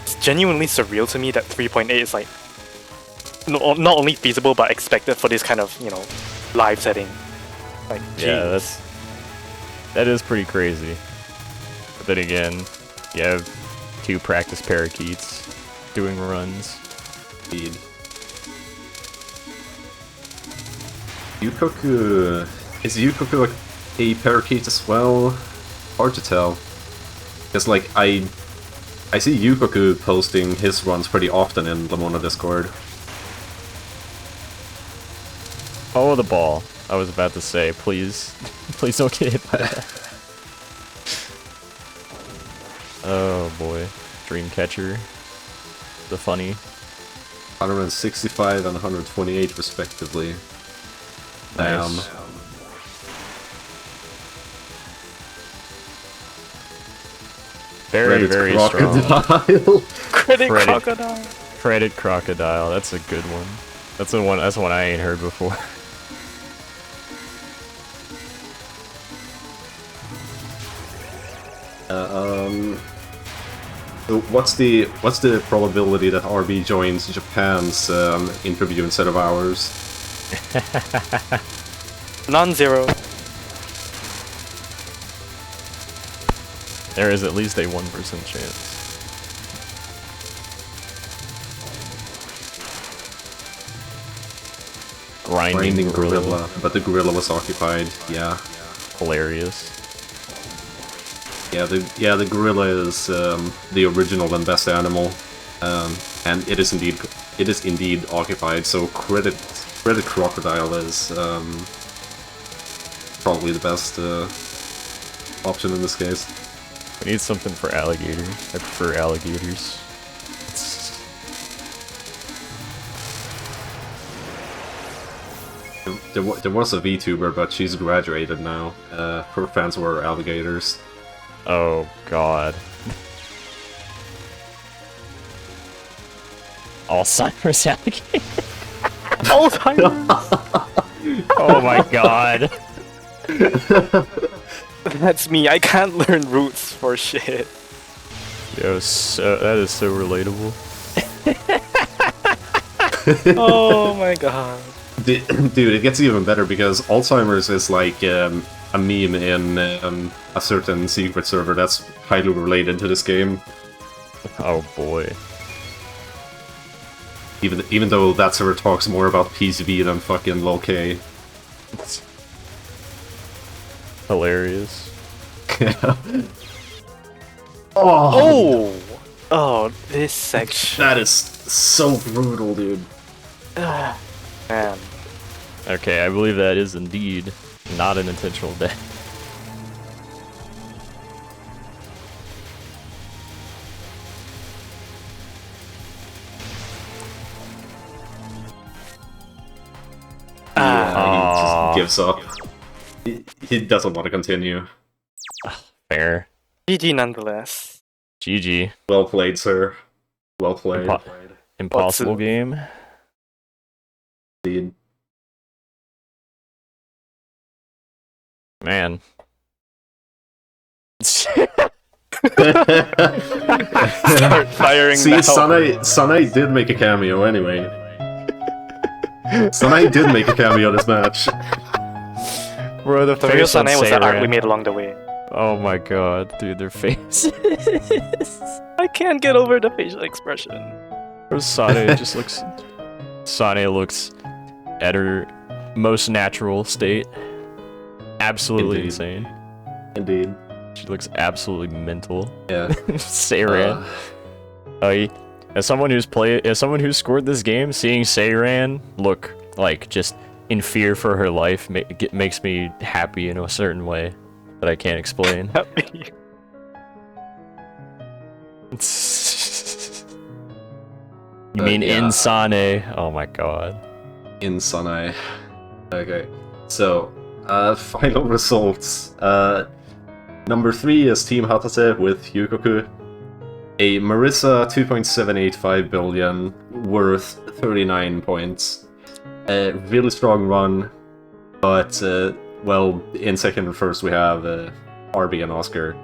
It's genuinely surreal to me that 3.8 is like not only feasible but expected for this kind of, you know, live setting. Like, Yeah, jeez. that is pretty crazy. But then again, you have 2 practice parakeets doing runs. Indeed. Yuukoku... Is Yuukoku like a parakeet as well? Hard to tell. Because like, I see Yuukoku posting his runs pretty often in Lamona Discord. Oh, the ball. I was about to say, please, please don't get hit by that. Oh boy, Dreamcatcher, the funny. 165 and 128 respectively. Damn. Nice. Very, Reddit very strong. crocodile. Credit Credit. crocodile. Credit Crocodile, that's a good one. That's the one. That's one I ain't heard before. So what's the probability that RB joins Japan's interview instead of ours? Non-zero. There is at least a 1% chance. Grinding gorilla, but the gorilla was occupied. Yeah, Hilarious. yeah. The gorilla is the original and best animal, and it is indeed occupied. So credit crocodile is probably the best option in this case. We need something for alligator. I prefer alligators. there was a VTuber, but she's graduated now. Her fans were alligators. Oh god. Alzheimer's alligator. Alzheimer's! Oh my god. That's me, I can't learn roots for shit. Yo, that is so relatable. Oh my god. Dude, it gets even better because Alzheimer's is like a meme in a certain secret server that's highly related to this game. Oh boy. Even though that server talks more about PCB than fucking LoLK. Hilarious. Oh! Oh, this section. That is so brutal, dude. Man. Okay, I believe that is indeed not an intentional death. Yeah, he just gives up. He doesn't want to continue. Fair. GG nonetheless. GG. Well played, sir. Well played. Impossible game. Indeed. Man. Start firing See, now. Sanai did make a cameo anyway. Sanai did make a cameo this match. Bro, the The real face on Sunny was that art we Seiran. made along the way. Oh my god, dude, their faces. I can't get over the facial expression. Bro, Sane just looks... Sane looks at her most natural state. Absolutely Indeed. insane. Indeed. She looks absolutely mental. Yeah. Seiran. As someone who's scored this game, seeing Seiran look like just in fear for her life makes me happy in a certain way that I can't explain. You mean yeah. in Sane? Oh my god. In Sanai. Okay. So, final results. Number 3 is Team Hatate with Yuukoku. A Marissa 2.785 billion, worth 39 points. A really strong run, but, well, in second and first we have RB and Oscar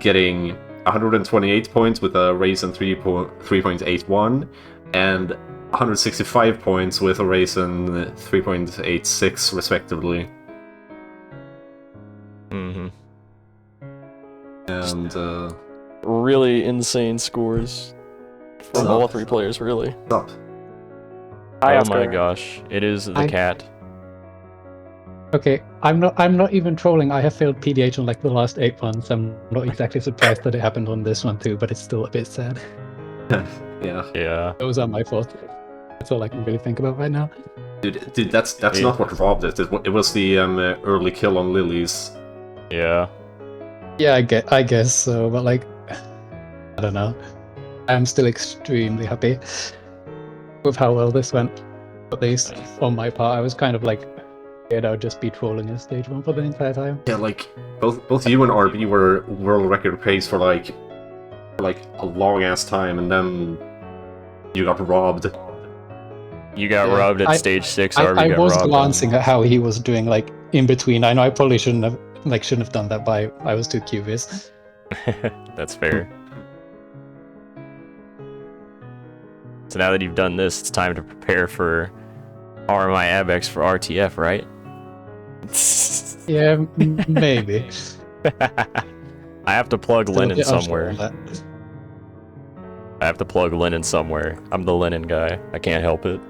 getting 128 points with a Raisin 3.81, and 165 points with a Raisin 3.86, respectively. Mm-hmm. And, Really insane scores from all three players, really. up. Hi, Oh Oscar. my gosh, it is the cat. Okay, I'm not even trolling. I have failed PDH on like the last 8 months. I'm not exactly surprised that it happened on this one too, but it's still a bit sad. Yeah. Yeah. Those are my fault. That's all I can really think about right now. Dude, that's not what robbed it. It was the early kill on Lilies. Yeah. Yeah, I guess so, but like, I don't know. I'm still extremely happy with how well this went. At least on my part, I was kind of like, scared I would just be trolling in stage 1 for the entire time. Yeah, like both you and RB were world record pace for like a long ass time, and then you got robbed. You got robbed at stage 6, RB I got was robbed. glancing at how he was doing like in between. I know I probably shouldn't have done that, but I was too curious. That's fair. So now that you've done this, it's time to prepare for RMI Abex for RTF, right? Yeah, maybe. I have to plug Still a Lennon bit unsure somewhere. on that. I have to plug Lennon somewhere. I'm the Lennon guy. I can't help it.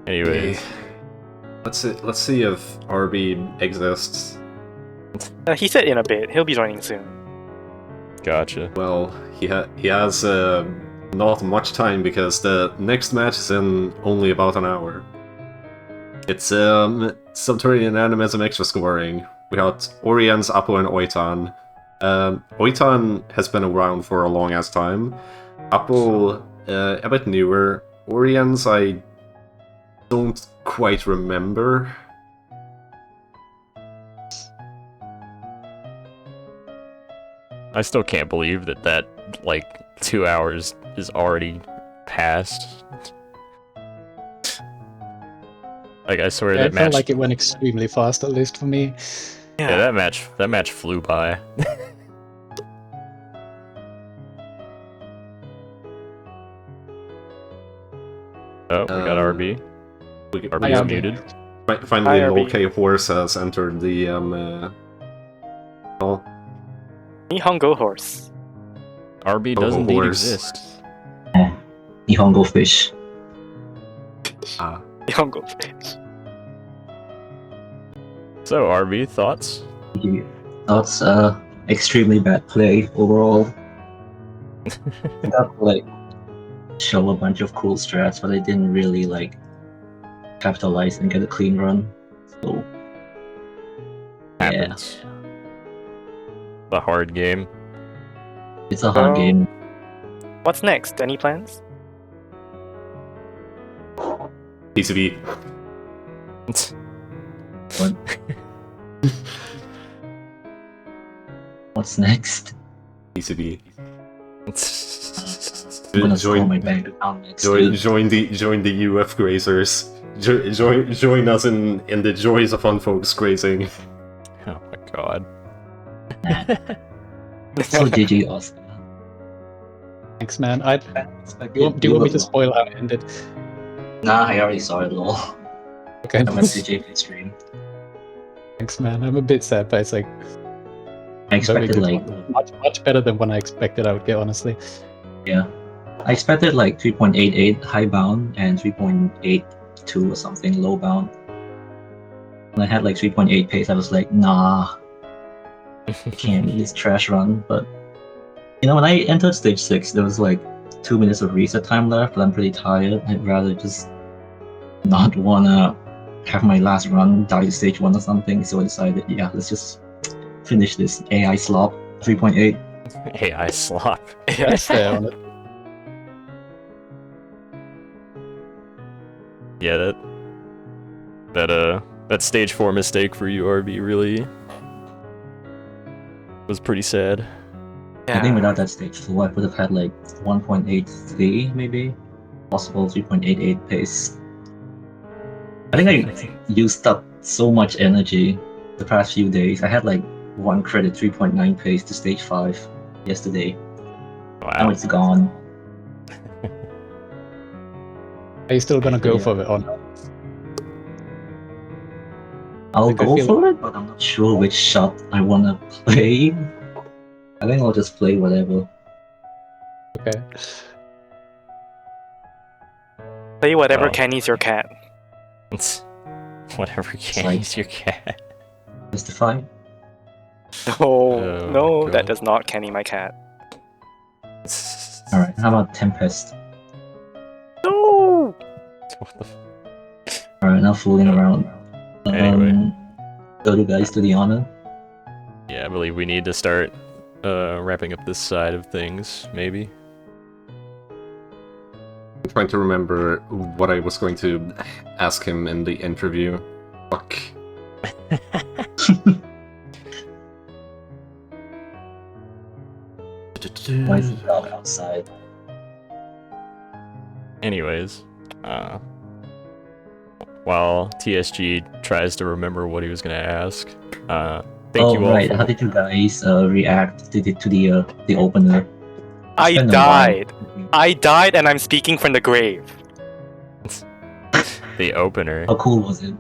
Anyways. Let's see if RB exists. He said in a bit. He'll be joining soon. Gotcha. Well, he has not much time because the next match is in only about an hour. It's Subterranean Animism extra scoring. We got Oriens, Apo, and Oitan. Oitan has been around for a long ass time. Apo a bit newer. Oriens, I don't quite remember. I still can't believe that like 2 hours is already passed. Like I swear Yeah, that it felt match. like it went extremely fast, at least for me. Yeah, that match flew by. Oh, we got RB. RB is RB. muted. Finally, Hi, RB. LoLK Horse has entered the hall. Nihongo horse. RB Oh, does indeed horse. exist. Nihongo fish. Ah. Nihongo fish. So RB, thoughts? That's extremely bad play overall. I got like show a bunch of cool strats, but I didn't really like capitalize and get a clean run. So yeah, Happens. The hard game. it's a hard Oh. game. What's next? Any plans? PCB. What? What's next? PCB. I'm gonna store Join, my bank account next. join the UF grazers. Join us in the joys of unfolks grazing. Oh my god. So GG Oscar. Thanks, man. Do you want me to spoil how it ended? Nah, I already saw it all. Okay. I went to JP stream. Thanks, man. I'm a bit sad, but it's like I very expected good like one. much better than when I expected I would get, honestly. yeah. I expected like 3.88 high bound and 3.82 or something low bound. When I had like 3.8 pace, I was like, nah, I can't use trash run. But you know, when I entered stage 6, there was like 2 minutes of reset time left, but I'm pretty tired. I'd rather just not wanna have my last run die to stage 1 or something. So I decided, yeah, let's just finish this AI slop 3.8. AI slop. That's fair on it. Yeah, that stage 4 mistake for you, RB, really was pretty sad. I think without that stage 4, I would have had like 1.83 maybe, possible 3.88 pace. I think I used up so much energy the past few days. I had like 1 credit 3.9 pace to stage 5 yesterday. Now Wow. it's gone. Are you still gonna go Yeah. for it or not? I'll Like, I go feel for it, but I'm not sure which shot I wanna play. I think I'll just play whatever. Okay. Say whatever Oh. Kenny's your cat. Whatever like- candies your cat. Mystify. No, Oh, no, God. that does not Kenny my cat. Alright, how about Tempest? No! What the Alright, now fooling around. Anyway. Go to guys to the honor. Yeah, I believe we need to start wrapping up this side of things, maybe. I'm trying to remember what I was going to ask him in the interview. Fuck. Why is the dog outside? Anyways, while TSG tries to remember what he was gonna ask, thank you all right. for How did you guys react to the opener? I Spend a while. died. I died and I'm speaking from the grave. the opener. How cool was it?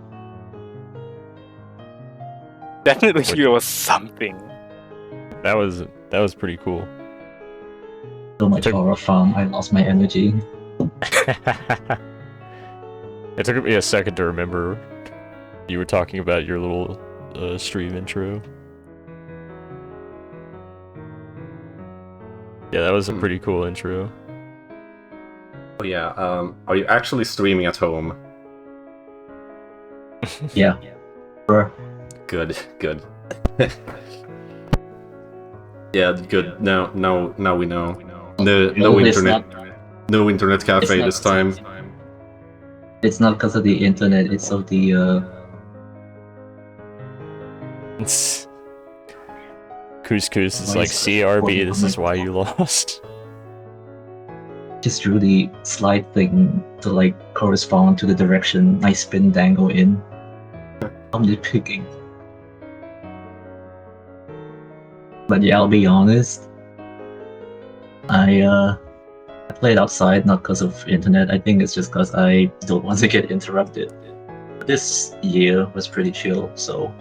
Definitely it was something. That was pretty cool. So much Took- horror farm. I lost my energy. It took me a second to remember you were talking about your little stream intro. Yeah, that was a pretty cool intro. Oh yeah, are you actually streaming at home? Yeah. Sure. Good, good. Yeah, good. Now we know. No It's internet. not- No internet it's cafe not this time. It's not because of the internet, it's of the Couscous is Why like is CRB, this is what- why you lost. just drew the slide thing to like correspond to the direction I spin dangle in. I'm nitpicking. But yeah, I'll be honest. I played outside not because of internet. I think it's just because I don't want to get interrupted. This year was pretty chill, so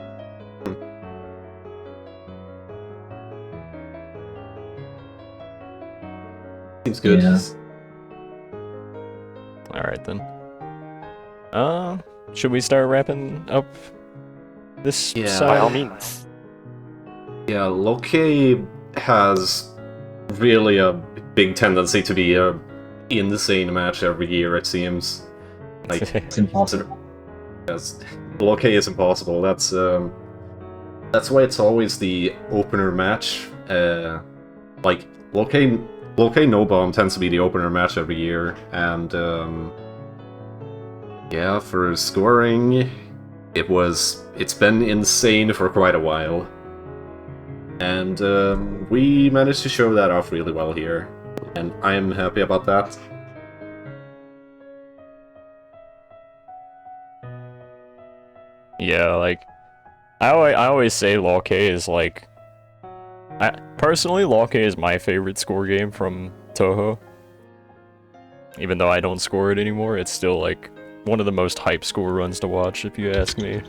Seems good. Yeah. Alright then. Should we start wrapping up this Yeah. side? By all means. Yeah, LoLK has really a big tendency to be a insane match every year, it seems. Like, it's impossible. yes, LoLK is impossible. That's why it's always the opener match. Like, LoLK No Bomb tends to be the opener match every year, and yeah, for scoring, it's been insane for quite a while. And we managed to show that off really well here, and I'm happy about that. Yeah, like, I always say LoLK is like... personally, LoLK is my favorite score game from Touhou. Even though I don't score it anymore, it's still like one of the most hype score runs to watch, if you ask me.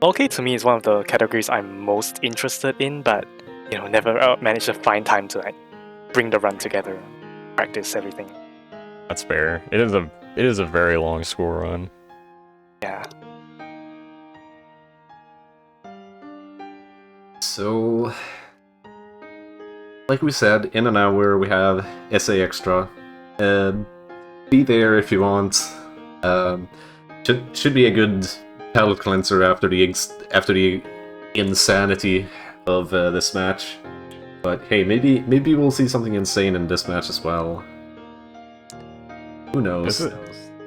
LoLK to me is one of the categories I'm most interested in, but you know, never managed to find time to like bring the run together, practice everything. That's fair. It is a very long score run. Yeah. So, like we said, in an hour we have SA Extra. Be there if you want. Should be a good palate cleanser after the insanity of this match. But hey, maybe we'll see something insane in this match as well. Who knows?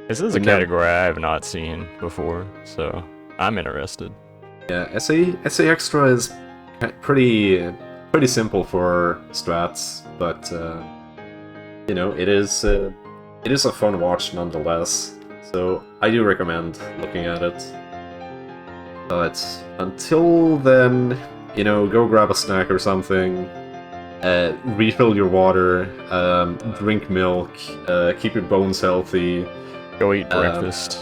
This is a category I have not seen before, so I'm interested. Yeah, SA Extra is pretty simple for strats, but you know, it is a fun watch nonetheless. So I do recommend looking at it. But until then, you know, go grab a snack or something. Refill your water. Drink milk. Keep your bones healthy. Go eat breakfast.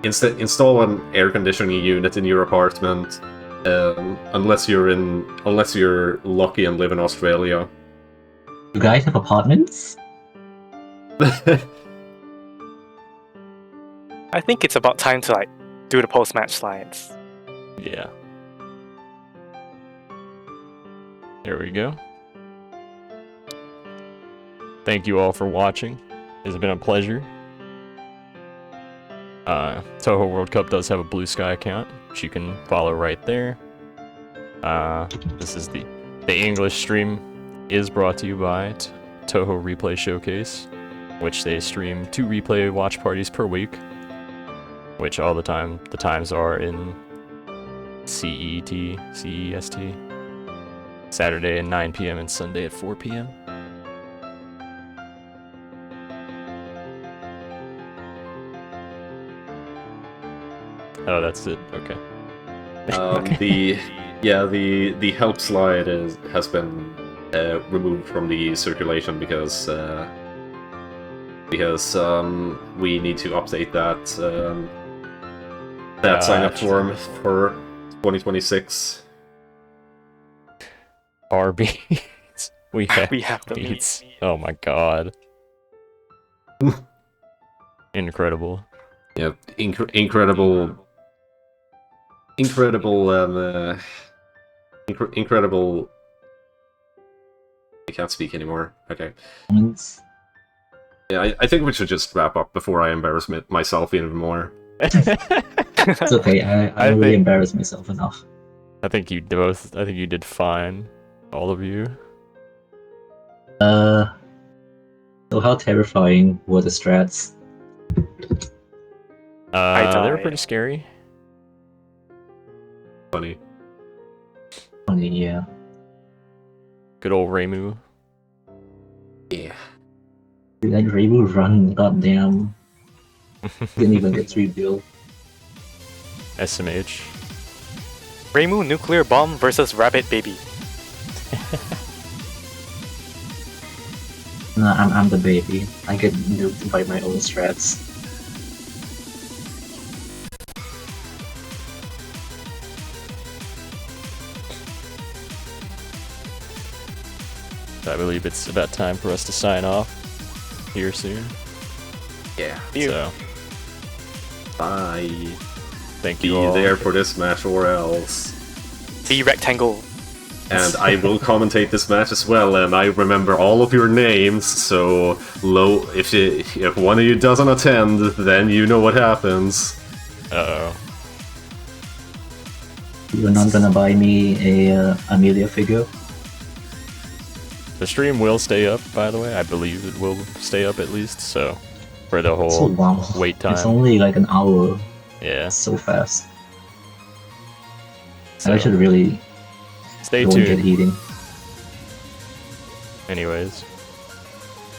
Install an air conditioning unit in your apartment. Unless you're lucky and live in Australia. You guys have apartments? I think it's about time to like do the post-match slides. Yeah. There we go. Thank you all for watching. It's been a pleasure. Touhou World Cup does have a Blue Sky account, which you can follow right there. This is the English stream is brought to you by Touhou Replay Showcase, which they stream 2 replay watch parties per week, which the times are in CEST, Saturday at 9 p.m. and Sunday at 4 p.m. Oh, that's it. Okay. The help slide has been removed from the circulation because we need to update that sign up form for 2026. Our beats. We have the beats. Oh my god. Incredible. Yeah, incredible. I can't speak anymore. Okay. Yeah, I think we should just wrap up before I embarrass myself even more. It's okay, I really embarrassed myself enough. I think you did fine. All of you. So how terrifying were the strats? They were died. pretty scary. Funny. Funny, yeah. Good old Reimu. Yeah. Dude, that Reimu run, goddamn, didn't even get 3 build. SMH. Reimu Nuclear Bomb versus Rabbit Baby. Nah, I'm the baby. I get nuked by my own strats. I believe it's about time for us to sign off here soon. Yeah. Ew. So, Bye. thank Be you all. there for this match or else. The rectangle. And I will commentate this match as well, and I remember all of your names, so if one of you doesn't attend, then you know what happens. Uh-oh. You're not gonna buy me a Amelia figure? The stream will stay up, by the way. I believe it will stay up at least, so for the So whole long. wait time. It's only like an hour. Yeah. It's so fast. So, I should really stay go and get tuned. eating. Anyways.